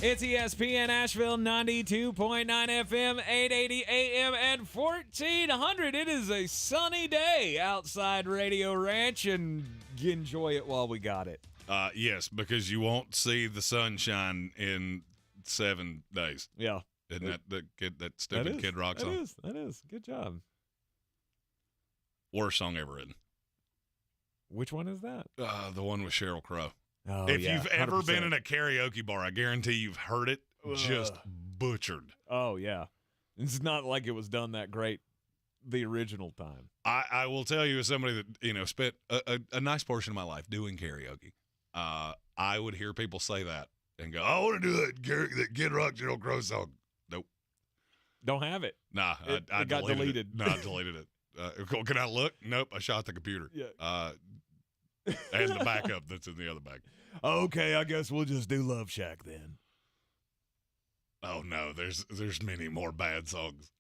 It's ESPN Asheville, 92.9 FM, 880 AM, and 1400. It is a sunny day outside Radio Ranch, and enjoy it while we got it.
Yes, because you won't see the sunshine in 7 days.
Yeah.
Isn't that stupid Kid Rock song?
That is. Good job.
Worst song ever written.
Which one is that?
The one with Sheryl Crow.
Oh,
if
yeah,
you've ever
100%.
been in a karaoke bar, I guarantee you've heard it just butchered.
Oh, yeah. It's not like it was done that great the original time.
I will tell you, as somebody that spent a nice portion of my life doing karaoke, I would hear people say that and go, "I want to do that Kid Rock Sheryl Crow song." Nope,
don't have it.
Nah, I
got deleted.
No, I deleted it. Can I look? Nope, I shot the computer.
Yeah.
And the backup that's in the other bag.
Okay, I guess we'll just do Love Shack then.
Oh no, there's many more bad songs.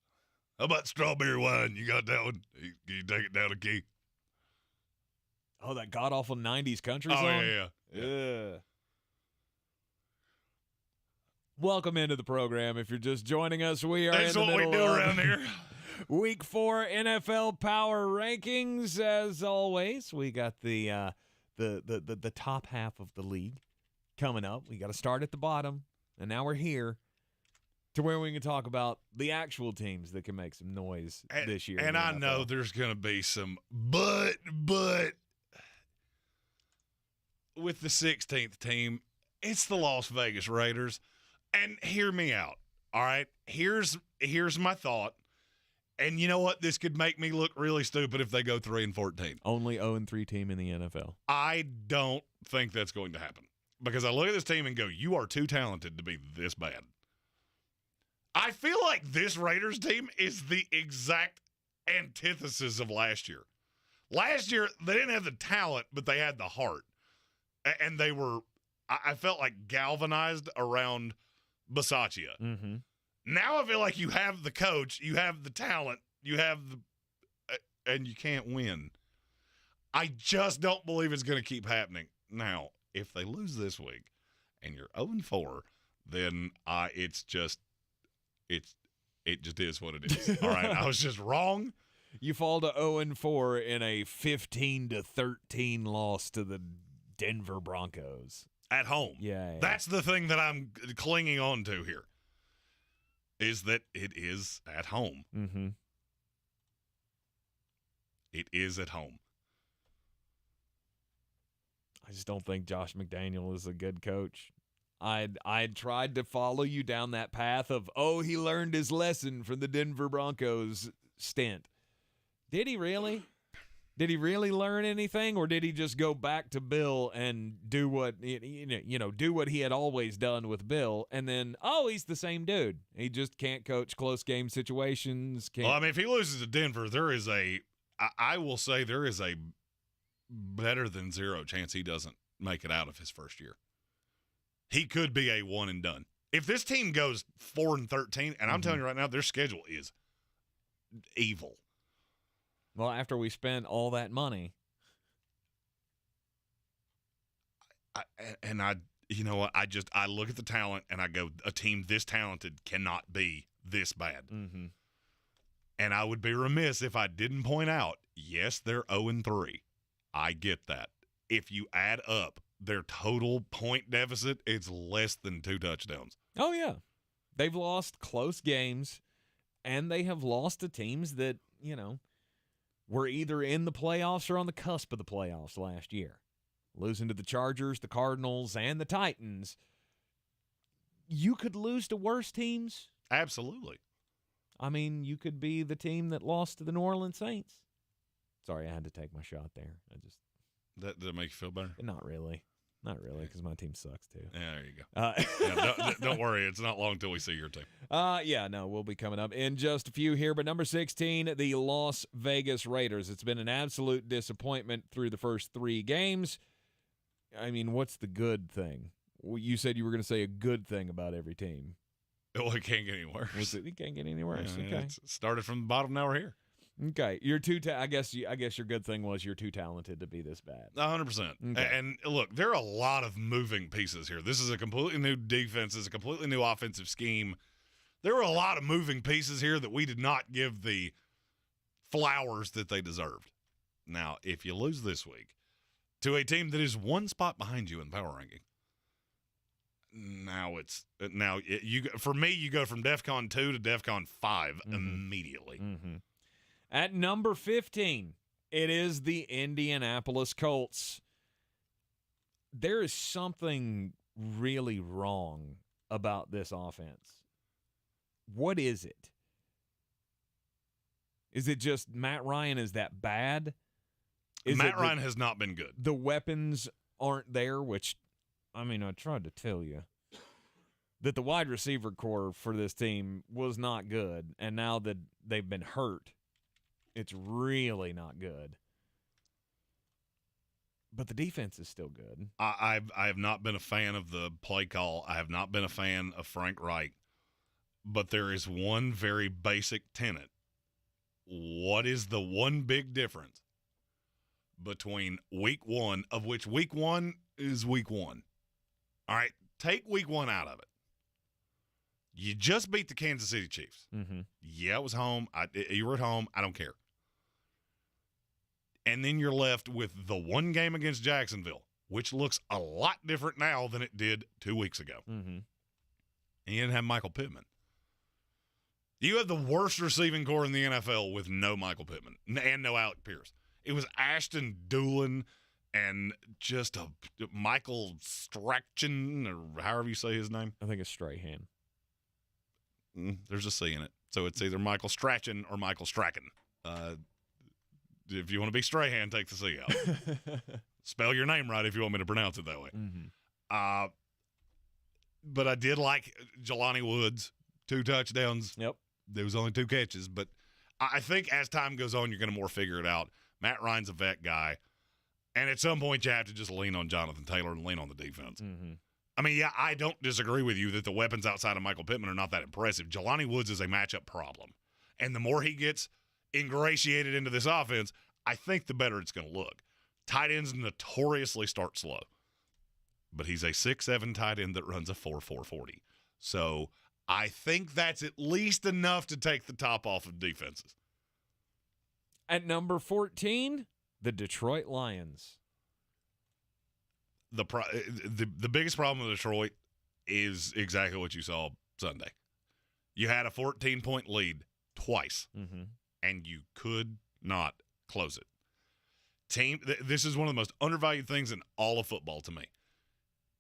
How about Strawberry Wine? You got that one? Can you take it down a key?
Oh, that god-awful 90s country
Oh,
song?
yeah.
Welcome into the program. If you're just joining us, we are
That's
in the
what we
middle
do
of
around here.
Week 4 NFL Power Rankings. As always, we got the top half of the league coming up. We got to start at the bottom, and now we're here to where we can talk about the actual teams that can make some noise this year.
And I know there's going to be some, but with the 16th team, it's the Las Vegas Raiders. And hear me out, all right? Here's my thought. And you know what? This could make me look really stupid if they go 3-14.
Only 0-3 team in the NFL.
I don't think that's going to happen. Because I look at this team and go, you are too talented to be this bad. I feel like this Raiders team is the exact antithesis of last year. Last year, they didn't have the talent, but they had the heart. And they were, I felt like, galvanized around Bisaccia.
Mm-hmm.
Now I feel like you have the coach, you have the talent, you have the and you can't win. I just don't believe it's going to keep happening. Now, if they lose this week and you're 0-4, then it just is what it is. All right, I was just wrong.
You fall to 0-4 in a 15-13 loss to the Denver Broncos
at home.
Yeah.
That's the thing that I'm clinging on to here. Is that it is at home.
Mm-hmm.
It is at home.
I just don't think Josh McDaniel is a good coach. I tried to follow you down that path of, he learned his lesson from the Denver Broncos stint. Did he really? Did he really learn anything, or did he just go back to Bill and do what do what he had always done with Bill, and then he's the same dude. He just can't coach close game situations.
Well, I mean, if he loses to Denver, I will say there is a better than zero chance he doesn't make it out of his first year. He could be a one and done. If this team goes 4-13, and I'm telling you right now, their schedule is evil.
Well, after we spent all that money.
You know what? I look at the talent and I go, a team this talented cannot be this bad.
Mm-hmm.
And I would be remiss if I didn't point out, yes, they're 0-3. I get that. If you add up their total point deficit, it's less than 2 touchdowns.
Oh, yeah. They've lost close games, and they have lost to teams that, were either in the playoffs or on the cusp of the playoffs last year. Losing to the Chargers, the Cardinals, and the Titans. You could lose to worse teams.
Absolutely.
I mean, you could be the team that lost to the New Orleans Saints. Sorry, I had to take my shot there.
That make you feel better?
Not really. Not really, because my team sucks, too.
Yeah, there you go. Don't worry. It's not long till we see your team.
We'll be coming up in just a few here. But number 16, the Las Vegas Raiders. It's been an absolute disappointment through the first 3 games. I mean, what's the good thing? Well, you said you were going to say a good thing about every team.
Well, it can't get any worse.
It can't get any worse.
Yeah,
okay.
It started from the bottom, now we're here.
Okay, you're too. I guess your good thing was you're too talented to be this bad.
100%.
Okay.
And look, there are a lot of moving pieces here. This is a completely new defense. It's a completely new offensive scheme. There were a lot of moving pieces here that we did not give the flowers that they deserved. Now, if you lose this week to a team that is one spot behind you in power ranking, for me, you go from DEFCON 2 to DEFCON 5 immediately.
Mm-hmm. At number 15, it is the Indianapolis Colts. There is something really wrong about this offense. What is it? Is it just Matt Ryan is that bad?
Matt Ryan has not been good.
The weapons aren't there, which, I mean, I tried to tell you that the wide receiver core for this team was not good, and now that they've been hurt, it's really not good. But the defense is still good.
I have not been a fan of the play call. I have not been a fan of Frank Reich. But there is one very basic tenet. What is the one big difference between week 1, of which week 1 is week 1? All right, take week 1 out of it. You just beat the Kansas City Chiefs.
Mm-hmm.
Yeah, it was home. You were at home. I don't care. And then you're left with the one game against Jacksonville, which looks a lot different now than it did 2 weeks ago.
Mm-hmm.
And you didn't have Michael Pittman. You have the worst receiving core in the NFL with no Michael Pittman and no Alec Pierce. It was Ashton Doolin and just a Michael Strachan, or however you say his name.
I think it's Strahan.
There's a C in it. So it's either Michael Strachan or Michael Strachan. If you want to be Strahan, take the C out. Spell your name right if you want me to pronounce it that way.
Mm-hmm.
But I did like Jelani Woods, 2 touchdowns.
Yep.
There was only 2 catches. But I think as time goes on, you're going to more figure it out. Matt Ryan's a vet guy. And at some point, you have to just lean on Jonathan Taylor and lean on the defense.
Mm-hmm.
I mean, yeah, I don't disagree with you that the weapons outside of Michael Pittman are not that impressive. Jelani Woods is a matchup problem. And the more he gets ingratiated into this offense, I think the better it's going to look. Tight ends notoriously start slow. But he's a 6'7" tight end that runs a 4.40. So I think that's at least enough to take the top off of defenses.
At number 14, the Detroit Lions.
The biggest problem with Detroit is exactly what you saw Sunday. You had a 14-point lead twice, and you could not close it. This is one of the most undervalued things in all of football to me.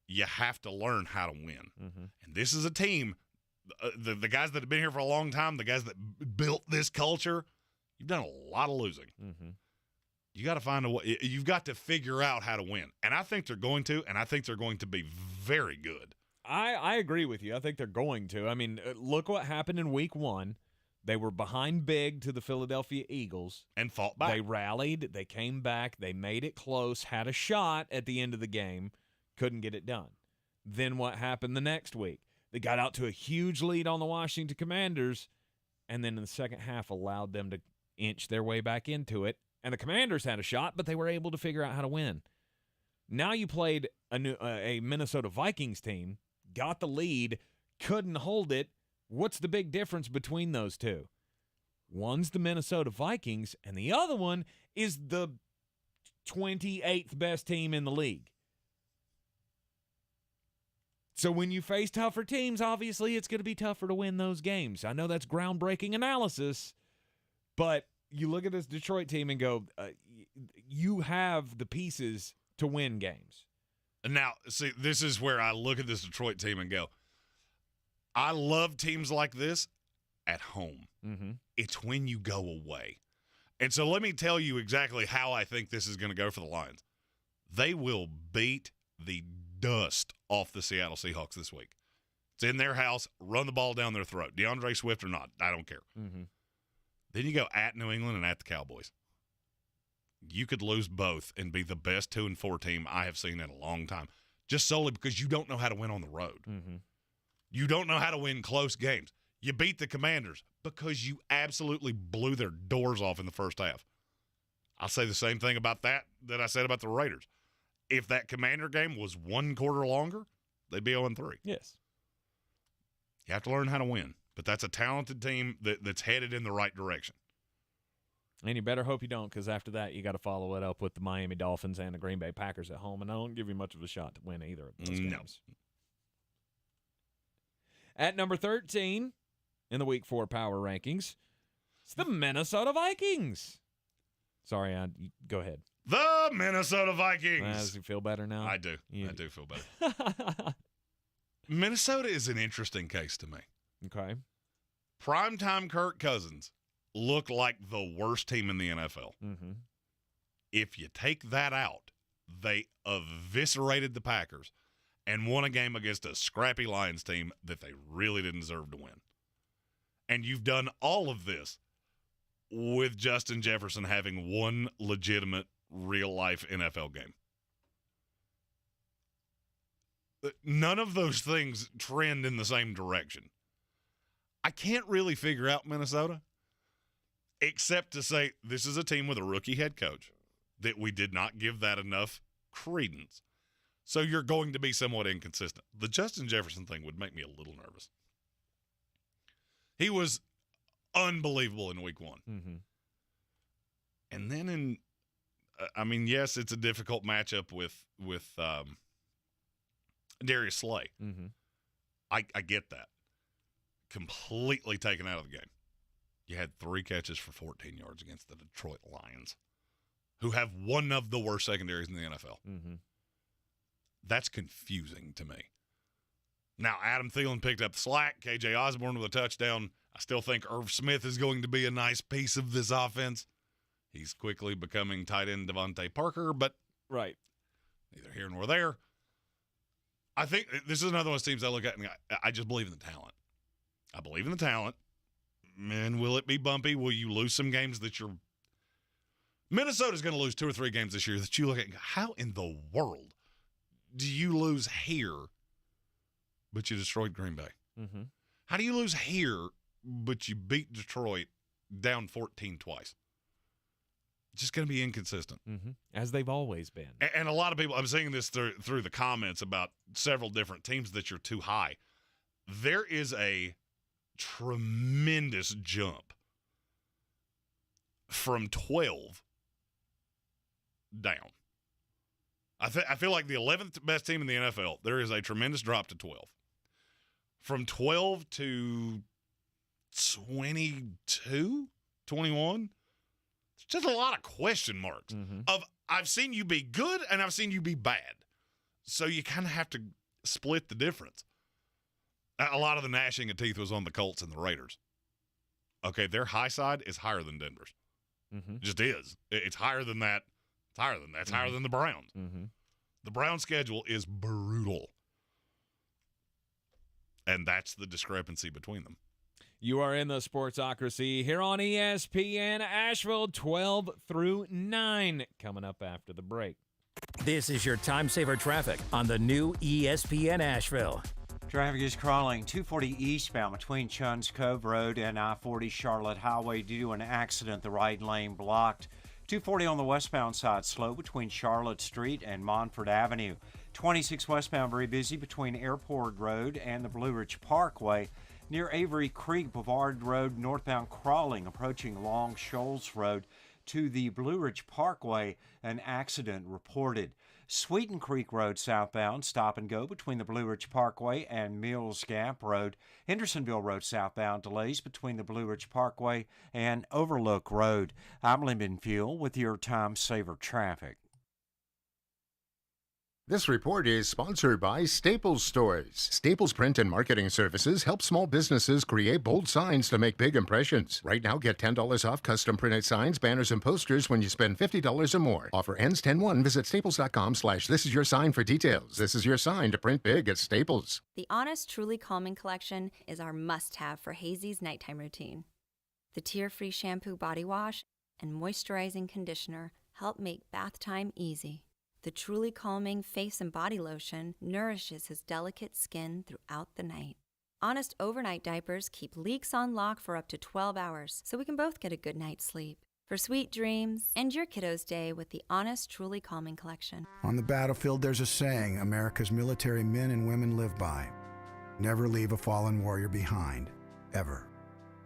You have to learn how to win. And this is a team, the guys that have been here for a long time, the guys that built this culture, you've done a lot of losing. You got to find a way. You've got to figure out how to win. And I think they're going to, and I think they're going to be very good.
I agree with you. I think they're going to. I mean, look what happened in week 1. They were behind big to the Philadelphia Eagles.
And fought back.
They rallied. They came back. They made it close, had a shot at the end of the game, couldn't get it done. Then what happened the next week? They got out to a huge lead on the Washington Commanders, and then in the second half allowed them to inch their way back into it. And the Commanders had a shot, but they were able to figure out how to win. Now you played a Minnesota Vikings team, got the lead, couldn't hold it. What's the big difference between those two? One's the Minnesota Vikings, and the other one is the 28th best team in the league. So when you face tougher teams, obviously it's going to be tougher to win those games. I know that's groundbreaking analysis, but you look at this Detroit team and go, you have the pieces to win games.
And now, see, this is where I look at this Detroit team and go, I love teams like this at home.
Mm-hmm.
It's when you go away. And so let me tell you exactly how I think this is going to go for the Lions. They will beat the dust off the Seattle Seahawks this week. It's in their house, run the ball down their throat. DeAndre Swift or not, I don't care.
Mm-hmm.
Then you go at New England and at the Cowboys. You could lose both and be the best 2-4 team I have seen in a long time, just solely because you don't know how to win on the road.
Mm-hmm.
You don't know how to win close games. You beat the Commanders because you absolutely blew their doors off in the first half. I'll say the same thing about that I said about the Raiders. If that Commander game was 1 quarter longer, they'd be 0-3.
Yes.
You have to learn how to win, but that's a talented team that's headed in the right direction.
And you better hope you don't, because after that, you got to follow it up with the Miami Dolphins and the Green Bay Packers at home, and I don't give you much of a shot to win either of those games. At number 13 in the Week 4 Power Rankings, it's the Minnesota Vikings. Sorry, go ahead.
The Minnesota Vikings.
Does you feel better now?
I do. I do feel better. Minnesota is an interesting case to me.
Okay.
Primetime Kirk Cousins looked like the worst team in the NFL.
Mm-hmm.
If you take that out, they eviscerated the Packers and won a game against a scrappy Lions team that they really didn't deserve to win. And you've done all of this with Justin Jefferson having one legitimate, real-life NFL game. None of those things trend in the same direction. I can't really figure out Minnesota, except to say this is a team with a rookie head coach that we did not give that enough credence. So you're going to be somewhat inconsistent. The Justin Jefferson thing would make me a little nervous. He was unbelievable in week 1.
Mm-hmm.
And then yes, it's a difficult matchup with Darius Slay.
Mm-hmm.
I get that. Completely taken out of the game. You had 3 catches for 14 yards against the Detroit Lions, who have one of the worst secondaries in the NFL.
Mm-hmm.
That's confusing to me. Now, Adam Thielen picked up the slack. KJ Osborne with a touchdown. I still think Irv Smith is going to be a nice piece of this offense. He's quickly becoming tight end Devontae Parker, but
right,
neither here nor there. I think this is another one of those teams I look at and I just believe in the talent. I believe in the talent. And will it be bumpy? Will you lose some games that you're – Minnesota's going to lose 2 or 3 games this year that you look at and go, how in the world do you lose here but you destroyed Green Bay?
Mm-hmm.
How do you lose here but you beat Detroit down 14 twice? It's just going to be inconsistent.
Mm-hmm. As they've always been.
And a lot of people – I'm seeing this through the comments about several different teams that you're too high. There is a tremendous jump from 12 down. I feel like the 11th best team in the NFL, there is a tremendous drop to 12. From 12 to 22, 21, it's just a lot of question marks.
Mm-hmm.
Of I've seen you be good and I've seen you be bad. So you kind of have to split the difference. A lot of the gnashing of teeth was on the Colts and the Raiders. Okay, their high side is higher than Denver's.
Mm-hmm.
It just is. It's higher than that. It's higher than that. It's higher than the Browns.
Mm-hmm.
The Browns' schedule is brutal. And that's the discrepancy between them.
You are in the Sportsocracy here on ESPN Asheville, 12 through 9, coming up after the break.
This is your time saver traffic on the new ESPN Asheville.
Traffic is crawling 240 eastbound between Chuns Cove Road and I-40 Charlotte Highway due to an accident. The right lane blocked. 240 on the westbound side slow between Charlotte Street and Montford Avenue. 26 westbound very busy between Airport Road and the Blue Ridge Parkway. Near Avery Creek, Boulevard Road northbound crawling approaching Long Shoals Road to the Blue Ridge Parkway, an accident reported. Sweeten Creek Road southbound, stop and go between the Blue Ridge Parkway and Mills Gap Road. Hendersonville Road southbound, delays between the Blue Ridge Parkway and Overlook Road. I'm Lyndon Fuel with your Time Saver Traffic.
This report is sponsored by Staples Stores. Staples Print and Marketing Services help small businesses create bold signs to make big impressions. Right now, get $10 off custom printed signs, banners, and posters when you spend $50 or more. Offer ends 10/1. Visit staples.com/thisisyoursign for details. This is your sign to print big at Staples.
The Honest Truly Calming Collection is our must-have for Hazy's nighttime routine. The tear-free shampoo body wash and moisturizing conditioner help make bath time easy. The Truly Calming face and body lotion nourishes his delicate skin throughout the night. Honest overnight diapers keep leaks on lock for up to 12 hours, so we can both get a good night's sleep. For sweet dreams, end your kiddo's day with the Honest Truly Calming Collection.
On the battlefield, there's a saying America's military men and women live by. Never leave a fallen warrior behind, ever.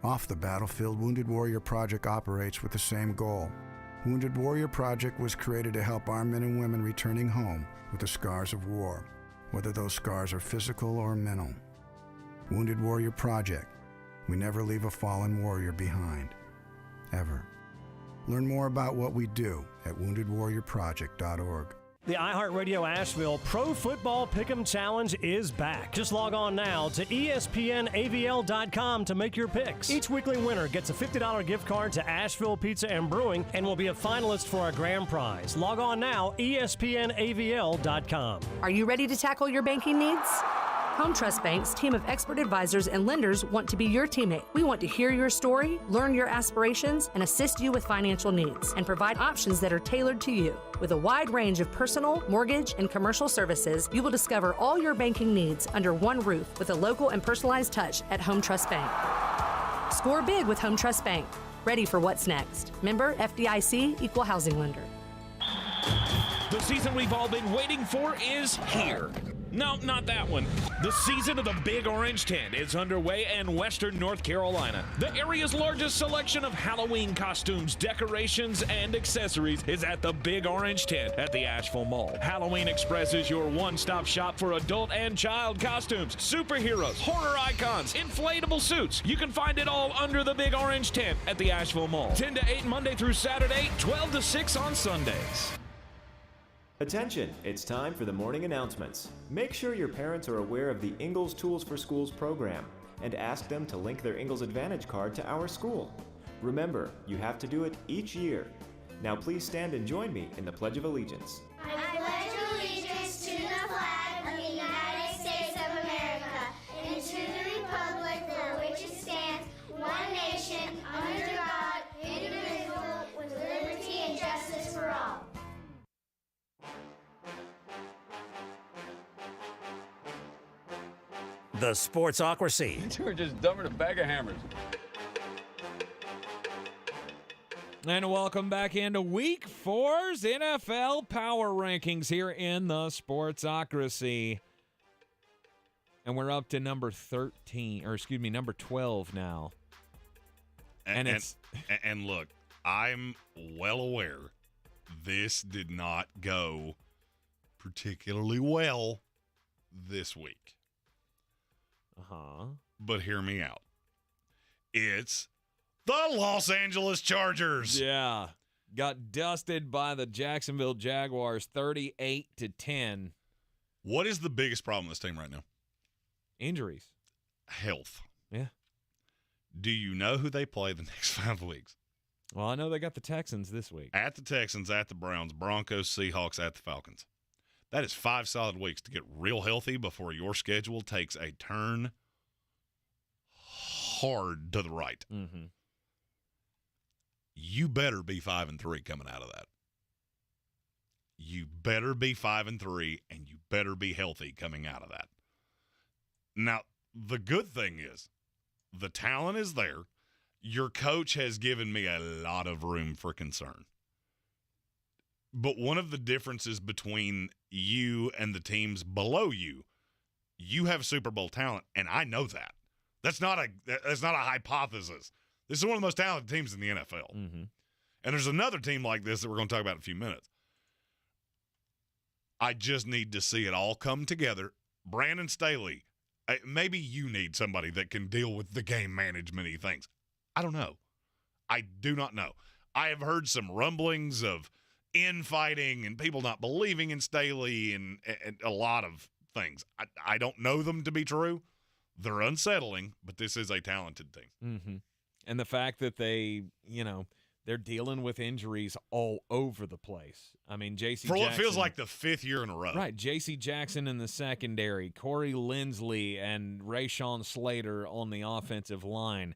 Off the battlefield, Wounded Warrior Project operates with the same goal. Wounded Warrior Project was created to help our men and women returning home with the scars of war, whether those scars are physical or mental. Wounded Warrior Project. We never leave a fallen warrior behind, ever. Learn more about what we do at woundedwarriorproject.org.
The iHeartRadio Asheville Pro Football Pick'em Challenge is back. Just log on now to ESPNAVL.com to make your picks. Each weekly winner gets a $50 gift card to Asheville Pizza and Brewing and will be a finalist for a grand prize. Log on now, ESPNAVL.com.
Are you ready to tackle your banking needs? Home Trust Bank's team of expert advisors and lenders want to be your teammate. We want to hear your story, learn your aspirations, and assist you with financial needs, and provide options that are tailored to you. With a wide range of personal, mortgage, and commercial services, you will discover all your banking needs under one roof with a local and personalized touch at Home Trust Bank. Score big with Home Trust Bank. Ready for what's next. Member FDIC, Equal Housing Lender.
The season we've all been waiting for is here. No, not that one. The season of the Big Orange Tent is underway in Western North Carolina. The area's largest selection of Halloween costumes, decorations, and accessories is at the Big Orange Tent at the Asheville Mall. Halloween Express is your one-stop shop for adult and child costumes, superheroes, horror icons, inflatable suits. You can find it all under the Big Orange Tent at the Asheville Mall. 10 to 8 Monday through Saturday, 12 to 6 on Sundays.
Attention, it's time for the morning announcements. Make sure your parents are aware of the Ingles Tools for Schools program and ask them to link their Ingles Advantage card to our school. Remember, you have to do it each year. Now please stand and join me in the Pledge of Allegiance.
I pledge allegiance to the flag of the United States of America and to the republic for which it stands, one nation, under God, indivisible, with liberty and justice for all.
The Sportsocracy.
You were just dumber than a bag of hammers.
And welcome back into Week 4's NFL Power Rankings here in the Sportsocracy. And we're up to number 12 now.
And look, I'm well aware this did not go particularly well this week. But hear me out. It's the Los Angeles Chargers.
Yeah. Got dusted by the Jacksonville Jaguars 38-10.
What is the biggest problem with this team right now?
Injuries.
Health.
Yeah.
Do you know who they play the next 5 weeks?
Well, I know they got the Texans this week.
At the Texans, at the Browns, Broncos, Seahawks, at the Falcons. That is 5 solid weeks to get real healthy before your schedule takes a turn hard to the right.
Mm-hmm.
You better be 5-3 coming out of that. You better be 5-3, and you better be healthy coming out of that. Now, the good thing is the talent is there. Your coach has given me a lot of room for concern. But one of the differences between you and the teams below you, you have Super Bowl talent, and I know that. That's not a hypothesis. This is one of the most talented teams in the NFL.
Mm-hmm.
And there's another team like this that we're going to talk about in a few minutes. I just need to see it all come together. Brandon Staley, maybe you need somebody that can deal with the game management-y things. I don't know. I do not know. I have heard some rumblings of infighting and people not believing in Staley and a lot of things. I don't know them to be true. They're unsettling, but this is a talented team.
Mm-hmm. And the fact that they, they're dealing with injuries all over the place. I mean, J.C.
For
Jackson.
what feels like the 5th year in a row.
Right. J.C. Jackson in the secondary, Corey Lindsley and Rashawn Slater on the offensive line.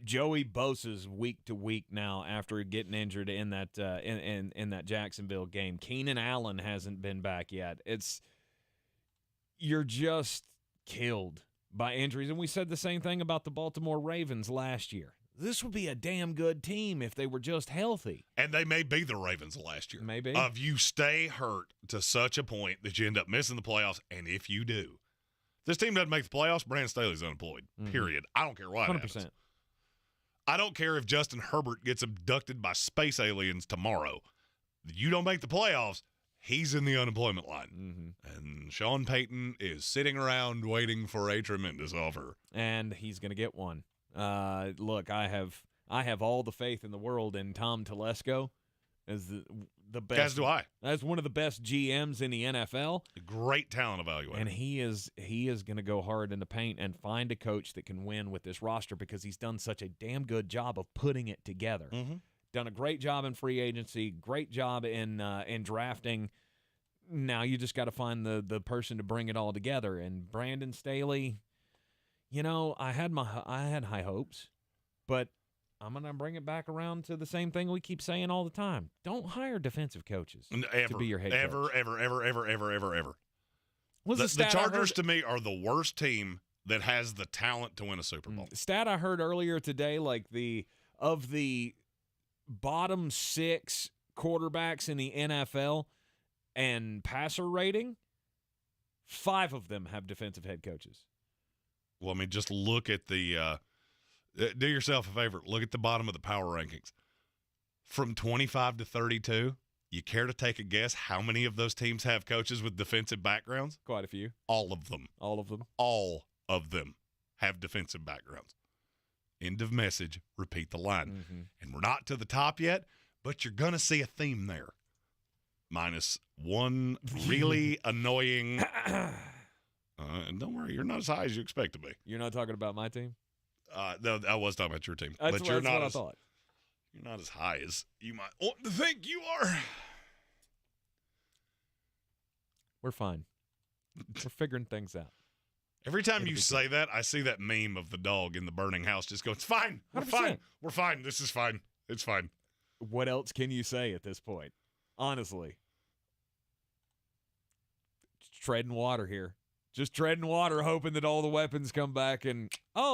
Joey Bosa's week to week now after getting injured in that in that Jacksonville game. Keenan Allen hasn't been back yet. You're just killed by injuries. And we said the same thing about the Baltimore Ravens last year. This would be a damn good team if they were just healthy.
And they may be the Ravens last year.
Maybe.
If you stay hurt to such a point that you end up missing the playoffs, and if you do, this team doesn't make the playoffs, Brandon Staley's unemployed, period. I don't care what
100%.
happens. I don't care if Justin Herbert gets abducted by space aliens tomorrow. You don't make the playoffs, he's in the unemployment line.
Mm-hmm.
And Sean Payton is sitting around waiting for a tremendous offer.
And he's going to get one. Look, I have all the faith in the world in Tom Telesco as the best.
As do I.
As one of the best GMs in the NFL.
A great talent evaluator.
And he is going to go hard in the paint and find a coach that can win with this roster because he's done such a damn good job of putting it together.
Mm-hmm.
Done a great job in free agency, great job in drafting. Now you just got to find the person to bring it all together. And Brandon Staley, I had high hopes, but I'm going to bring it back around to the same thing we keep saying all the time. Don't hire defensive coaches to be your head coach.
Ever. The Chargers, to me, are the worst team that has the talent to win a Super Bowl.
Stat I heard earlier today, like of the bottom 6 quarterbacks in the NFL and passer rating, 5 of them have defensive head coaches.
Well, I mean, just look at the do yourself a favor. Look at the bottom of the power rankings. From 25 to 32, you care to take a guess how many of those teams have coaches with defensive backgrounds?
Quite a few.
All of them.
All of them?
All of them have defensive backgrounds. End of message. Repeat the line.
Mm-hmm.
And we're not to the top yet, but you're going to see a theme there. Minus one really annoying and don't worry, you're not as high as you expect to be.
You're not talking about my team?
No, I was talking about your team.
That's
but you're not
what I
as,
thought.
You're not as high as you might want to think you are.
We're fine. We're figuring things out.
Every time you say that, I see that meme of the dog in the burning house just going, it's fine. We're
100%.
fine. We're fine. This is fine. It's fine.
What else can you say at this point? Honestly. Just treading water here. Just treading water, hoping that all the weapons come back and,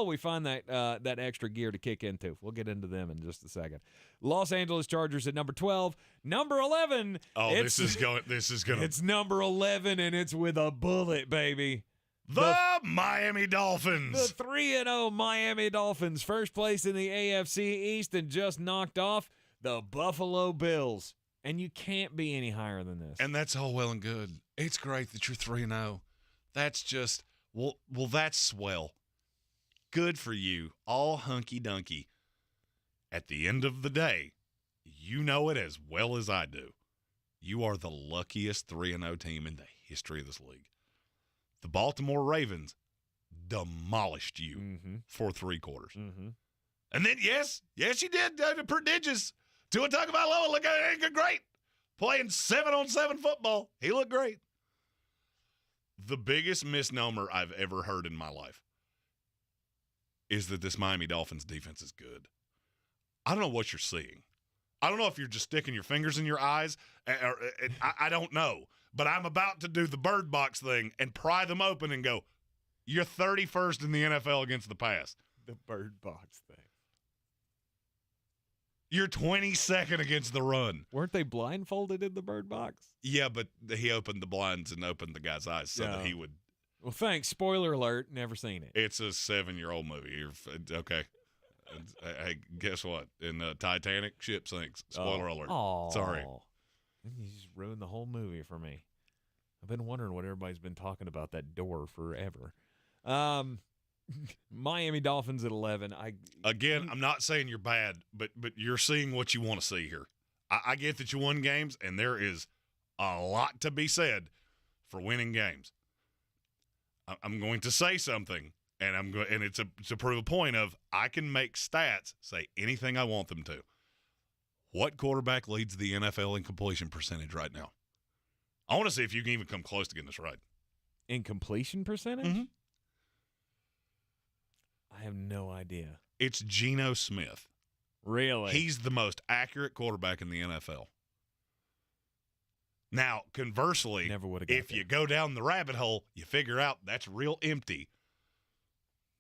we find that extra gear to kick into. We'll get into them in just a second. Los Angeles Chargers at number 12. Number 11.
Oh, this is going.
It's number 11, and it's with a bullet, baby.
The Miami Dolphins.
The 3-0 Miami Dolphins. First place in the AFC East and just knocked off the Buffalo Bills. And you can't be any higher than this.
And that's all well and good. It's great that you're 3-0. That's just, well, that's swell. Good for you. All hunky-dunky. At the end of the day, you know it as well as I do. You are the luckiest 3-0 team in the history of this league. The Baltimore Ravens demolished you for 3 quarters.
Mm-hmm.
And then, yes, you did. Prodigious. Tua Tagovailoa looked great. Playing 7-on-7 football. He looked great. The biggest misnomer I've ever heard in my life is that this Miami Dolphins defense is good. I don't know what you're seeing. I don't know if you're just sticking your fingers in your eyes. I don't know. But I'm about to do the bird box thing and pry them open and go, you're 31st in the NFL against the pass.
The bird box thing.
You're 22nd against the run.
Weren't they blindfolded in the bird box?
Yeah, but he opened the blinds and opened the guy's eyes so that he would.
Well, thanks. Spoiler alert. Never seen it.
It's a 7-year-old movie. Okay. Hey, guess what? In Titanic, ship sinks. Spoiler alert.
Oh.
Sorry.
You just ruined the whole movie for me. I've been wondering what everybody's been talking about that door forever. Miami Dolphins at 11.
Again, I'm not saying you're bad, but you're seeing what you want to see here. I get that you won games, and there is a lot to be said for winning games. I'm going to say something, and it's to prove a point of I can make stats say anything I want them to. What quarterback leads the NFL in completion percentage right now? I want to see if you can even come close to getting this right.
In completion percentage?
Mm-hmm.
I have no idea.
It's Geno Smith.
Really?
He's the most accurate quarterback in the NFL. Now, conversely, if you go down the rabbit hole, you figure out that's real empty.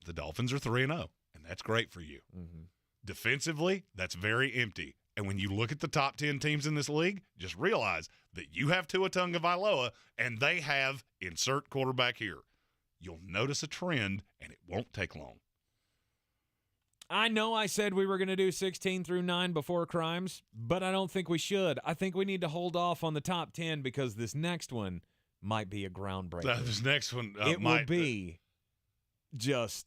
The Dolphins are 3-0, and that's great for you.
Mm-hmm.
Defensively, that's very empty. And when you look at the top 10 teams in this league, just realize that you have Tua Tagovailoa, and they have insert quarterback here. You'll notice a trend, and it won't take long.
I know I said we were going to do 16 through 9 before crimes, but I don't think we should. I think we need to hold off on the top 10 because this next one might be a groundbreaker.
This next one
it will be just,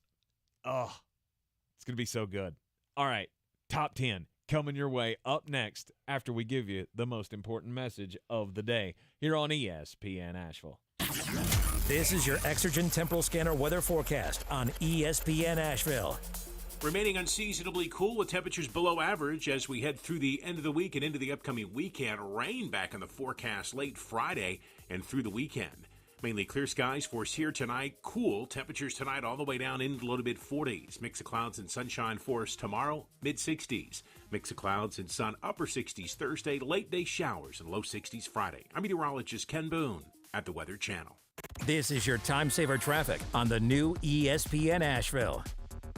it's going to be so good. All right, top 10 coming your way up next after we give you the most important message of the day here on ESPN Asheville.
This is your Exergen Temporal Scanner weather forecast on ESPN Asheville.
Remaining unseasonably cool with temperatures below average as we head through the end of the week and into the upcoming weekend. Rain back in the forecast late Friday and through the weekend. Mainly clear skies for us here tonight. Cool temperatures tonight all the way down into the low to mid-40s. Mix of clouds and sunshine for us tomorrow, mid-60s. Mix of clouds and sun, upper 60s Thursday. Late day showers and low 60s Friday. I'm meteorologist Ken Boone at the Weather Channel.
This is your time saver traffic on the new ESPN Asheville.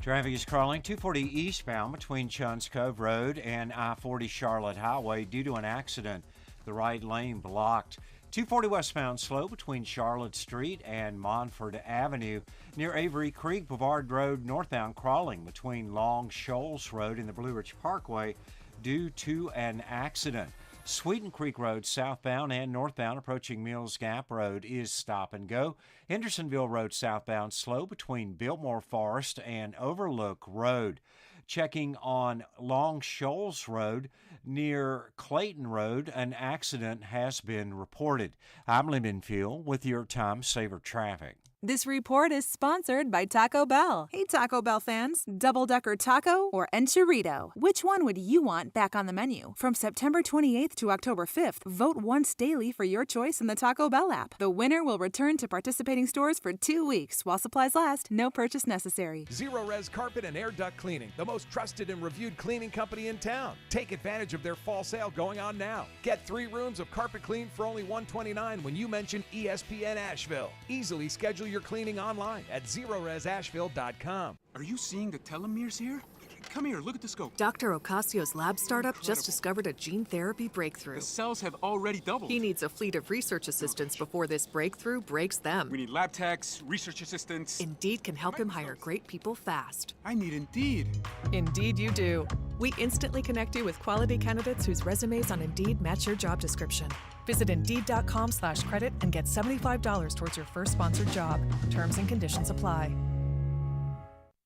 Traffic is crawling 240 eastbound between Chuns Cove Road and I-40 Charlotte Highway due to an accident. The right lane blocked. 240 westbound slow between Charlotte Street and Montford Avenue. Near Avery Creek Boulevard Road, northbound crawling between Long Shoals Road and the Blue Ridge Parkway due to an accident. Sweeten Creek Road southbound and northbound approaching Mills Gap Road is stop and go. Hendersonville Road southbound slow between Biltmore Forest and Overlook Road. Checking on Long Shoals Road near Clayton Road, an accident has been reported. I'm Lemon Fuel with your Time Saver Traffic.
This report is sponsored by Taco Bell. Hey, Taco Bell fans, double-decker taco or enchilada? Which one would you want back on the menu? From September 28th to October 5th, vote once daily for your choice in the Taco Bell app. The winner will return to participating stores for 2 weeks while supplies last. No purchase necessary.
Zero Res Carpet and Air Duct Cleaning, the most trusted and reviewed cleaning company in town. Take advantage of their fall sale going on now. Get 3 rooms of carpet clean for only $129 when you mention ESPN Asheville. Easily schedule your cleaning online at zeroresasheville.com.
Are you seeing the telomeres here? Come here, look at the scope.
Dr. Ocasio's lab startup just discovered a gene therapy breakthrough.
The cells have already doubled.
He needs a fleet of research assistants before this breakthrough breaks them.
We need lab techs, research assistants.
Indeed can help him hire great people fast.
I need Indeed.
Indeed you do. We instantly connect you with quality candidates whose resumes on Indeed match your job description. Visit Indeed.com/credit and get $75 towards your first sponsored job. Terms and conditions apply.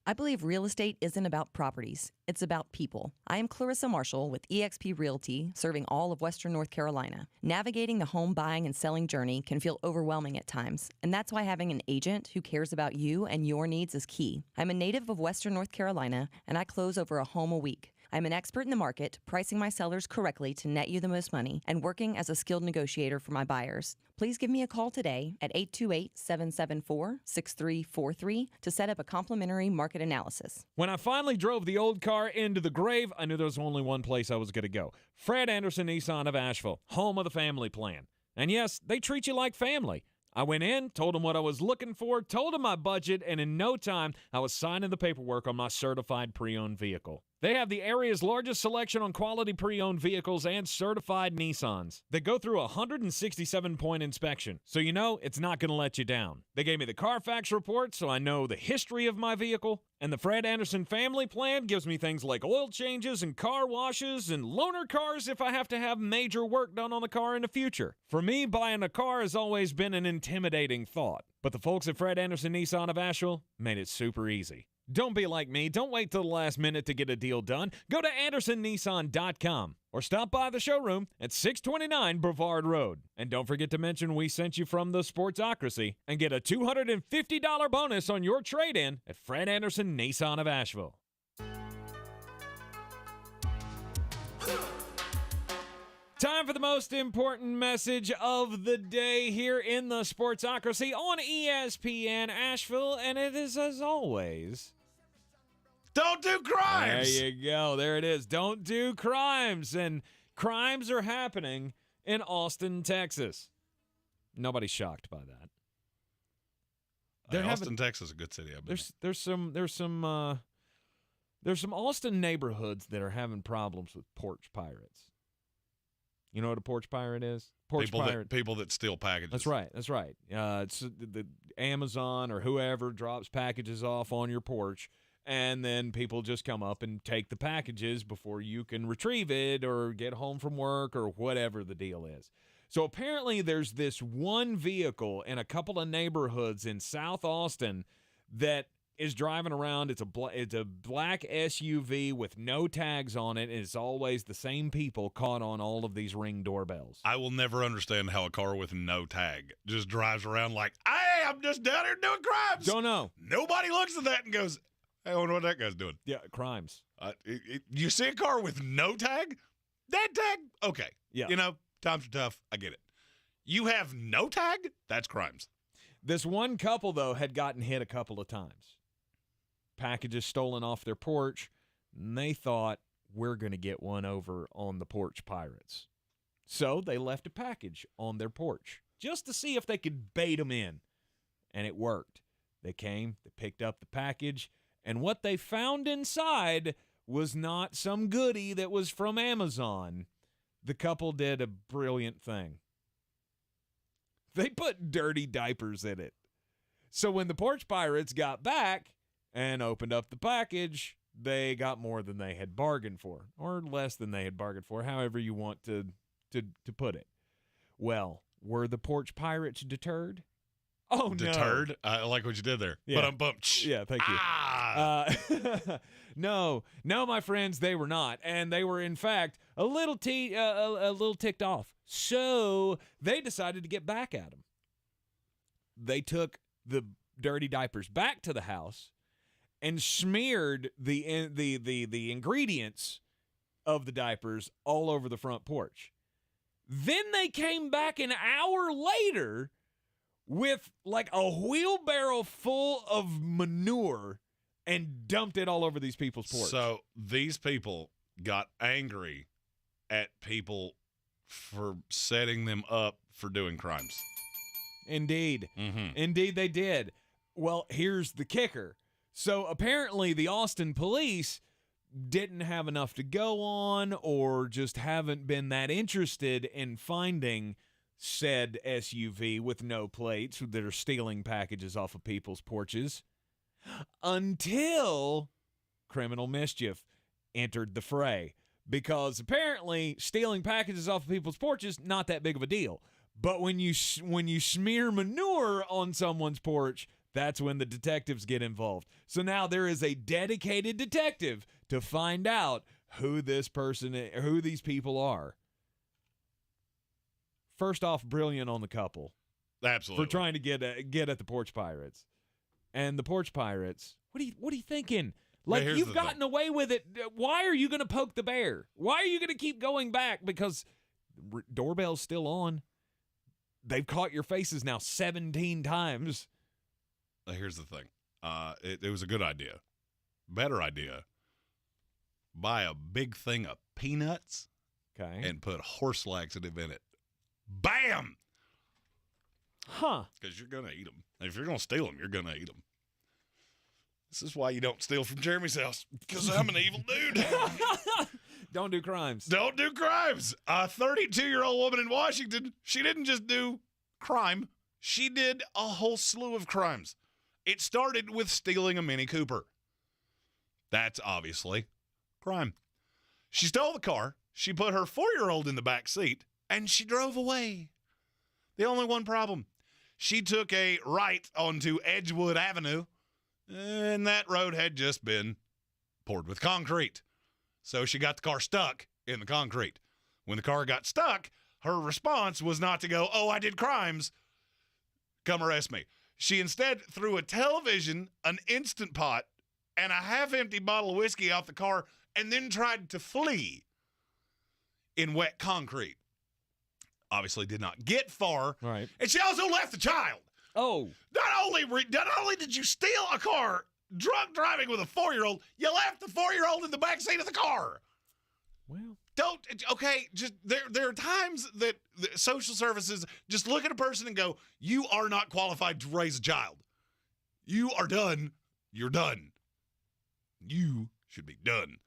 I believe real estate isn't about properties, it's about people. I am Clarissa Marshall with eXp Realty, serving all of Western North Carolina. Navigating the home buying and selling journey can feel overwhelming at times, and that's why having an agent who cares about you and your needs is key. I'm a native of Western North Carolina, and I close over a home a week. I'm an expert in the market, pricing my sellers correctly to net you the most money, and working as a skilled negotiator for my buyers. Please give me a call today at 828-774-6343 to set up a complimentary market analysis.
When I finally drove the old car into the grave, I knew there was only one place I was going to go. Fred Anderson Nissan of Asheville, home of the family plan. And yes, they treat you like family. I went in, told them what I was looking for, told them my budget, and in no time, I was signing the paperwork on my certified pre-owned vehicle. They have the area's largest selection on quality pre-owned vehicles and certified Nissans. They go through a 167-point inspection, so you know it's not going to let you down. They gave me the Carfax report, so I know the history of my vehicle. And the Fred Anderson family plan gives me things like oil changes and car washes and loaner cars if I have to have major work done on the car in the future. For me, buying a car has always been an intimidating thought. But the folks at Fred Anderson Nissan of Asheville made it super easy. Don't be like me. Don't wait till the last minute to get a deal done. Go to AndersonNissan.com or stop by the showroom at 629 Brevard Road. And don't forget to mention we sent you from the Sportsocracy and get a $250 bonus on your trade-in at Fred Anderson Nissan of Asheville. Time for the most important message of the day here in the Sportsocracy on ESPN Asheville, and it is, as always,
don't do crimes!
There you go. There it is. Don't do crimes. And crimes are happening in Austin, Texas. Nobody's shocked by that.
Austin, Texas is a good city.
There's some Austin neighborhoods that are having problems with porch pirates. You know what a porch pirate is?
People that steal packages.
That's right. It's the Amazon or whoever drops packages off on your porch, and then people just come up and take the packages before you can retrieve it or get home from work or whatever the deal is. So apparently there's this one vehicle in a couple of neighborhoods in South Austin that is driving around. It's a black SUV with no tags on it, and it's always the same people caught on all of these Ring doorbells.
I will never understand how a car with no tag just drives around like, hey, I'm just down here doing crimes.
Don't know.
Nobody looks at that and goes, hey, I wonder what that guy's doing.
Yeah, crimes.
You see a car with no tag? That tag? Okay.
Yeah.
You know, times are tough. I get it. You have no tag? That's crimes.
This one couple, though, had gotten hit a couple of times. Packages stolen off their porch, and they thought, we're going to get one over on the porch pirates. So they left a package on their porch just to see if they could bait them in, and it worked. They came, they picked up the package, and what they found inside was not some goodie that was from Amazon. The couple did a brilliant thing. They put dirty diapers in it. So when the porch pirates got back and opened up the package, they got more than they had bargained for, or less than they had bargained for, however you want to put it. Well, were the porch pirates deterred? Oh,
deterred?
No.
I like what you did there.
Yeah.
But I'm bumped.
Yeah, thank you. No, my friends, they were not, and they were in fact a little ticked off. So they decided to get back at them. They took the dirty diapers back to the house and smeared the ingredients of the diapers all over the front porch. Then they came back an hour later with like a wheelbarrow full of manure and dumped it all over these people's porch.
So these people got angry at people for setting them up for doing crimes.
Indeed.
Mm-hmm.
Indeed they did. Well, here's the kicker. So apparently the Austin police didn't have enough to go on, or just haven't been that interested in finding said SUV with no plates that are stealing packages off of people's porches, until criminal mischief entered the fray. Because apparently stealing packages off of people's porches, not that big of a deal. But when you smear manure on someone's porch, that's when the detectives get involved. So now there is a dedicated detective to find out who these people are. First off, brilliant on the couple.
Absolutely.
For trying to get at the porch pirates. And the porch pirates, what are you thinking? Like, you've gotten away with it. Why are you going to poke the bear? Why are you going to keep going back? Because doorbell's still on. They've caught your faces now 17 times.
Here's the thing. It was a good idea. Better idea. Buy a big thing of peanuts,
okay,
and put horse laxative in it. Bam!
Huh.
Because you're going to eat them. If you're going to steal them, you're going to eat them. This is why you don't steal from Jeremy's house, because I'm an evil dude.
Don't do crimes.
Don't do crimes. A 32-year-old woman in Washington, she didn't just do crime. She did a whole slew of crimes. It started with stealing a Mini Cooper. That's obviously crime. She stole the car. She put her 4-year-old in the back seat, and she drove away. The only one problem, she took a right onto Edgewood Avenue, and that road had just been poured with concrete. So she got the car stuck in the concrete. When the car got stuck, her response was not to go, "Oh, I did crimes. Come arrest me." She instead threw a television, an Instant Pot, and a half-empty bottle of whiskey out the car and then tried to flee in wet concrete. Obviously did not get far.
Right.
And she also left the child.
Oh.
Not only did you steal a car drunk driving with a 4-year-old, you left the 4-year-old in the backseat of the car.
Well.
Just there are times that the social services just look at a person and go, "You are not qualified to raise a child. You are done. You're done. You should be done."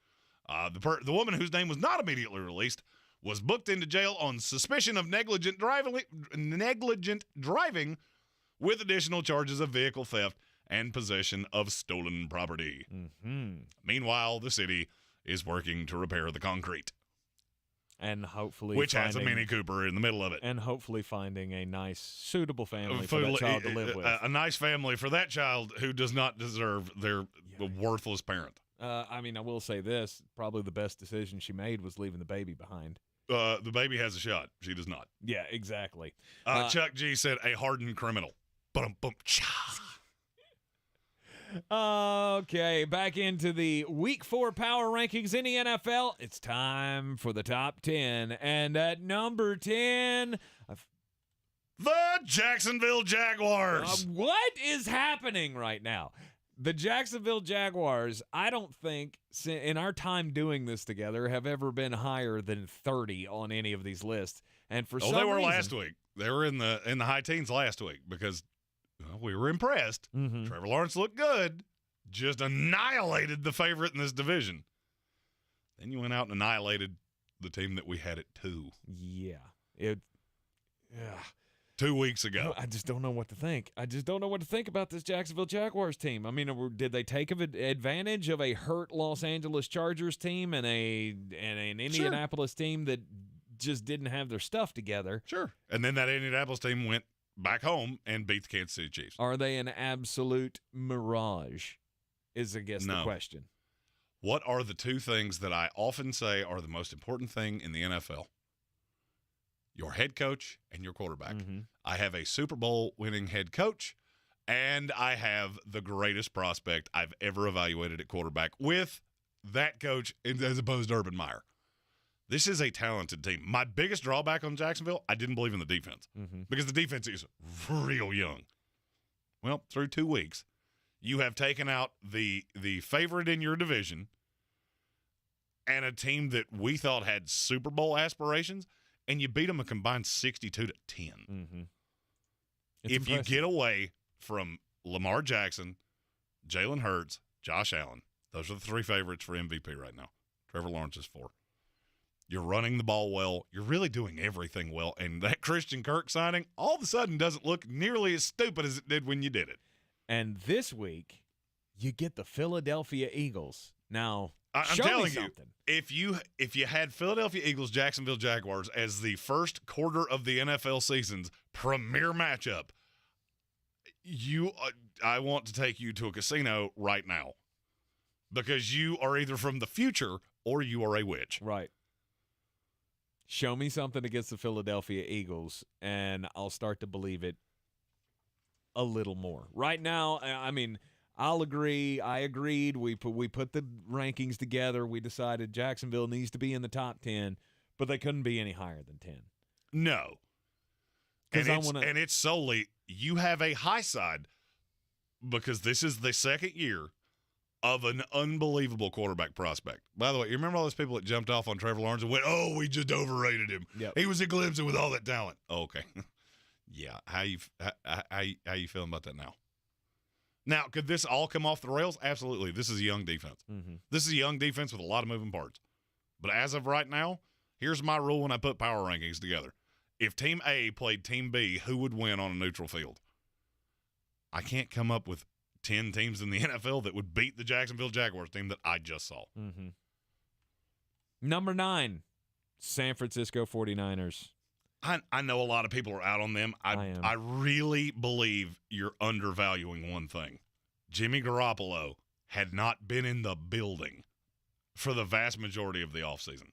The woman whose name was not immediately released was booked into jail on suspicion of negligent driving with additional charges of vehicle theft and possession of stolen property.
Mm-hmm.
Meanwhile, the city is working to repair the concrete.
And hopefully
Which has a Mini Cooper in the middle of it.
And hopefully finding a nice, suitable family for that child to live with.
A nice family for that child who does not deserve their worthless parent.
I will say this. Probably the best decision she made was leaving the baby behind.
The baby has a shot. She does not.
Yeah, exactly.
Chuck G said a hardened criminal.
Okay, back into the Week 4 power rankings in the NFL. It's time for the top 10. And at number 10...
the Jacksonville Jaguars.
What is happening right now? The Jacksonville Jaguars, I don't think, in our time doing this together, have ever been higher than 30 on any of these lists. And for some
they were
reason,
last week. They were in the high teens last week because we were impressed.
Mm-hmm.
Trevor Lawrence looked good, just annihilated the favorite in this division. Then you went out and annihilated the team that we had at 2.
Yeah.
2 weeks ago.
I just don't know what to think. I just don't know what to think about this Jacksonville Jaguars team. I mean, did they take advantage of a hurt Los Angeles Chargers team and an Indianapolis team that just didn't have their stuff together?
Sure. And then that Indianapolis team went back home and beat the Kansas City Chiefs.
Are they an absolute mirage is, I guess, the question.
What are the two things that I often say are the most important thing in the NFL? Your head coach and your quarterback.
Mm-hmm.
I have a Super Bowl winning head coach, and I have the greatest prospect I've ever evaluated at quarterback with that coach as opposed to Urban Meyer. This is a talented team. My biggest drawback on Jacksonville, I didn't believe in the defense because the defense is real young. Well, through 2 weeks, you have taken out the favorite in your division and a team that we thought had Super Bowl aspirations, and you beat them a combined 62-10.
Mm-hmm.
If you get away from Lamar Jackson, Jalen Hurts, Josh Allen, those are the 3 favorites for MVP right now. Trevor Lawrence is 4. You're running the ball well. You're really doing everything well. And that Christian Kirk signing all of a sudden doesn't look nearly as stupid as it did when you did it.
And this week, you get the Philadelphia Eagles. Now,
I'm
show
telling
me
you,
something.
if you had Philadelphia Eagles, Jacksonville Jaguars as the first quarter of the NFL season's premier matchup, I want to take you to a casino right now because you are either from the future or you are a witch.
Right. Show me something against the Philadelphia Eagles, and I'll start to believe it a little more. Right now, I mean, I'll agree. I agreed. We put the rankings together. We decided Jacksonville needs to be in the top 10, but they couldn't be any higher than 10.
No. And it's solely you have a high side because this is the second year of an unbelievable quarterback prospect. By the way, you remember all those people that jumped off on Trevor Lawrence and went, "Oh, we just overrated him.
Yep.
He was a Clemson with all that talent." Oh, okay. Yeah. How you feeling about that now? Now, could this all come off the rails? Absolutely. This is a young defense.
Mm-hmm.
This is a young defense with a lot of moving parts. But as of right now, here's my rule when I put power rankings together. If Team A played Team B, who would win on a neutral field? I can't come up with 10 teams in the NFL that would beat the Jacksonville Jaguars team that I just saw.
Mm-hmm. Number 9, San Francisco 49ers.
I know a lot of people are out on them. I really believe you're undervaluing one thing. Jimmy Garoppolo had not been in the building for the vast majority of the offseason.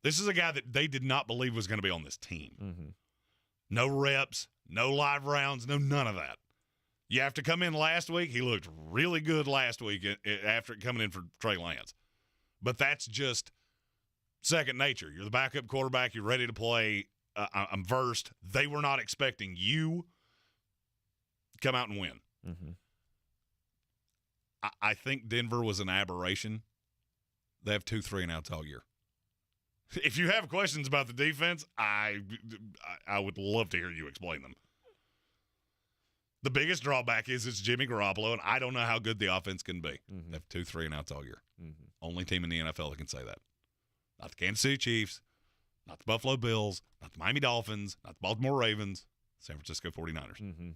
This is a guy that they did not believe was going to be on this team.
Mm-hmm.
No reps, no live rounds, none of that. You have to come in last week. He looked really good last week after coming in for Trey Lance. But that's just second nature. You're the backup quarterback. You're ready to play. I'm versed. They were not expecting you to come out and win.
Mm-hmm.
I think Denver was an aberration. They have 2 3-and-outs all year. If you have questions about the defense, I would love to hear you explain them. The biggest drawback is it's Jimmy Garoppolo, and I don't know how good the offense can be.
Mm-hmm.
They have 2 3-and-outs all year.
Mm-hmm.
Only team in the NFL that can say that. Not the Kansas City Chiefs, not the Buffalo Bills, not the Miami Dolphins, not the Baltimore Ravens, San Francisco 49ers.
Mm-hmm.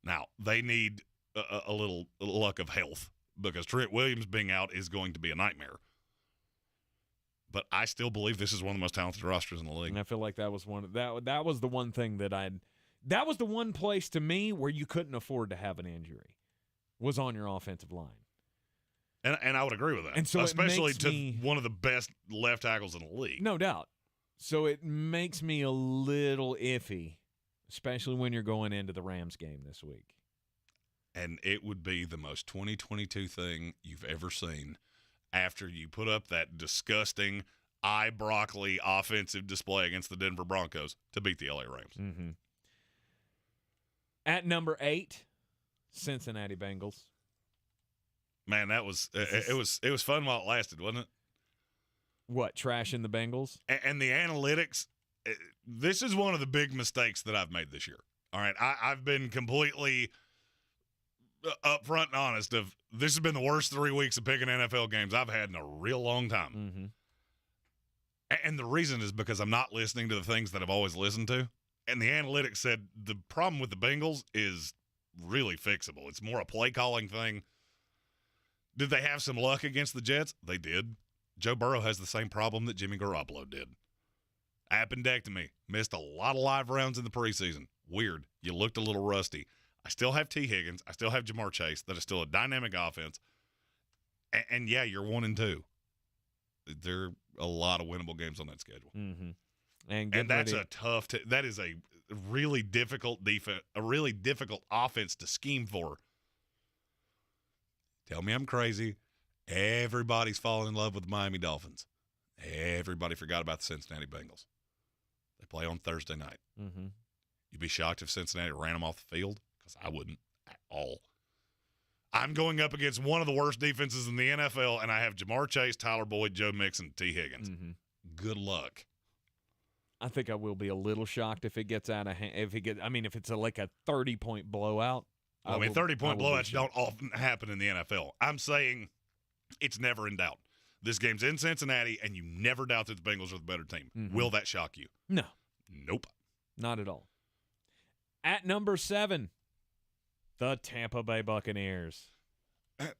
Now, they need a little luck of health because Trent Williams being out is going to be a nightmare. But I still believe this is one of the most talented rosters in the league.
And I feel like that was that was the one thing that was the one place to me where you couldn't afford to have an injury was on your offensive line.
And I would agree with that.
And so
especially to one of the best left tackles in the league.
No doubt. So it makes me a little iffy, especially when you're going into the Rams game this week.
And it would be the most 2022 thing you've ever seen after you put up that disgusting eye broccoli offensive display against the Denver Broncos to beat the LA Rams.
Mm-hmm. At number 8, Cincinnati Bengals.
Man, that was it was fun while it lasted, wasn't it?
What, trashing the Bengals?
And the analytics, this is one of the big mistakes that I've made this year. All right, I've been completely upfront and honest of this has been the worst 3 weeks of picking NFL games I've had in a real long time.
Mm-hmm.
And the reason is because I'm not listening to the things that I've always listened to. And the analytics said the problem with the Bengals is really fixable. It's more a play calling thing. Did they have some luck against the Jets? They did. Joe Burrow has the same problem that Jimmy Garoppolo did. Appendectomy. Missed a lot of live rounds in the preseason. Weird. You looked a little rusty. I still have T. Higgins. I still have Jamar Chase. That is still a dynamic offense. And yeah, you're 1-2. There are a lot of winnable games on that schedule.
Mm-hmm.
And that's a tough that is a really difficult defense, a really difficult offense to scheme for. Tell me I'm crazy. Everybody's falling in love with the Miami Dolphins. Everybody forgot about the Cincinnati Bengals. They play on Thursday night.
Mm-hmm.
You'd be shocked if Cincinnati ran them off the field, because I wouldn't at all. I'm going up against one of the worst defenses in the NFL, and I have Jamar Chase, Tyler Boyd, Joe Mixon, T. Higgins.
Mm-hmm.
Good luck.
I think I will be a little shocked if it gets out of hand. If it's like a 30-point blowout.
30-point blowouts don't often happen in the NFL. I'm saying it's never in doubt. This game's in Cincinnati, and you never doubt that the Bengals are the better team.
Mm-hmm.
Will that shock you?
No.
Nope.
Not at all. At number 7, the Tampa Bay Buccaneers.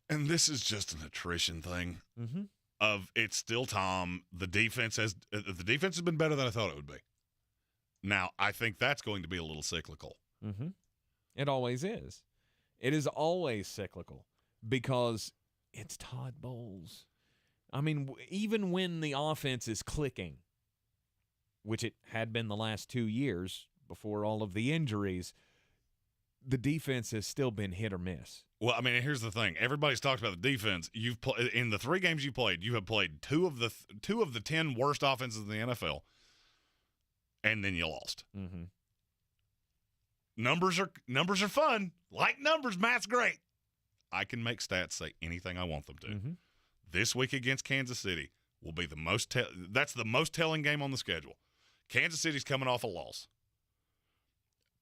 And this is just an attrition thing.
Mm-hmm.
Of it's still Tom. The defense has been better than I thought it would be. Now, I think that's going to be a little cyclical.
Mm-hmm. It always is. It is always cyclical because it's Todd Bowles. I mean, even when the offense is clicking, which it had been the last 2 years before all of the injuries, the defense has still been hit or miss.
Well, I mean, here's the thing. Everybody's talked about the defense. You've in the 3 games you played, you have played two of the 10 worst offenses in the NFL, and then you lost.
Mm-hmm.
Numbers are fun. Like numbers, Matt's great. I can make stats say anything I want them to.
Mm-hmm.
This week against Kansas City will be the most that's the most telling game on the schedule. Kansas City's coming off a loss.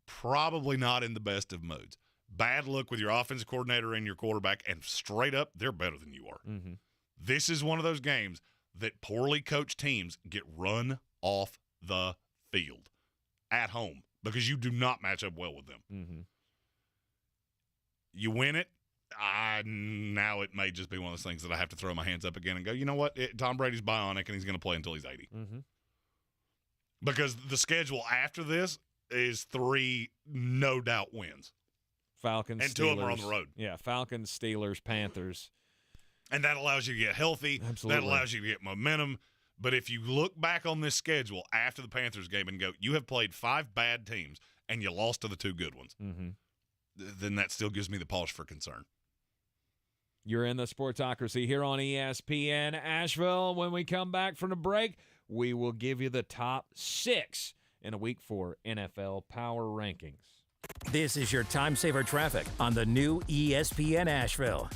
Probably not in the best of moods. Bad look with your offensive coordinator and your quarterback, and straight up, they're better than you are.
Mm-hmm.
This is one of those games that poorly coached teams get run off the field at home because you do not match up well with them.
Mm-hmm.
You win it. Now it may just be one of those things that I have to throw my hands up again and go, you know what? Tom Brady's bionic, and he's going to play until he's 80.
Mm-hmm.
Because the schedule after this is 3 no-doubt wins.
Falcons,
and
Steelers.
2 of them are on the road.
Yeah, Falcons, Steelers, Panthers.
And that allows you to get healthy.
Absolutely.
That allows you to get momentum. But if you look back on this schedule after the Panthers game and go, you have played 5 bad teams and you lost to the 2 good ones, then that still gives me the pause for concern.
You're in the Sportsocracy here on ESPN Asheville. When we come back from the break, we will give you the top 6 in a Week 4 NFL Power Rankings.
This is your time saver traffic on the new ESPN Asheville.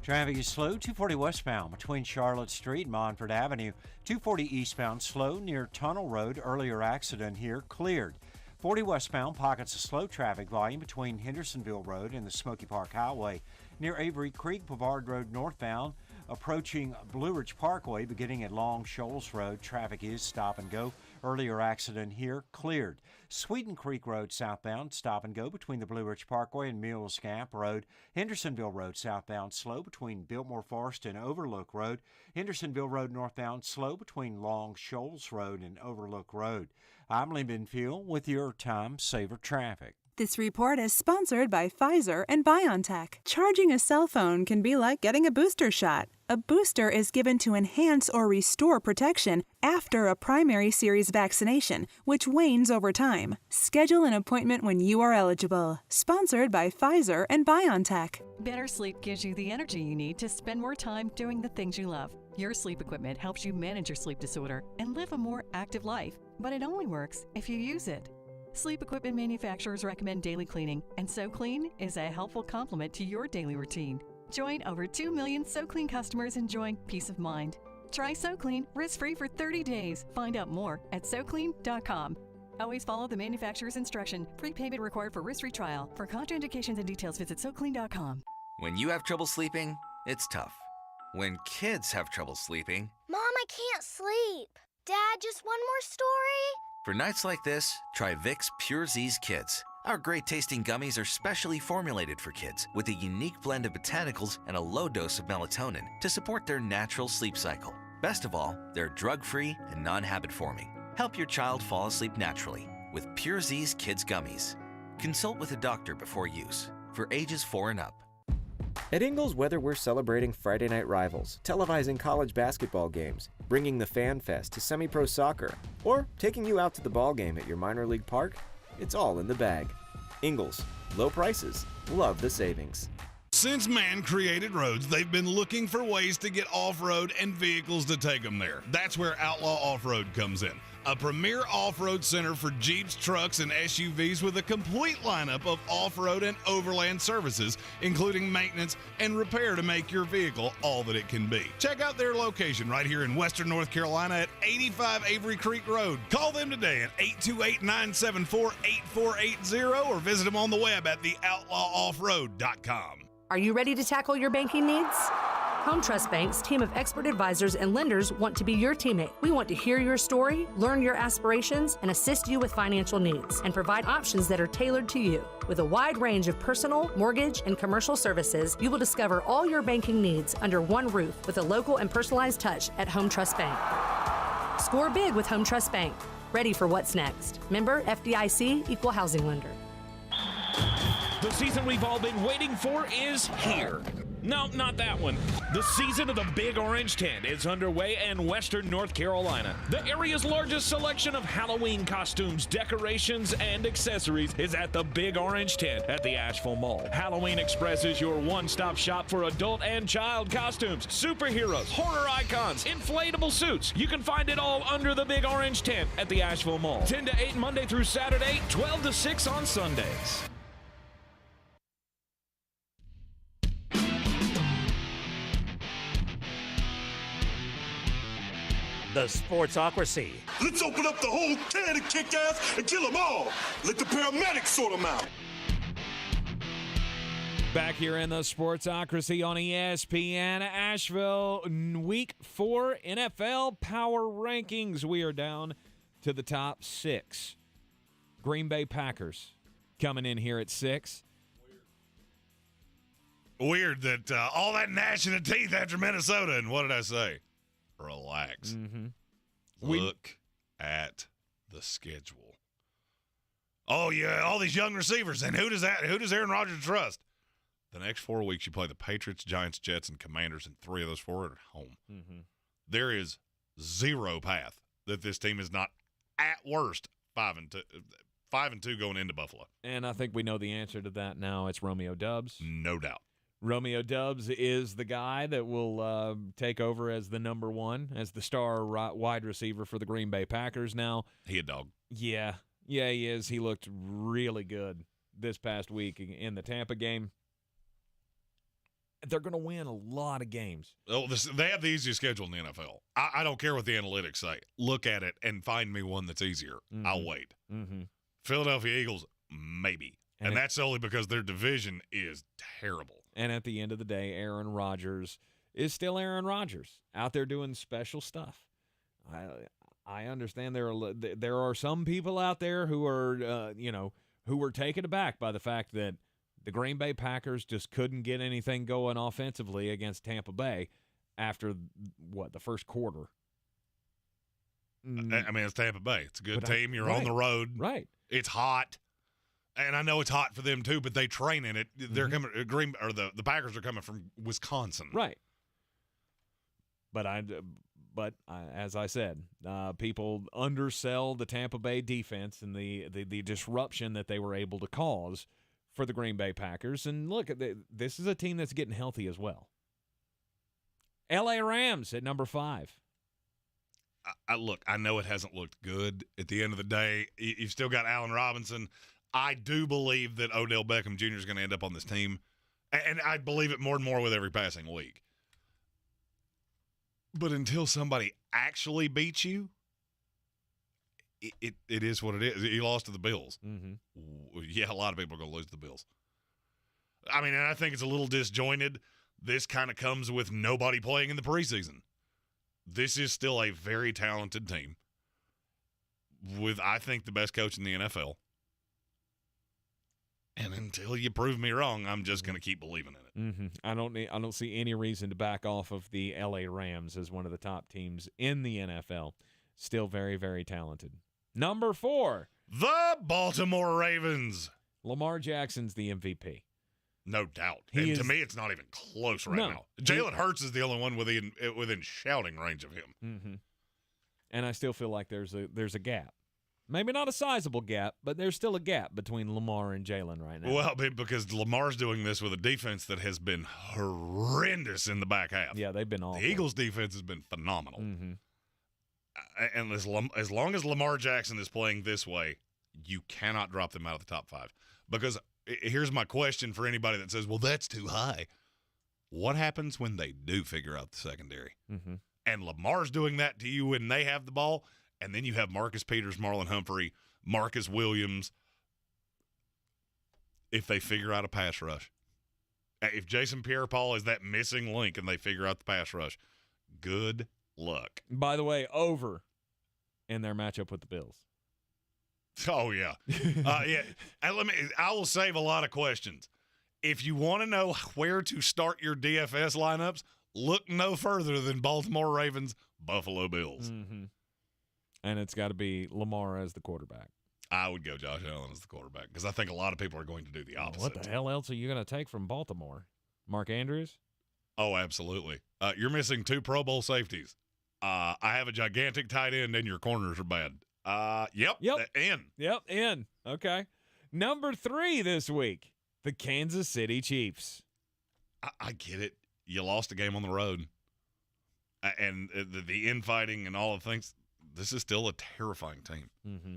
Traffic is slow, 240 westbound between Charlotte Street and Montford Avenue. 240 eastbound slow near Tunnel Road. Earlier accident here cleared. 40 westbound pockets of slow traffic volume between Hendersonville Road and the Smoky Park Highway. Near Avery Creek, Pavard Road northbound. Approaching Blue Ridge Parkway, beginning at Long Shoals Road, traffic is stop and go. Earlier accident here cleared. Sweden Creek Road southbound, stop and go between the Blue Ridge Parkway and Mills Gap Road. Hendersonville Road southbound, slow between Biltmore Forest and Overlook Road. Hendersonville Road northbound, slow between Long Shoals Road and Overlook Road. I'm Lee Benfield with your Time Saver Traffic.
This report is sponsored by Pfizer and BioNTech. Charging a cell phone can be like getting a booster shot. A booster is given to enhance or restore protection after a primary series vaccination, which wanes over time. Schedule an appointment when you are eligible. Sponsored by Pfizer and BioNTech.
Better sleep gives you the energy you need to spend more time doing the things you love. Your sleep equipment helps you manage your sleep disorder and live a more active life, but it only works if you use it. Sleep equipment manufacturers recommend daily cleaning, and SoClean is a helpful complement to your daily routine. Join over 2 million SoClean customers enjoying peace of mind. Try SoClean risk-free for 30 days. Find out more at SoClean.com. Always follow the manufacturer's instruction. Prepayment required for risk-free trial. For contraindications and details, visit SoClean.com.
When you have trouble sleeping, it's tough. When kids have trouble sleeping...
Mom, I can't sleep. Dad, just one more story?
For nights like this, try Vicks Pure Z's Kids. Our great-tasting gummies are specially formulated for kids with a unique blend of botanicals and a low dose of melatonin to support their natural sleep cycle. Best of all, they're drug-free and non-habit forming. Help your child fall asleep naturally with Pure Z's Kids Gummies. Consult with a doctor before use. For ages 4 and up.
At Ingles, whether we're celebrating Friday night rivals, televising college basketball games, bringing the Fan Fest to semi-pro soccer, or taking you out to the ball game at your minor league park, it's all in the bag. Ingles, low prices, love the savings.
Since man created roads, they've been looking for ways to get off-road and vehicles to take them there. That's where Outlaw Off-Road comes in. A premier off-road center for Jeeps, trucks, and SUVs with a complete lineup of off-road and overland services, including maintenance and repair to make your vehicle all that it can be. Check out their location right here in Western North Carolina at 85 Avery Creek Road. Call them today at 828-974-8480 or visit them on the web at theoutlawoffroad.com.
Are you ready to tackle your banking needs? Home Trust Bank's team of expert advisors and lenders want to be your teammate. We want to hear your story, learn your aspirations, and assist you with financial needs, and provide options that are tailored to you. With a wide range of personal, mortgage, and commercial services, you will discover all your banking needs under one roof with a local and personalized touch at Home Trust Bank. Score big with Home Trust Bank. Ready for what's next. Member FDIC, Equal Housing Lender.
The season we've all been waiting for is here. No, not that one. The season of the Big Orange Tent is underway in Western North Carolina. The area's largest selection of Halloween costumes, decorations, and accessories is at the Big Orange Tent at the Asheville Mall. Halloween Express is your one-stop shop for adult and child costumes, superheroes, horror icons, inflatable suits. You can find it all under the Big Orange Tent at the Asheville Mall. 10 to 8 Monday through Saturday, 12 to 6 on Sundays.
The Sportsocracy.
Let's open up the whole can of kick ass and kill them all. Let the paramedics sort them out.
Back here in the Sportsocracy on ESPN Asheville, Week 4 NFL Power Rankings. We are down to the top 6. Green Bay Packers coming in here at 6.
Weird that all that gnashing of teeth after Minnesota, and what did I say? Relax.
Mm-hmm.
Look at the schedule. Oh, yeah, all these young receivers. And who does Aaron Rodgers trust? The next 4 weeks, you play the Patriots, Giants, Jets, and Commanders, and 3 of those 4 are at home.
Mm-hmm.
There is zero path that this team is not, at worst, 5-2 going into Buffalo.
And I think we know the answer to that now. It's Romeo Doubs.
No doubt.
Romeo Doubs is the guy that will take over as the number one, as the star wide receiver for the Green Bay Packers now.
He a dog.
Yeah, he is. He looked really good this past week in the Tampa game. They're going to win a lot of games.
Oh, they have the easiest schedule in the NFL. I don't care what the analytics say. Look at it and find me one that's easier.
Mm-hmm.
I'll wait.
Mm-hmm.
Philadelphia Eagles, maybe. And that's only because their division is terrible.
And at the end of the day, Aaron Rodgers is still Aaron Rodgers out there doing special stuff. I understand there are some people out there who are who were taken aback by the fact that the Green Bay Packers just couldn't get anything going offensively against Tampa Bay after the first quarter.
I mean, it's Tampa Bay. It's a good team. You're on the road.
Right.
It's hot. And I know it's hot for them too, but they train in it. They're coming. The Packers are coming from Wisconsin,
right? But as I said, people undersell the Tampa Bay defense and the disruption that they were able to cause for the Green Bay Packers. And look, this is a team that's getting healthy as well. L.A. Rams at number 5.
I know it hasn't looked good. At the end of the day, you've still got Allen Robinson. I do believe that Odell Beckham Jr. is going to end up on this team, and I believe it more and more with every passing week. But until somebody actually beats you, it is what it is. You lost to the Bills.
Mm-hmm.
Yeah, a lot of people are going to lose to the Bills. I mean, and I think it's a little disjointed. This kind of comes with nobody playing in the preseason. This is still a very talented team with, I think, the best coach in the NFL. And until you prove me wrong, I'm just going to keep believing in it.
Mm-hmm. I don't see any reason to back off of the L.A. Rams as one of the top teams in the NFL. Still very, very talented. Number 4.
The Baltimore Ravens.
Lamar Jackson's the MVP.
No doubt. To me, it's not even close now. Jalen Hurts is the only one within shouting range of him.
Mm-hmm. And I still feel like there's a gap. Maybe not a sizable gap, but there's still a gap between Lamar and Jalen right now.
Well, because Lamar's doing this with a defense that has been horrendous in the back half.
Yeah, they've been awful.
The Eagles' defense has been phenomenal.
Mm-hmm.
And as long as Lamar Jackson is playing this way, you cannot drop them out of the top 5. Because here's my question for anybody that says, well, that's too high. What happens when they do figure out the secondary?
Mm-hmm.
And Lamar's doing that to you when they have the ball, and then you have Marcus Peters, Marlon Humphrey, Marcus Williams. If they figure out a pass rush, if Jason Pierre-Paul is that missing link and they figure out the pass rush, good luck.
By the way, over in their matchup with the Bills.
Oh, yeah. Yeah. I will save a lot of questions. If you want to know where to start your DFS lineups, look no further than Baltimore Ravens, Buffalo Bills.
Mm-hmm. And it's got to be Lamar as the quarterback.
I would go Josh Allen as the quarterback because I think a lot of people are going to do the opposite.
What the hell else are you going to take from Baltimore? Mark Andrews?
Oh, absolutely. You're missing 2 Pro Bowl safeties. I have a gigantic tight end, and your corners are bad. Yep.
In. Okay. Number 3 this week, the Kansas City Chiefs.
I get it. You lost a game on the road. And the infighting and all the things. This is still a terrifying team.
Mm-hmm.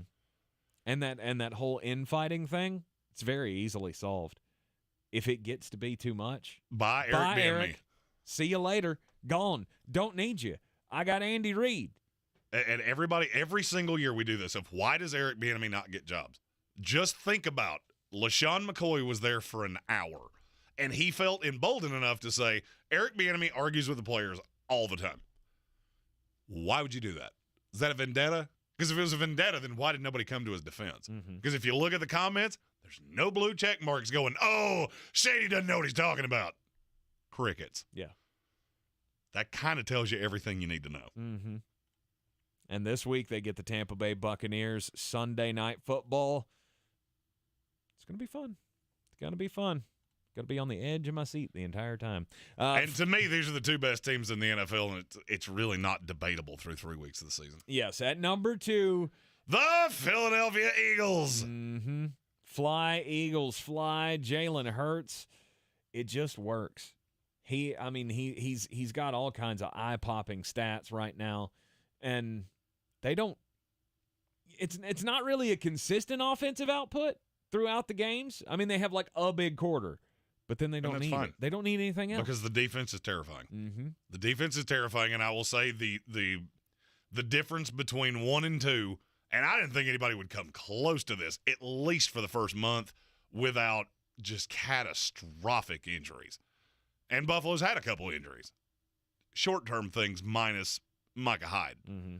And that whole infighting thing, it's very easily solved. If it gets to be too much,
bye Eric.
See you later. Gone. Don't need you. I got Andy Reid.
And every single year we do this. Why does Eric Bieniemy not get jobs? Just think about LaShawn McCoy was there for an hour, and he felt emboldened enough to say, Eric Bieniemy argues with the players all the time. Why would you do that? Is that a vendetta? Because if it was a vendetta, then why did nobody come to his defense? Because if you look at the comments, there's no blue check marks going, oh, Shady doesn't know what he's talking about. Crickets.
Yeah.
That kind of tells you everything you need to know.
Mm-hmm. And this week they get the Tampa Bay Buccaneers Sunday Night Football. going to be fun. It's going to be fun. Going to be on the edge of my seat the entire time.
And to me, these are the two best teams in the NFL, and it's really not debatable through 3 weeks of the season.
Yes, at number 2,
the Philadelphia Eagles.
Mm-hmm. Fly, Eagles, fly. Jalen Hurts. It just works. He's got all kinds of eye-popping stats right now, and they don't. It's not really a consistent offensive output throughout the games. I mean, they have like a big quarter. But then they don't need it. They don't need anything else.
Because the defense is terrifying.
Mm-hmm.
The defense is terrifying, and I will say the difference between 1 and 2, and I didn't think anybody would come close to this, at least for the first month, without just catastrophic injuries. And Buffalo's had a couple injuries. Short-term things minus Micah Hyde.
Mm-hmm.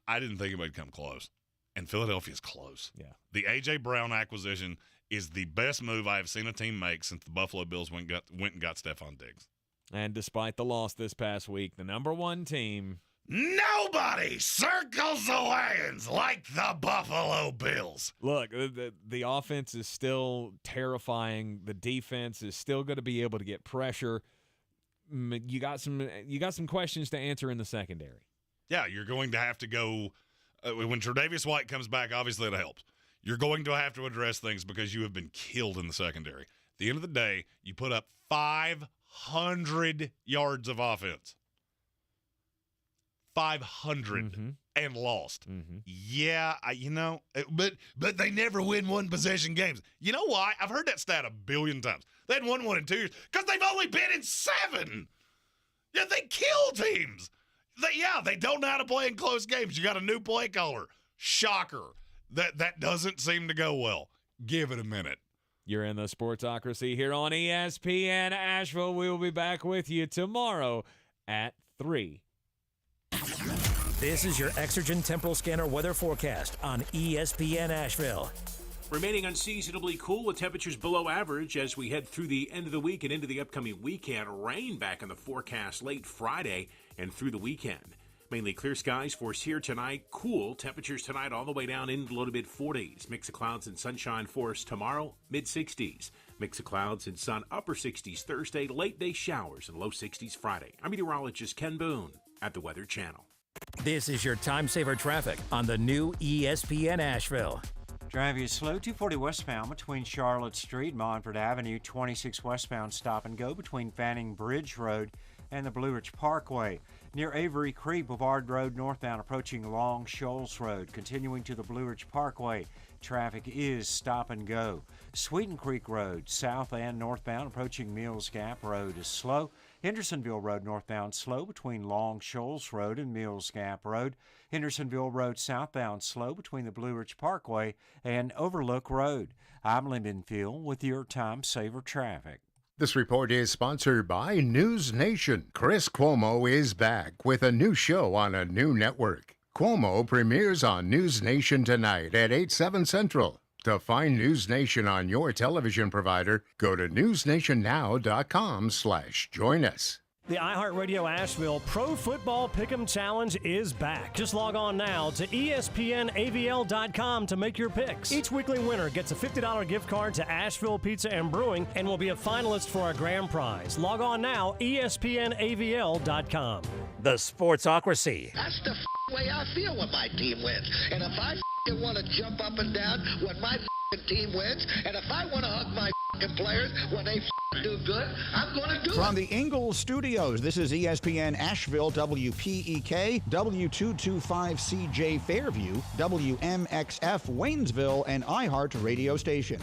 I didn't think anybody would come close. And Philadelphia's close.
Yeah.
The A.J. Brown acquisition is the best move I have seen a team make since the Buffalo Bills went and got Stephon Diggs.
And despite the loss this past week, the number 1 team.
Nobody circles the wagons like the Buffalo Bills.
Look, the offense is still terrifying. The defense is still going to be able to get pressure. You got some questions to answer in the secondary.
Yeah, you're going to have to go when Tre'Davious White comes back. Obviously, it helps. You're going to have to address things because you have been killed in the secondary. At the end of the day, you put up 500 yards of offense. 500 and lost.
Mm-hmm.
Yeah, but they never win one-possession games. You know why? I've heard that stat a billion times. They hadn't won one in 2 years because they've only been in 7. Yeah, they kill teams. They don't know how to play in close games. You got a new play caller. Shocker. That doesn't seem to go well. Give it a minute.
You're in the Sportsocracy here on ESPN Asheville. We will be back with you tomorrow at 3.
This is your Exergen Temporal Scanner weather forecast on ESPN Asheville.
Remaining unseasonably cool with temperatures below average as we head through the end of the week and into the upcoming weekend. Rain back in the forecast late Friday and through the weekend. Mainly clear skies for us here tonight. Cool temperatures tonight all the way down into the low to mid-40s. Mix of clouds and sunshine for us tomorrow, mid-60s. Mix of clouds and sun, upper 60s Thursday. Late day showers and low 60s Friday. I'm meteorologist Ken Boone at the Weather Channel.
This is your time saver traffic on the new ESPN Asheville.
Driving slow, 240 westbound between Charlotte Street, Montford Avenue, 26 westbound stop and go between Fanning Bridge Road and the Blue Ridge Parkway. Near Avery Creek, Boulevard Road northbound approaching Long Shoals Road. Continuing to the Blue Ridge Parkway, traffic is stop and go. Sweeten Creek Road, south and northbound approaching Mills Gap Road is slow. Hendersonville Road northbound slow between Long Shoals Road and Mills Gap Road. Hendersonville Road southbound slow between the Blue Ridge Parkway and Overlook Road. I'm Lyndon Field with your Time Saver Traffic.
This report is sponsored by News Nation. Chris Cuomo is back with a new show on a new network. Cuomo premieres on News Nation tonight at 8/7 Central. To find News Nation on your television provider, go to newsnationnow.com/join us.
The iHeartRadio Asheville Pro Football Pick'em Challenge is back. Just log on now to ESPNAVL.com to make your picks. Each weekly winner gets a $50 gift card to Asheville Pizza and Brewing and will be a finalist for a grand prize. Log on now, ESPNAVL.com.
The Sportsocracy.
That's the way I feel when my team wins. And if I want to jump up and down when my team wins, and if I want to hug my players when they do good, I'm going to do it.
From the Ingles Studios, this is ESPN Asheville, WPEK, W225CJ Fairview, WMXF Waynesville, and iHeart Radio Station.